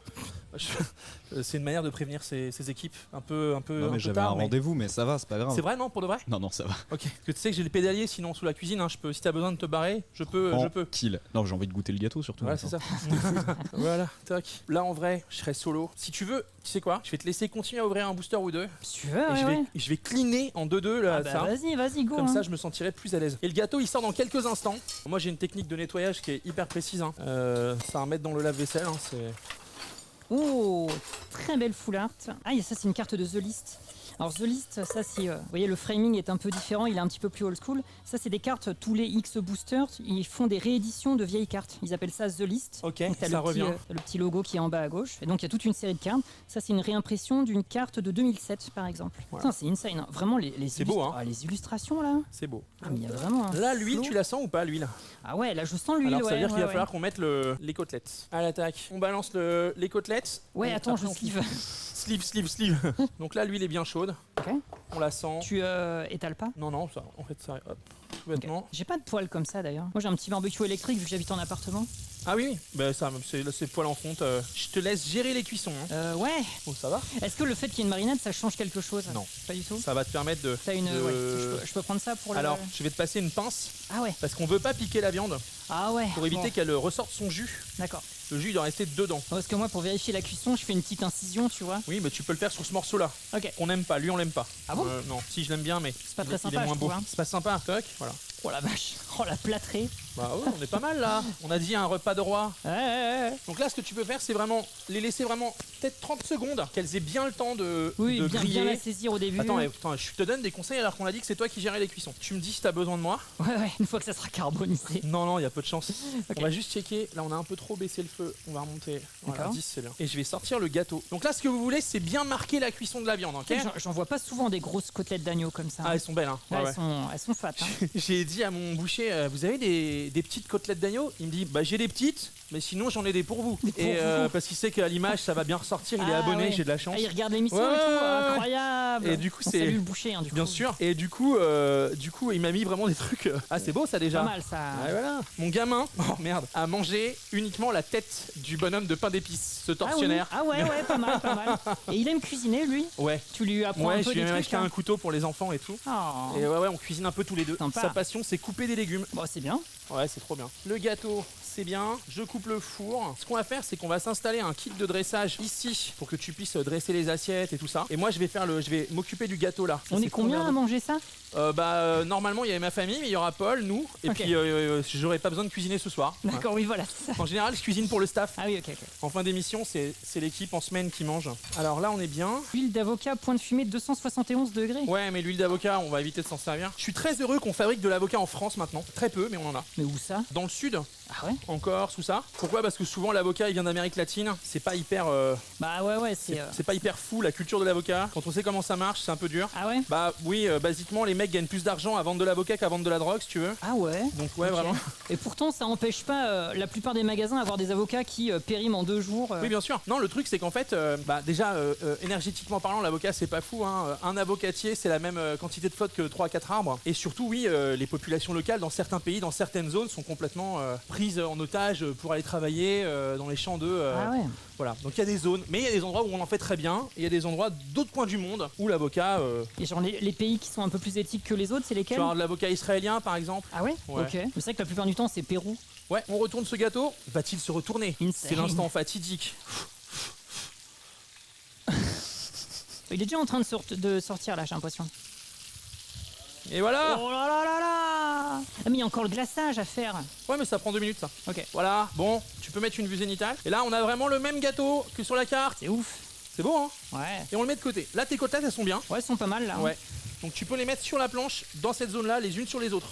C'est une manière de prévenir ses équipes un peu Non, mais j'avais tard, un rendez-vous, mais ça va, c'est pas grave. C'est vrai, non, pour de vrai? Non, ça va. Ok. Parce que tu sais que j'ai les pédaliers sinon sous la cuisine. Hein, si t'as besoin de te barrer, je peux. Tranquille. Non, j'ai envie de goûter le gâteau surtout. Ouais, c'est ça. Voilà, toc. Là, en vrai, je serai solo. Si tu veux, tu sais quoi? Je vais te laisser continuer à ouvrir un booster ou deux. Si tu veux, Et je vais cleaner en 2-2 là. Ça. Vas-y, go. Comme ça, je me sentirai plus à l'aise. Et le gâteau, il sort dans quelques instants. Moi, j'ai une technique de nettoyage qui est hyper précise. Hein. Ça à mettre dans le lave-vaisselle. Hein, c'est. Oh, très belle full art. Ah, ça c'est une carte de The List. Alors The List, ça c'est, vous voyez, le framing est un peu différent, il est un petit peu plus old school. Ça c'est des cartes, tous les X boosters, ils font des rééditions de vieilles cartes. Ils appellent ça The List. Ok, donc, ça revient. Le petit logo qui est en bas à gauche. Et donc il y a toute une série de cartes. Ça c'est une réimpression d'une carte de 2007 par exemple. Voilà. C'est insane, hein. Vraiment les beau, hein. les illustrations là. C'est beau. Ah, mais il y a vraiment. Là, l'huile, tu la sens ou pas, l'huile? Ah ouais, là je sens l'huile. Alors ça veut dire qu'il va falloir qu'on mette les côtelettes. À l'attaque. On balance les côtelettes. Ouais, attends, après, je sleeve. Sleeve. Donc là, l'huile est bien chaude. Ok. On la sent. Tu étales pas? Non, ça, en fait, ça, hop, tout bêtement. Okay. J'ai pas de poêle comme ça d'ailleurs. Moi j'ai un petit barbecue électrique vu que j'habite en appartement. Ah oui, bah ça, c'est poil en fonte. Je te laisse gérer les cuissons. Hein. Ouais. Oh, ça va? Est-ce que le fait qu'il y ait une marinade, ça change quelque chose? Non. Pas du tout. Ça va te permettre de. T'as une. Ouais, je peux prendre ça pour le. Alors, je vais te passer une pince. Ah ouais. Parce qu'on veut pas piquer la viande. Ah ouais. Pour éviter qu'elle ressorte son jus. D'accord. Le jus il doit rester dedans. Parce que moi, pour vérifier la cuisson, je fais une petite incision, tu vois. Oui, mais tu peux le faire sur ce morceau-là. Ok. On n'aime pas, lui on l'aime pas. Ah bon? Non, si je l'aime bien, mais c'est pas très il sympa, est moins je beau. trouve, hein. C'est pas sympa. Toc, voilà. Oh la vache. Oh la plâtrée. Bah ouais, on est pas mal là. On a dit un repas de roi. Ouais. Donc là, ce que tu peux faire, c'est vraiment les laisser vraiment peut-être 30 secondes, qu'elles aient bien le temps de griller. Bien la saisir au début. Attends, je te donne des conseils alors qu'on a dit que c'est toi qui gérais les cuissons. Tu me dis si t'as besoin de moi. Ouais. Une fois que ça sera carbonisé. Non, il y a peu de chance. Okay. On va juste checker. Là, on a un peu trop baissé le feu. On va remonter. Voilà, 10, c'est bien. Et je vais sortir le gâteau. Donc là, ce que vous voulez, c'est bien marquer la cuisson de la viande, ok? J'en vois pas souvent des grosses côtelettes d'agneau comme ça. Ah, elles sont belles, hein. Ouais. Elles sont fat. Hein. J'ai dit à mon boucher, vous avez des petites côtelettes d'agneau? Il me dit, bah j'ai des petites, mais sinon j'en ai des pour vous. Parce qu'il sait qu'à l'image ça va bien ressortir, il est abonné, j'ai de la chance. Ah, il regarde l'émission et tout, incroyable. Et du coup c'est. Salut le boucher, hein, du coup. Bien sûr. Et du coup, il m'a mis vraiment des trucs. Ah c'est beau ça déjà. Pas mal ça. Ah, voilà. Mon gamin, a mangé uniquement la tête du bonhomme de pain d'épices, ce tortionnaire. Ah ouais, pas mal. Et il aime cuisiner lui? Ouais. Tu lui apprends un peu des trucs? Ouais, je lui ai acheté un couteau pour les enfants et tout. Oh. Et ouais, on cuisine un peu tous les deux. Sympa. Sa passion c'est couper des légumes. Bon, c'est bien. Ouais, c'est trop bien. Le gâteau, c'est bien. Je coupe le four. Ce qu'on va faire, c'est qu'on va s'installer un kit de dressage ici pour que tu puisses dresser les assiettes et tout ça. Et moi, je vais m'occuper du gâteau là. On est combien à manger ça? Normalement, il y avait ma famille, mais il y aura Paul, nous. Et puis, j'aurai pas besoin de cuisiner ce soir. D'accord, oui, voilà, c'est ça. En général, je cuisine pour le staff. Ah oui, ok. En fin d'émission, c'est l'équipe en semaine qui mange. Alors là, on est bien. Huile d'avocat, point de fumée, 271 degrés. Ouais, mais l'huile d'avocat, on va éviter de s'en servir. Je suis très heureux qu'on fabrique de l'avocat en France maintenant. Très peu, mais on en a. Mais où ça? Dans le sud. Ah ouais? En Corse, tout ça. Pourquoi? Parce que souvent l'avocat il vient d'Amérique latine. C'est pas hyper. Bah ouais, c'est pas hyper fou la culture de l'avocat. Quand on sait comment ça marche, c'est un peu dur. Ah ouais? Bah oui, basiquement les mecs gagnent plus d'argent à vendre de l'avocat qu'à vendre de la drogue, si tu veux. Ah ouais? Donc ouais, vraiment. Et pourtant, ça empêche pas la plupart des magasins d'avoir des avocats qui périment en 2 jours. Oui, bien sûr. Non, le truc c'est qu'en fait, déjà énergétiquement parlant, l'avocat c'est pas fou. Hein. Un avocatier c'est la même quantité de flotte que 3-4 arbres. Et surtout, oui, les populations locales dans certains pays, dans certaines zones, sont complètement prises en otage pour aller travailler dans les champs d'œufs. Ah ouais. Voilà, donc il y a des zones, mais il y a des endroits où on en fait très bien, et il y a des endroits d'autres coins du monde où l'avocat. Et genre les pays qui sont un peu plus éthiques que les autres, c'est lesquels? Genre l'avocat israélien par exemple. Ah ouais? Ok. Mais c'est vrai que la plupart du temps c'est Pérou. Ouais, on retourne ce gâteau. Va-t-il se retourner? C'est l'instant fatidique. Il est déjà en train de sortir là, j'ai l'impression. Et voilà. Oh là là là là. Ah mais il y a encore le glaçage à faire. Ouais mais ça prend 2 minutes ça. Ok. Voilà, bon, tu peux mettre une vue zénitale. Et là on a vraiment le même gâteau que sur la carte. C'est ouf. C'est beau hein? Ouais. Et on le met de côté. Là tes côtelettes elles sont bien. Ouais, elles sont pas mal là. Ouais. Donc tu peux les mettre sur la planche, dans cette zone-là, les unes sur les autres.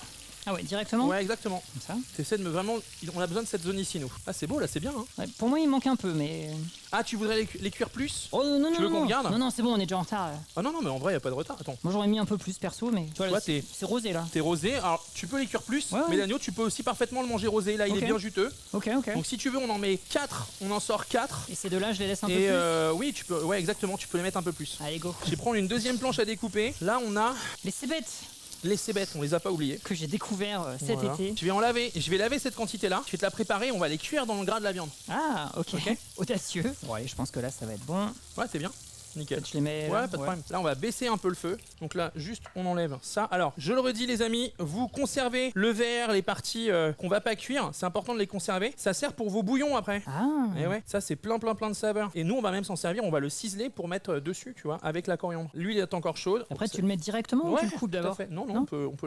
Ah ouais, directement. Ouais, exactement. Comme ça. T'essaies de me vraiment... On a besoin de cette zone ici, nous. Ah, c'est beau, là, c'est bien, hein. Ouais, pour moi, il manque un peu, mais. Ah, tu voudrais les cuire plus? Oh non, Tu veux qu'on non. regarde? Non, c'est bon, on est déjà en retard. Ah non, non, mais en vrai, y a pas de retard. Attends. Moi, j'aurais mis un peu plus perso, mais. Tu vois, Toi, là, t'es- c'est rosé là. T'es rosé, alors tu peux les cuire plus, Ouais, ouais. mais l'agneau, tu peux aussi parfaitement le manger rosé. Là, il Ok. est bien juteux. Ok. Donc si tu veux, on en met 4, on en sort 4. Et ces deux-là, je les laisse un peu Et plus. oui, tu peux, ouais, exactement, tu peux les mettre un peu plus. Allez, go. Je vais prendre une deuxième planche à découper. Là, on a Les cébettes les cébettes, on les a pas oubliées. que j'ai découvert cet Voilà. été. Je vais en laver, je vais laver cette quantité-là. Je vais te la préparer, on va les cuire dans le gras de la viande. Ah, ok. Ok. Audacieux. Ouais, je pense que là, ça va être bon. Ouais, c'est bien. Nickel. Je les mets. Ouais, là, pas de problème. Là, on va baisser un peu le feu. Donc là, juste, on enlève ça. Alors, je le redis, les amis, vous conservez le verre, les parties qu'on va pas cuire. C'est important de les conserver. Ça sert pour vos bouillons après. Ah. Et ouais, ça c'est plein de saveurs. Et nous on va même s'en servir, on va le ciseler pour mettre dessus, tu vois, avec la coriandre. L'huile est encore chaude. Après, Donc, tu le mets directement ou ouais, tu le coupes tout à d'abord? fait. Non, Non on peut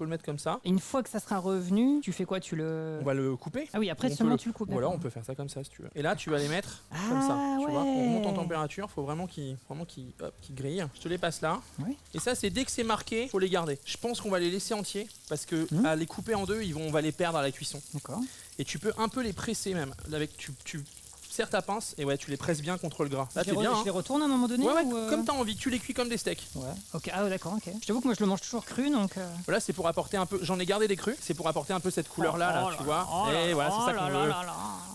le mettre comme ça. Et une fois que ça sera revenu, tu fais quoi? Tu le. On va le couper. Ah oui, après On seulement peut tu le coupes. Voilà, d'accord. on peut faire ça comme ça si tu veux. Et là, tu vas les mettre comme Ah, ça. Tu vois, on monte en ouais. température, faut vraiment qu'ils grillent. Je te les passe là. Ouais. Et ça, c'est dès que c'est marqué, faut les garder. Je pense qu'on va les laisser entiers parce que à les couper en deux, on va les perdre à la cuisson. D'accord. Et tu peux un peu les presser même. Avec tu serres ta pince et ouais, tu les presses bien contre le gras. Là, Je t'es les bien. je Hein. les retourne à un moment donné Ouais, ou, comme t'as envie, tu les cuis comme des steaks. Ouais. Ok. Ah ouais, d'accord. Ok. Je t'avoue que moi je le mange toujours cru, donc. Voilà, c'est pour apporter un peu. J'en ai gardé des crus, c'est pour apporter un peu cette couleur là, tu vois. Et voilà, c'est ça qu'on veut.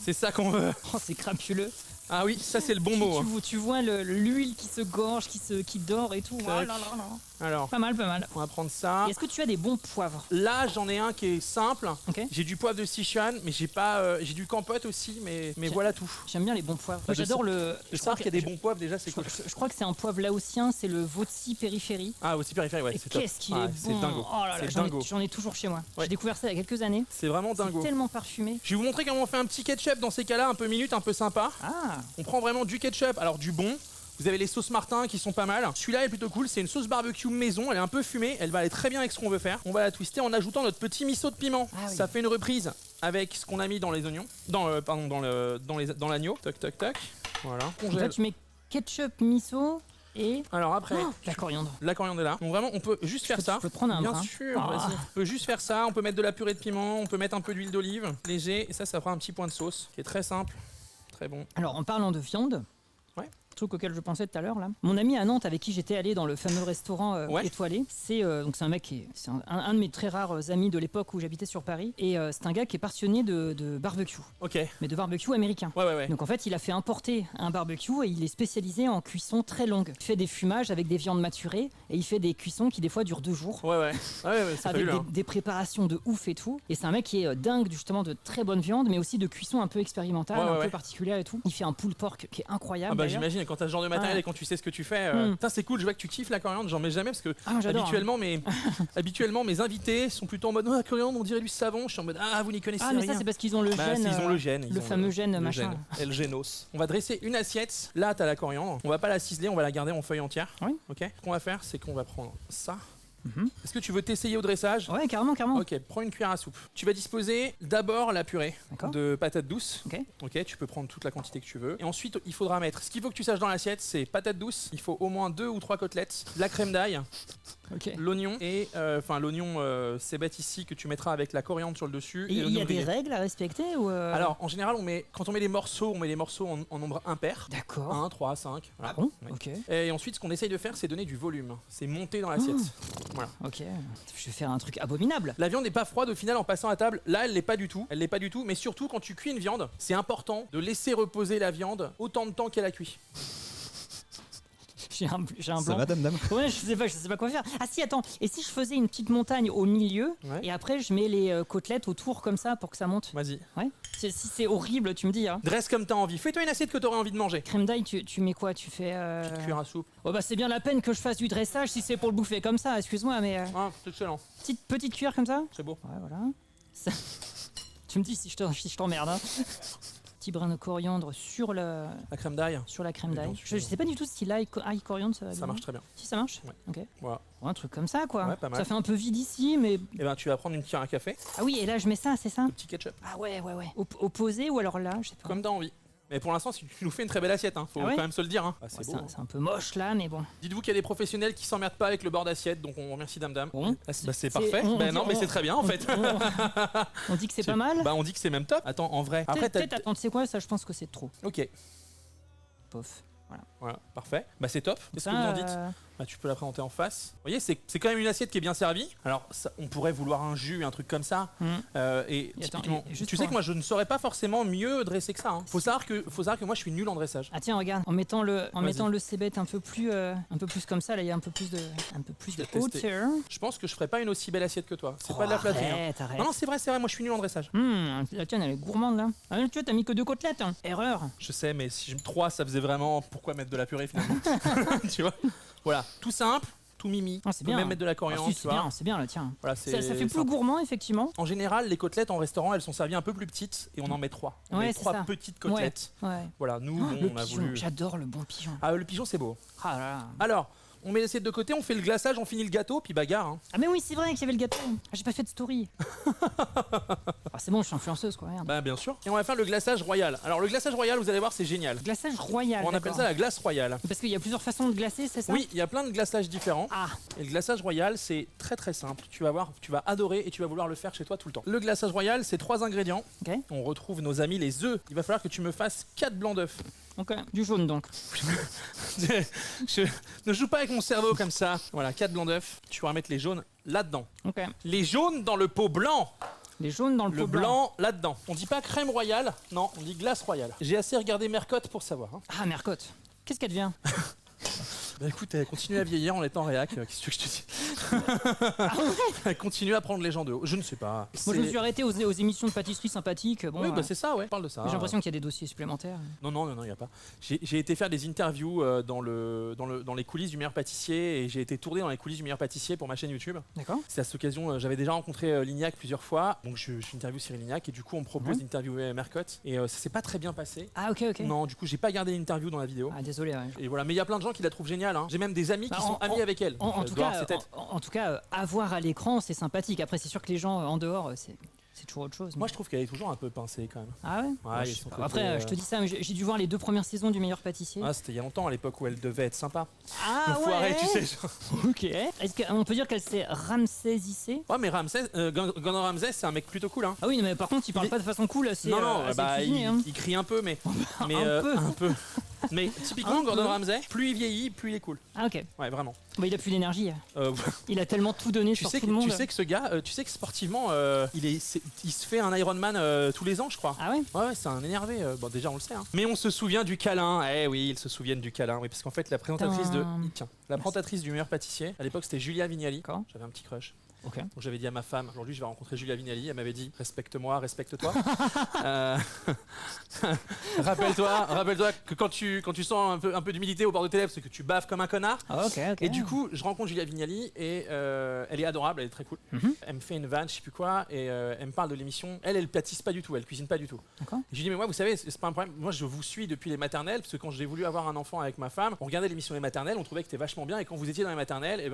C'est ça qu'on veut. Oh, c'est crapuleux. Ah oui, ça c'est le bon mot. Hein. Tu vois l'huile qui se gorge, qui dort et tout. Oh là là là. Alors, Pas mal, pas mal. on va prendre ça. Et est-ce que tu as des bons poivres? Là, j'en ai un qui est simple. Ok. J'ai du poivre de Sichuan, mais j'ai pas. J'ai du campote aussi, mais voilà tout. J'aime bien les bons poivres. Moi, de j'adore ça- le. Je sais qu'il y a des bons poivres déjà, c'est cool. Je crois que c'est un poivre laotien, c'est le Votsi périphérie. Ah, aussi périphérique, ouais, Et c'est top. qu'est-ce qu'il Ah, est c'est bon. dingo. Oh là là, C'est j'en dingo. ai toujours chez moi. Ouais. J'ai découvert ça il y a quelques années. C'est vraiment dingo. C'est tellement parfumé. Je vais vous montrer comment on fait un petit ketchup dans ces cas-là, un peu minute, un peu sympa. Ah, On prend vraiment du ketchup, alors du bon. Vous avez les sauces Martin qui sont pas mal. Celui-là est plutôt cool, c'est une sauce barbecue maison, elle est un peu fumée, elle va aller très bien avec ce qu'on veut faire. On va la twister en ajoutant notre petit miso de piment. Ah oui. Ça fait une reprise avec ce qu'on a mis dans les oignons, dans l'agneau. Toc toc toc. Voilà. donc là Congèle. tu mets ketchup, miso et Alors après, oh, la coriandre. la coriandre est là. Donc vraiment, on peut juste faire ça. Je peux te prendre un Bien brin. sûr, Ah. vas-y. On peut juste faire ça, on peut mettre de la purée de piment, on peut mettre un peu d'huile d'olive, léger, et ça fera un petit point de sauce, qui est très simple, très bon. Alors en parlant de viande, Ouais. truc auquel je pensais tout à l'heure là. Mon ami à Nantes avec qui j'étais allé dans le fameux restaurant Ouais. étoilé, c'est donc c'est un mec c'est un de mes très rares amis de l'époque où j'habitais sur Paris et c'est un gars qui est passionné de barbecue, Ok. mais de barbecue américain. Ouais. Donc en fait, il a fait importer un barbecue et il est spécialisé en cuisson très longue. Il fait des fumages avec des viandes maturées et il fait des cuissons qui des fois durent 2 jours. Ouais, c'est Avec fabuleux. hein. des préparations de ouf et tout. Et c'est un mec qui est dingue justement de très bonne viande, mais aussi de cuisson un peu expérimentale, un peu particulière et tout. Il fait un pulled pork qui est incroyable. Ah bah d'ailleurs. j'imagine, quand t'as ce genre de matériel Ouais. et quand tu sais ce que tu fais, Mm. putain, c'est cool, je vois que tu kiffes la coriandre, j'en mets jamais parce que Ah, j'adore, habituellement mes invités sont plutôt en mode la coriandre on dirait du savon, je suis en mode ah vous n'y connaissez Ah, mais rien. ça, c'est parce qu'ils ont le Bah, gène. ils ont le gène. le fameux gène, machin. El Genos. On va dresser une assiette. Là, t'as la coriandre. On va pas la ciseler, on va la garder en feuille entière. Oui. Ok. Ce qu'on va faire, c'est qu'on va prendre ça. Mhm. Est-ce que tu veux t'essayer au dressage? Ouais, carrément, carrément. Ok, prends une cuillère à soupe. Tu vas disposer d'abord la purée D'accord. de patates douces. Ok. Ok, tu peux prendre toute la quantité que tu veux. Et ensuite, il faudra mettre. Ce qu'il faut que tu saches dans l'assiette, c'est patates douces. Il faut au moins 2 ou 3 côtelettes, de la crème d'ail, Ok. l'oignon et l'oignon cébette ici que tu mettras avec la coriandre sur le dessus. Et il y l'oignon a des grillé. règles à respecter ou Alors, en général, quand on met les morceaux, on met les morceaux en nombre impair. D'accord. 1, 3, 5. Ah bon. Ouais. Ok. Et ensuite, ce qu'on essaye de faire, c'est donner du volume. C'est monter dans l'assiette. Voilà. Ok. Je vais faire un truc abominable. La viande n'est pas froide au final en passant à table. Là, elle l'est pas du tout. Elle l'est pas du tout. Mais surtout, quand tu cuis une viande, c'est important de laisser reposer la viande autant de temps qu'elle a cuit. J'ai un Ça blanc. va, dame? Ouais, je sais pas quoi faire. Ah si, attends. Et si je faisais une petite montagne au milieu Ouais. et après je mets les côtelettes autour comme ça pour que ça monte. Vas-y. Ouais. Si c'est horrible, tu me dis. Hein. Dresse comme t'as envie. Fais-toi une assiette que t'aurais envie de manger. Crème d'ail, tu mets quoi? Tu fais. Petite cuillère à soupe. Oh bah c'est bien la peine que je fasse du dressage si c'est pour le bouffer comme ça. Excuse-moi, mais Ah, c'est excellent. petite cuillère comme ça. C'est beau. Ouais, voilà. Ça- Tu me dis si je t'emmerde. Hein. Petit brin de coriandre sur La crème d'ail, la crème Mais d'ail. bien sûr. Je sais pas du tout si l'ail coriandre ça va ça bien. marche très bien. Si ça marche. Ouais. Ok. Voilà. Bon, un truc comme ça quoi. Ouais, pas mal. Ça fait un peu vide ici, mais Et ben, tu vas prendre une cuillère à café, ah oui et là je mets ça, c'est ça. le petit ketchup. Ah ouais. Opposé ou alors là, je sais pas. Comme t'as envie. Mais pour l'instant, tu nous fais une très belle assiette, hein. Faut Ah ouais quand même se le dire. Hein. Ah, c'est Ouais, beau. Hein. c'est un peu moche là, mais bon. Dites-vous qu'il y a des professionnels qui s'emmerdent pas avec le bord d'assiette, donc on remercie Dame Dame. Bon. C'est parfait. Non, mais c'est très bien en fait. On dit que c'est pas mal. Bah, on dit que c'est même top. Attends, en vrai. Après, Peut-être, attends, tu sais quoi, ça je pense que c'est trop. Ok, Pof. voilà, parfait. Bah, c'est top. Qu'est-ce Ça, que vous en dites? Bah, tu peux la présenter en face. Vous voyez, c'est quand même une assiette qui est bien servie. Alors, on pourrait vouloir un jus, un truc comme ça. Et attends, typiquement, et juste tu sais pour- que moi, je ne saurais pas forcément mieux dresser que ça. Hein. Faut savoir que moi, je suis nul en dressage. Ah tiens, regarde, en mettant le Vas-y. cébette un peu plus comme ça, là il y a un peu plus de Je vais tester. hauteur. Je pense que je ferais pas une aussi belle assiette que toi. C'est pas de la flatterie. Hein. Arrête. Non, c'est vrai, moi, je suis nul en dressage. La tienne elle est gourmande là. Ah, tu vois, t'as mis que 2 côtelettes. Hein. Erreur. Je sais, mais si je 3, ça faisait vraiment. Pourquoi mettre de la purée finalement? Tu vois? Voilà, tout simple, tout mimi. Ah, c'est Tu peux bien. même mettre de la coriandre, Ah, si, tu c'est vois. bien, c'est bien là, tiens. Voilà, Ça fait plus simple. gourmand effectivement. En général, les côtelettes en restaurant, elles sont servies un peu plus petites et on en met 3. On Ouais, met c'est 3 ça. petites côtelettes. Ouais. Voilà, nous, Oh, bon, le on a pigeon, voulu. j'adore le bon pigeon. Ah, le pigeon, c'est beau. Ah là là. Alors, on met l'assiette de côté, on fait le glaçage, on finit le gâteau, puis bagarre. Hein. Ah mais oui, c'est vrai qu'il y avait le gâteau. Ah, j'ai pas fait de story. Ah, c'est bon, je suis influenceuse quoi, regarde. Bah, bien sûr. Et on va faire le glaçage royal. Alors, le glaçage royal, vous allez voir, c'est génial. Glaçage royal. On appelle d'accord. ça la glace royale. Parce qu'il y a plusieurs façons de glacer, c'est ça? Oui, il y a plein de glaçages différents. Ah, Et le glaçage royal, c'est très très simple. Tu vas voir, tu vas adorer et tu vas vouloir le faire chez toi tout le temps. Le glaçage royal, c'est 3 ingrédients. ok. On retrouve nos amis les œufs. Il va falloir que tu me fasses 4 blancs d'œufs. Ok, du jaune donc. Je ne joue pas avec mon cerveau comme ça. Voilà, 4 blancs d'œufs. Tu vas mettre les jaunes là-dedans. Ok. Les jaunes dans le pot blanc. Les jaunes dans le Le pot blanc là-dedans. On dit pas crème royale, non, on dit glace royale. J'ai assez regardé Mercotte pour savoir. Hein. Ah, Mercotte. Qu'est-ce qu'elle devient? Bah écoute, elle continue à vieillir en étant réac. Qu'est-ce que je te dis? Elle continue à prendre les gens de haut. Je ne sais pas. Moi, je me C'est- suis arrêté aux émissions de pâtisserie sympathiques. Bon, Oui, bah c'est ça, ouais. On parle de ça. j'ai l'impression qu'il y a des dossiers supplémentaires. Non, il n'y a pas. J'ai été faire des interviews dans les coulisses du meilleur pâtissier et j'ai été tourné dans les coulisses du meilleur pâtissier pour ma chaîne YouTube. D'accord. C'est à cette occasion, j'avais déjà rencontré Lignac plusieurs fois, donc je interview Cyril Lignac et du coup on me propose d'interviewer Mercotte et ça s'est pas très bien passé. Ah, ok. Non, du coup j'ai pas gardé l'interview dans la vidéo. Ah, désolé. Ouais. Et voilà, mais il y a plein de gens qui la trouvent géniale. Hein. J'ai même des amis qui Bah, sont amis avec elle. En Donc, tout dois cas, avoir ses têtes. en tout cas, à voir à l'écran, c'est sympathique. Après, c'est sûr que les gens en dehors, c'est toujours autre chose. Moi je trouve qu'elle est toujours un peu pincée quand même. Ah ouais. Ouais, je ils sais sont pas. côté, Après, je te dis ça, mais j'ai dû voir les 2 premières saisons du meilleur pâtissier. Ah, c'était il y a longtemps à l'époque où elle devait être sympa. Ah Enfoiré, tu sais. Genre. Ok. Est-ce qu'on peut dire qu'elle s'est ramsésissée? Ouais, mais Ramsès, Gordon Ramsay, c'est un mec plutôt cool. Hein. Ah oui, mais par contre, il parle Il est- pas de façon cool. C'est Non, assez bah, cuisiné, hein. il crie un peu, mais Un peu. Mais typiquement, Un Gordon peu. Ramsay, plus il vieillit, plus il est cool. Ah ok. Ouais, vraiment. Bah, il a plus d'énergie. Euh, Il a tellement tout donné tu sur sais tout que le monde. tu sais que ce gars, tu sais que sportivement, il se fait un Ironman tous les ans, je crois. Ah ouais. Ouais, c'est un énervé. Bon, déjà, on le sait. Hein. Mais on se souvient du câlin. Eh oui, ils se souviennent du câlin. Oui, parce qu'en fait, la présentatrice la présentatrice du meilleur pâtissier, à l'époque, c'était Julia Vignali. D'accord. J'avais un petit crush. Ok. Donc j'avais dit à ma femme, aujourd'hui je vais rencontrer Julia Vignali, elle m'avait dit respecte-moi, respecte-toi. rappelle-toi que quand tu sens un peu d'humilité au bord de tes lèvres, c'est que tu baves comme un connard. Ah, ok. Et du coup, je rencontre Julia Vignali et elle est adorable, elle est très cool. Mhm. Elle me fait une vanne, je sais plus quoi, et elle me parle de l'émission. Elle pâtisse pas du tout, elle cuisine pas du tout. D'accord. Et je lui dis mais moi, vous savez, c'est pas un problème. Moi, je vous suis depuis les maternelles parce que quand j'ai voulu avoir un enfant avec ma femme, on regardait l'émission Les Maternelles, on trouvait que c'était vachement bien. Et quand vous étiez dans les maternelles, et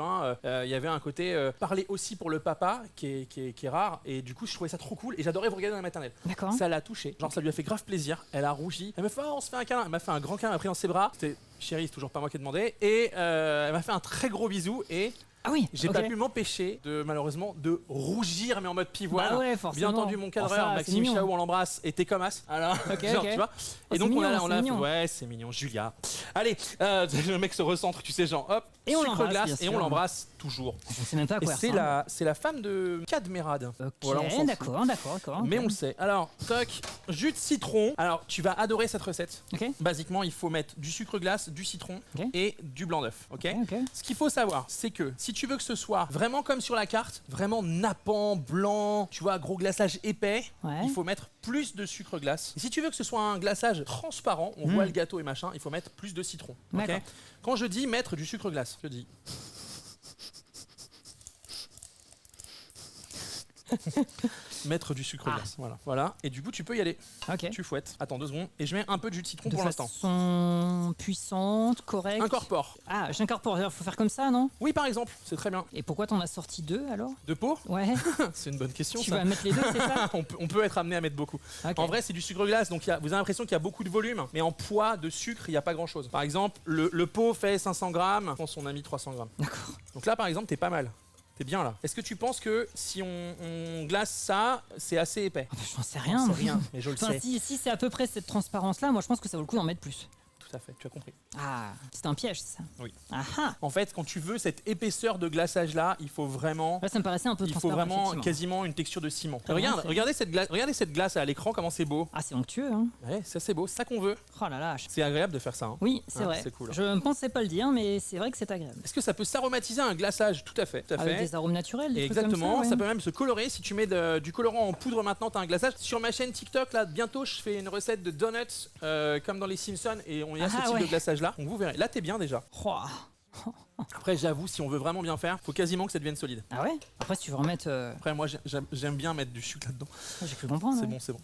il y avait un côté parler aussi pour le papa qui est rare. Et du coup, je trouvais ça trop cool et j'adorais vous regarder dans les maternelles. D'accord. Ça l'a touché, genre ça lui a fait grave plaisir. Elle a rougi. Elle m'a fait oh, on se fait un câlin. Elle m'a fait un grand câlin, elle m'a pris dans ses bras. C'était chérie, c'est toujours pas moi qui ai demandé. Et elle m'a fait un très gros bisou et Ah oui. j'ai ok. pas pu m'empêcher malheureusement de rougir mais en mode pivoine. Bah ouais, Bien forcément. entendu mon cadreur Oh, ça, c'est Maxime mignon. Chaou on l'embrasse était comme as. Alors Ok, genre ok. tu vois. Oh, Et donc c'est mignon, on c'est l'a mignon. ouais c'est mignon Julia. Allez le mec se recentre tu sais genre hop Et on sucre l'embrasse, glace bien et sûr. on l'embrasse toujours. Je sais même pas à Et quoi. c'est elle ressemble. c'est la femme de Cadmerade. Ok. Voilà, on s'en fout. D'accord. Mais on le sait. Alors, toc, jus de citron. Alors, tu vas adorer cette recette. Ok. Basiquement, il faut mettre du sucre glace, du citron Ok. et du blanc d'œuf. Ok. Ok. Ce qu'il faut savoir, c'est que si tu veux que ce soit vraiment comme sur la carte, vraiment nappant, blanc, tu vois, gros glaçage épais, Ouais. il faut mettre plus de sucre glace. Et si tu veux que ce soit un glaçage transparent, on voit le gâteau et machin, il faut mettre plus de citron. Ok. D'accord. Quand je dis mettre du sucre glace, je dis. Mettre du sucre glace. Voilà. Et du coup, tu peux y aller. Ok. Tu fouettes. Attends 2 secondes. Et je mets un peu de jus de citron De pour l'instant. façon puissante, correcte. Incorpore. Ah, j'incorpore. Faut faire comme ça, non? Oui, par exemple. C'est très bien. Et pourquoi t'en as sorti 2 alors? De pot Ouais. C'est une bonne question, Tu ça. vas mettre les 2, c'est ça? On peut être amené à mettre beaucoup. Ok. En vrai, c'est du sucre glace, donc vous avez l'impression qu'il y a beaucoup de volume, mais en poids de sucre, il n'y a pas grand-chose. Par exemple, le pot fait 500 grammes, je pense qu'on a mis 300 grammes. D'accord. Donc là, par exemple, t'es pas mal. T'es bien là. Est-ce que tu penses que si on glace ça, c'est assez épais? Ah bah, je n'en sais rien. C'est moi. rien, mais je le Enfin, sais. si c'est à peu près cette transparence-là, moi je pense que ça vaut le coup d'en mettre plus. Tout à fait, tu as compris. Ah, c'est un piège, ça. Oui. Ah ah. En fait, quand tu veux cette épaisseur de glaçage là, il faut vraiment... Là, ça me paraissait un peu Il faut transparent, vraiment effectivement. quasiment une texture de ciment. Ah, c'est- Regardez cette glace à l'écran, comment c'est beau. Ah, c'est onctueux, hein. Ouais, ça c'est beau, c'est ça qu'on veut. Oh là là. C'est agréable de faire ça. Hein. Oui, c'est Ah, vrai. c'est cool. Je ne pensais pas le dire, mais c'est vrai que c'est agréable. Est-ce que ça peut s'aromatiser un glaçage? Tout à fait. Tout à Avec fait. des arômes naturels, des Exactement, trucs comme ça, ouais. peut même se colorer. Si tu mets du colorant en poudre maintenant, t'as un glaçage. Sur ma chaîne TikTok, là, bientôt, je fais une recette de donuts comme dans les Simpsons et on y a ce Ah, type ouais. de glaçage là. Donc vous verrez. Là, t'es bien déjà. Oh. Après, j'avoue, si on veut vraiment bien faire, faut quasiment que ça devienne solide. Ah ouais. Après, si tu veux remettre. Après, moi, j'aime bien mettre du sucre là-dedans. J'ai cru comprendre. C'est ouais. bon, c'est bon.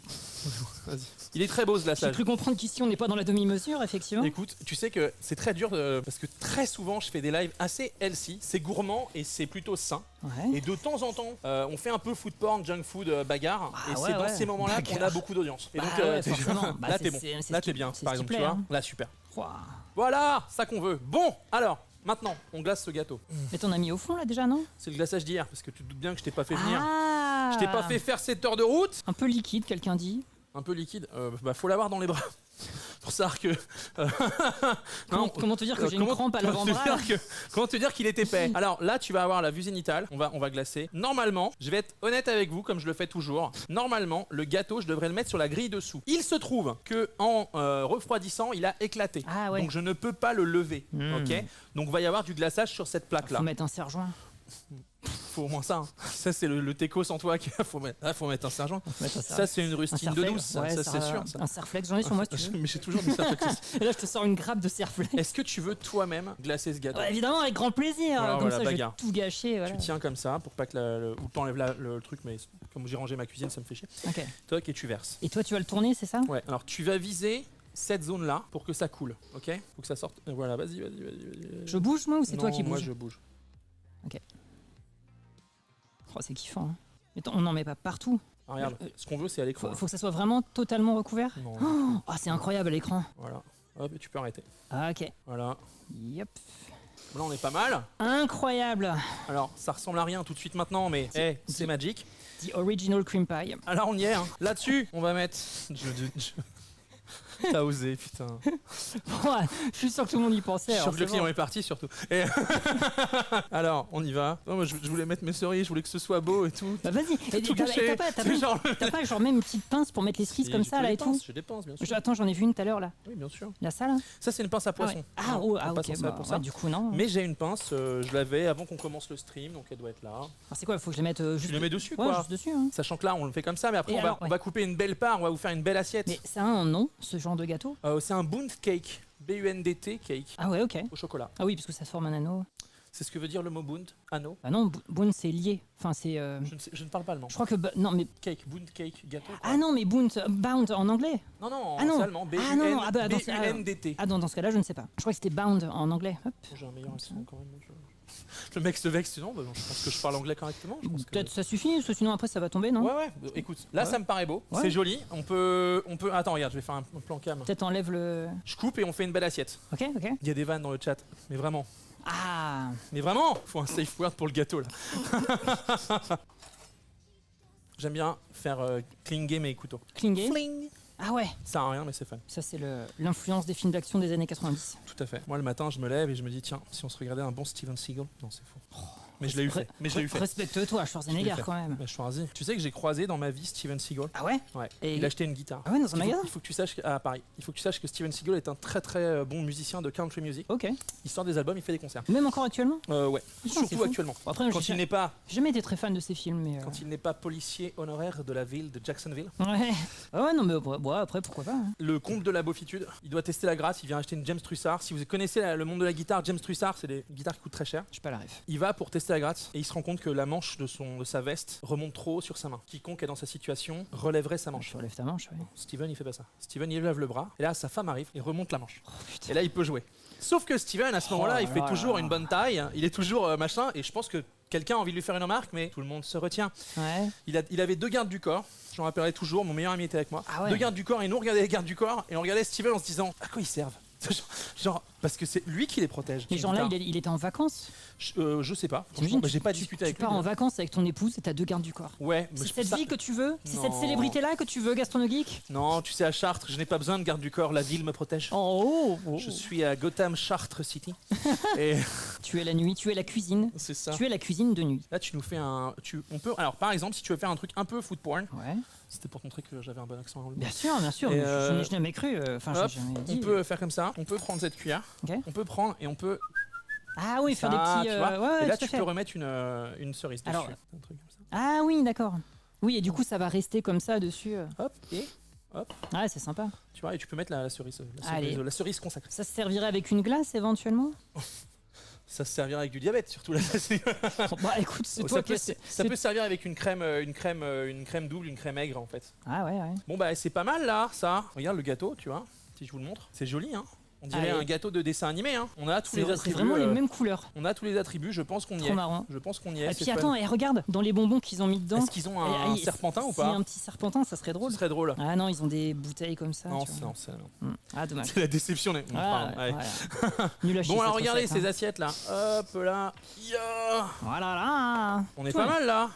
Vas-y. Il est très beau ce J'ai glaçage. cru comprendre qu'ici on n'est pas dans la demi-mesure, effectivement. Écoute, tu sais que c'est très dur parce que très souvent je fais des lives assez healthy, c'est gourmand et c'est plutôt sain. Ouais. Et de temps en temps, on fait un peu food porn, junk food, bagarre. Ah et ouais, c'est dans ouais. ces moments-là qu'on a Bagarre. beaucoup d'audience. Et Bah donc, ouais, t'es- forcément. Bah, là c'est- t'es bon. c'est Là ce t'es qui- bien, c'est par ce qui exemple, tu plaît, vois. hein. Là super. Ouah. Voilà, ça qu'on veut. Bon, alors, maintenant, on glace ce gâteau. Mais t'en as mis au fond là déjà, non? C'est le glaçage d'hier, parce que tu te doutes bien que je t'ai pas fait venir. Ah. Je t'ai pas fait faire 7 heures de route. Un peu liquide, quelqu'un dit. Un peu liquide. Bah, faut l'avoir dans les bras. Pour savoir que. Comment te dire que j'ai une crampe à l'avant-bras là Comment te dire qu'il est épais? Alors là, tu vas avoir la vue zénitale. On va glacer. Normalement, je vais être honnête avec vous, comme je le fais toujours. Normalement, le gâteau, je devrais le mettre sur la grille dessous. Il se trouve que en refroidissant, il a éclaté. Ah ouais. Donc je ne peux pas le lever. Ok. Donc il va y avoir du glaçage sur cette plaque là. Faut mettre un serre-joint. Faut au moins ça. Hein. Ça c'est le techos en toi qu'il faut mettre. Ah, faut mettre un sergent. Faut mettre un Ça c'est une un rustine de serre-flex. douce. Ça, Ouais, ça, c'est sûr. Ça. Un serre-flex, j'en ai sur moi si tu veux. Mais j'ai toujours du serre-flex. Et là, je te sors une grappe de serre-flex. Est-ce que tu veux toi-même glacer ce gâteau? Ouais, évidemment, avec grand plaisir. Alors, Comme voilà, ça, je vais bagarre. tout gâcher. Voilà. Tu tiens comme ça pour pas que ou t'enlèves le truc, mais comme j'ai rangé ma cuisine, ça me fait chier. Ok. Toc et tu verses. Et toi, tu vas le tourner, c'est ça? Ouais. Alors tu vas viser cette zone là pour que ça coule, ok? Faut que ça sorte. Voilà, vas-y. Je bouge moi ou c'est toi qui Non, moi bouges? je bouge. Oh, c'est kiffant. Hein. Mais on n'en met pas partout. Ah, regarde, ce qu'on veut c'est à l'écran. Faut que ça soit vraiment totalement recouvert. Non. Oh, c'est incroyable à l'écran. Voilà. Hop, et tu peux arrêter. Ah, ok. Voilà. Yep. Là on est pas mal. Incroyable. Alors ça ressemble à rien tout de suite maintenant, mais c'est magique. The original cream pie. Alors on y est. Hein. Là-dessus, on va mettre. T'as osé, putain. Ouais, je suis sûr que tout le monde y pensait. Je suis sûr alors que le c'est client bon. est parti surtout. Et alors, on y va. Non, moi, je voulais mettre mes cerises, je voulais que ce soit beau et tout. Bah vas-y. Et Tout t'as caché. pas C'est genre- genre même une petite pince pour mettre les cerises comme ça là et tout? Je dépense, bien sûr. Attends, j'en ai vu une tout à l'heure là. Oui, bien sûr. Là, ça là? Ça, c'est une pince à poisson. Ah, Non, oh, on passe ok. en ça Bah, pour ouais, ça. du coup, non. Mais j'ai une pince, je l'avais avant qu'on commence le stream, donc elle doit être là. Alors, c'est quoi? Faut que je les mette juste. Tu le mets dessus, Ouais, quoi. juste dessus. Hein. Sachant que là, on le fait comme ça, mais après, Et on alors, va couper une belle part, on va vous faire une belle assiette. Mais ça a un nom, ce genre de gâteau? C'est un Bundt cake. B-U-N-D-T cake. Ah ouais, ok. Au chocolat. Ah oui, parce que ça forme un anneau. C'est ce que veut dire le mot Bundt, anneau. Ah non, Boone c'est lié. Enfin, c'est. Je ne parle pas allemand. Je crois que. Non, mais. Cake, Bundt cake, gâteau. quoi. Ah non, mais Bound en anglais. Non, Ah non. c'est allemand. Ah non, non, ah bah, dans ce- B-U-N-D-T. Ah, dans ce cas-là, je ne sais pas. Je crois que c'était Bound en anglais. Hop. J'ai un meilleur accent quand même. Le mec se vexe, non, bah, je pense que je parle anglais correctement. Je pense que- Peut-être ça suffit, parce que sinon après ça va tomber, non? Ouais. Écoute, là Ouais. ça me paraît beau, Ouais. c'est joli. On peut. Attends, regarde, je vais faire un plan cam. Peut-être enlève le. Je coupe et on fait une belle assiette. Ok, ok. Il y a des vannes dans le chat, mais vraiment. Ah. Mais vraiment, faut un safe word pour le gâteau là. J'aime bien faire clinguer mes couteaux. Klingé. Fling. Ah ouais. Ça sert à rien, mais c'est fun. Ça, c'est l'influence des films d'action des années 90. Tout à fait. Moi le matin, je me lève et je me dis tiens, si on se regardait un bon Steven Seagal. Non, c'est faux. Mais je l'ai eu fait. Respecte-toi, Schwarzenegger, Je l'ai fait. quand même. Bah, je suis rasé. Tu sais que j'ai croisé dans ma vie Steven Seagal. Ah ouais? Ouais. Et il a acheté une guitare. Ah ouais, dans un magasin? Il faut que tu saches à Paris. Il faut que tu saches que Steven Seagal est un très très bon musicien de country music. Ok. Il sort des albums, il fait des concerts. Même encore actuellement? Ouais. c'est Surtout fou. actuellement. Bon, après, Quand j'ai il n'est pas, jamais été très fan de ces films, mais. quand il n'est pas policier honoraire de la ville de Jacksonville. Ouais. Ah ouais, non, mais bon, après, pourquoi pas. Hein. Le comte de la beaufitude, il doit tester la grâce, il vient acheter une James Trussard. Si vous connaissez le monde de la guitare, James Trussard, c'est des guitares qui coûtent très cher. Je suis pas la ref. Il va pour tester à la gratte et il se rend compte que la manche de sa veste remonte trop haut sur sa main. Quiconque est dans sa situation relèverait sa manche. Je relève ta manche, ouais. Steven il fait pas ça. Steven il lève le bras et là sa femme arrive et remonte la manche. Oh, putain. Et là il peut jouer. Sauf que Steven à ce moment-là il fait là toujours là. une bonne taille, il est toujours machin et je pense que quelqu'un a envie de lui faire une remarque mais tout le monde se retient. Ouais. Il avait 2 gardes du corps, j'en rappellerai toujours, mon meilleur ami était avec moi. Ah ouais. 2 gardes du corps et nous on regardait les gardes du corps et on regardait Steven en se disant à quoi ils servent. Genre parce que c'est lui qui les protège. Mais genre là, il était en vacances. Je sais pas. T'imagines, J'ai pas discuté avec tu lui. pars en vacances avec ton épouse et t'as 2 gardes du corps. Ouais, mais C'est cette vie que tu veux? C'est cette Non. célébrité-là que tu veux, Gaston Geek? Non, tu sais, à Chartres, je n'ai pas besoin de garde du corps, la ville me protège. Oh, Je suis à Gotham Chartres City. Et Tu es la nuit, tu es la cuisine. c'est ça. Tu es la cuisine de nuit. Là, tu nous fais on peut. Alors, par exemple, si tu veux faire un truc un peu food porn, Ouais. c'était pour te montrer que j'avais un bon accent. Bien sûr, bien sûr. Et Je n'ai jamais cru. Enfin, je Hop, n'ai jamais on dit. peut faire comme ça. On peut prendre cette cuillère. Ok. On peut prendre et on peut. Ah oui, faire des Ça, petits. tu vois. Ouais, et là, tout à tu fait. peux remettre une cerise dessus. Alors, Un truc comme ça. Ah oui, d'accord. Oui, et du coup, ça va rester comme ça dessus. Hop, et Ah, c'est sympa. tu vois, et tu peux mettre la cerise, Allez. la cerise consacrée. Ça se servirait avec une glace éventuellement? Ça se servira avec du diabète, surtout là. Bah écoute, c'est ça toi peut, qui. ça peut servir avec une crème double, une crème aigre en fait. Ah ouais, ouais. Bon bah c'est pas mal là, ça. Regarde le gâteau, tu vois. Si je vous le montre, c'est joli, hein. On dirait Allez. un gâteau de dessin animé, hein. On a tous les C'est attributs. vraiment les mêmes couleurs. On a tous les attributs. Je pense qu'on y Trop est. marrant. Je pense qu'on y est. Et c'est puis fun. attends, et regarde, dans les bonbons qu'ils ont mis dedans. Est-ce qu'ils ont un et- serpentin ou si pas un petit serpentin, ça serait drôle. Ce serait drôle. Ah non, ils ont des bouteilles comme ça. Non, tu vois. non, c'est non. Ah, dommage. C'est la déception. Ah, Pardon, ouais. voilà. Nul à chier, Bon alors cette regardez recette, ces hein. assiettes là. Hop là. Ya. Voilà là. On est Toi, pas mal là.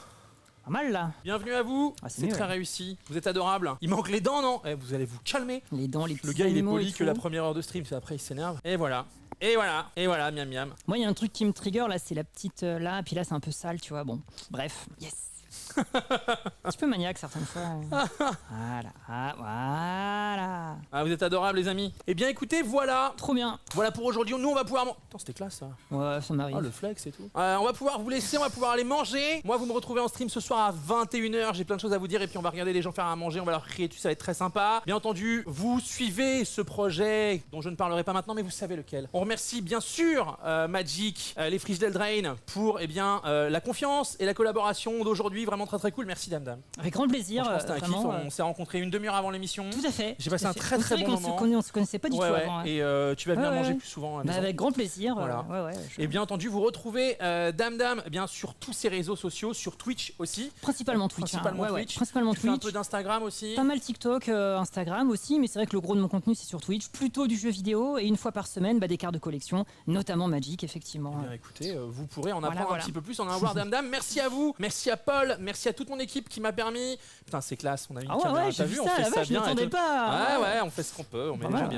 Pas mal là. Bienvenue à vous. Ah, c'est c'est mieux, très ouais. réussi. Vous êtes adorables. Il manque les dents, non? Vous allez vous calmer. Les dents, les petits Le gars il est animaux et poli que tout. la première heure de stream, c'est après il s'énerve. Et voilà. Et voilà. Et voilà, miam miam. Moi, il y a un truc qui me trigger là, c'est la petite là, et puis là, c'est un peu sale, tu vois. Bon, bref. Yes. Un petit peu maniaque certaines fois. Voilà. Ah, voilà. Ah, vous êtes adorables les amis. Eh bien écoutez, voilà. Trop bien. Voilà pour aujourd'hui. Nous on va pouvoir... Attends, c'était classe ça. Ouais, ça m'arrive. Ah, le flex et tout. On va pouvoir vous laisser, on va pouvoir aller manger. Moi, vous me retrouvez en stream ce soir à 21h. J'ai plein de choses à vous dire et puis on va regarder les gens faire à manger. On va leur crier dessus, ça va être très sympa. Bien entendu, vous suivez ce projet dont je ne parlerai pas maintenant, mais vous savez lequel. On remercie bien sûr Magic, les Frigidaire Drain pour la confiance et la collaboration d'aujourd'hui. Vraiment très très cool. Merci Dame Dame. Avec grand plaisir. Franchement, c'était un kiff. vraiment, On s'est rencontrés une demi-heure avant l'émission. Tout à fait. J'ai tout passé à un fait. très, C'est très vrai bon qu'on moment. on se connaissait pas du tout Ouais, ouais. avant. hein. Et tu vas venir Ouais, manger ouais. plus souvent à la Bah, maison. avec grand plaisir. Voilà. Ouais. Et bien entendu, vous retrouvez Dame Dame bien sur tous ses réseaux sociaux, sur Twitch aussi. Principalement Twitch. Principalement hein. Ouais, ouais. Twitch. Principalement Tu fais un Twitch. peu d'Instagram aussi. Pas mal TikTok, Instagram aussi, mais c'est vrai que le gros de mon contenu c'est sur Twitch, plutôt du jeu vidéo et une fois par semaine des cartes de collection, notamment Magic effectivement. Eh bien, écoutez, vous pourrez en Voilà, apprendre voilà. un petit peu plus, en avoir Dame Dame. Merci à vous, merci à Paul, merci à toute mon équipe qui m'a permis. Putain, c'est classe, on a une Ah ouais, caméra, ouais, t'as j'ai vu vu, on ça, fait la ça vache, je bien. et m'attendais tout. pas. Ouais, on fait ce qu'on peut, on met Pas déjà mal,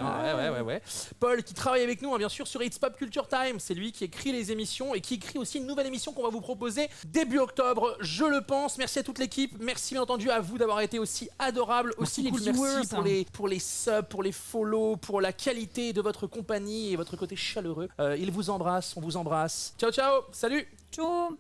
bien. Ouais. Paul qui travaille avec nous, hein, bien sûr, sur It's Pop Culture Time. C'est lui qui écrit les émissions et qui écrit aussi une nouvelle émission qu'on va vous proposer début octobre, je le pense. Merci à toute l'équipe, merci bien entendu à vous d'avoir été aussi adorable, aussi Merci cool. les viewers, Merci hein. pour les subs, pour les follow, pour la qualité de votre compagnie et votre côté chaleureux. Il vous embrasse, on vous embrasse. Ciao, ciao, salut. Ciao.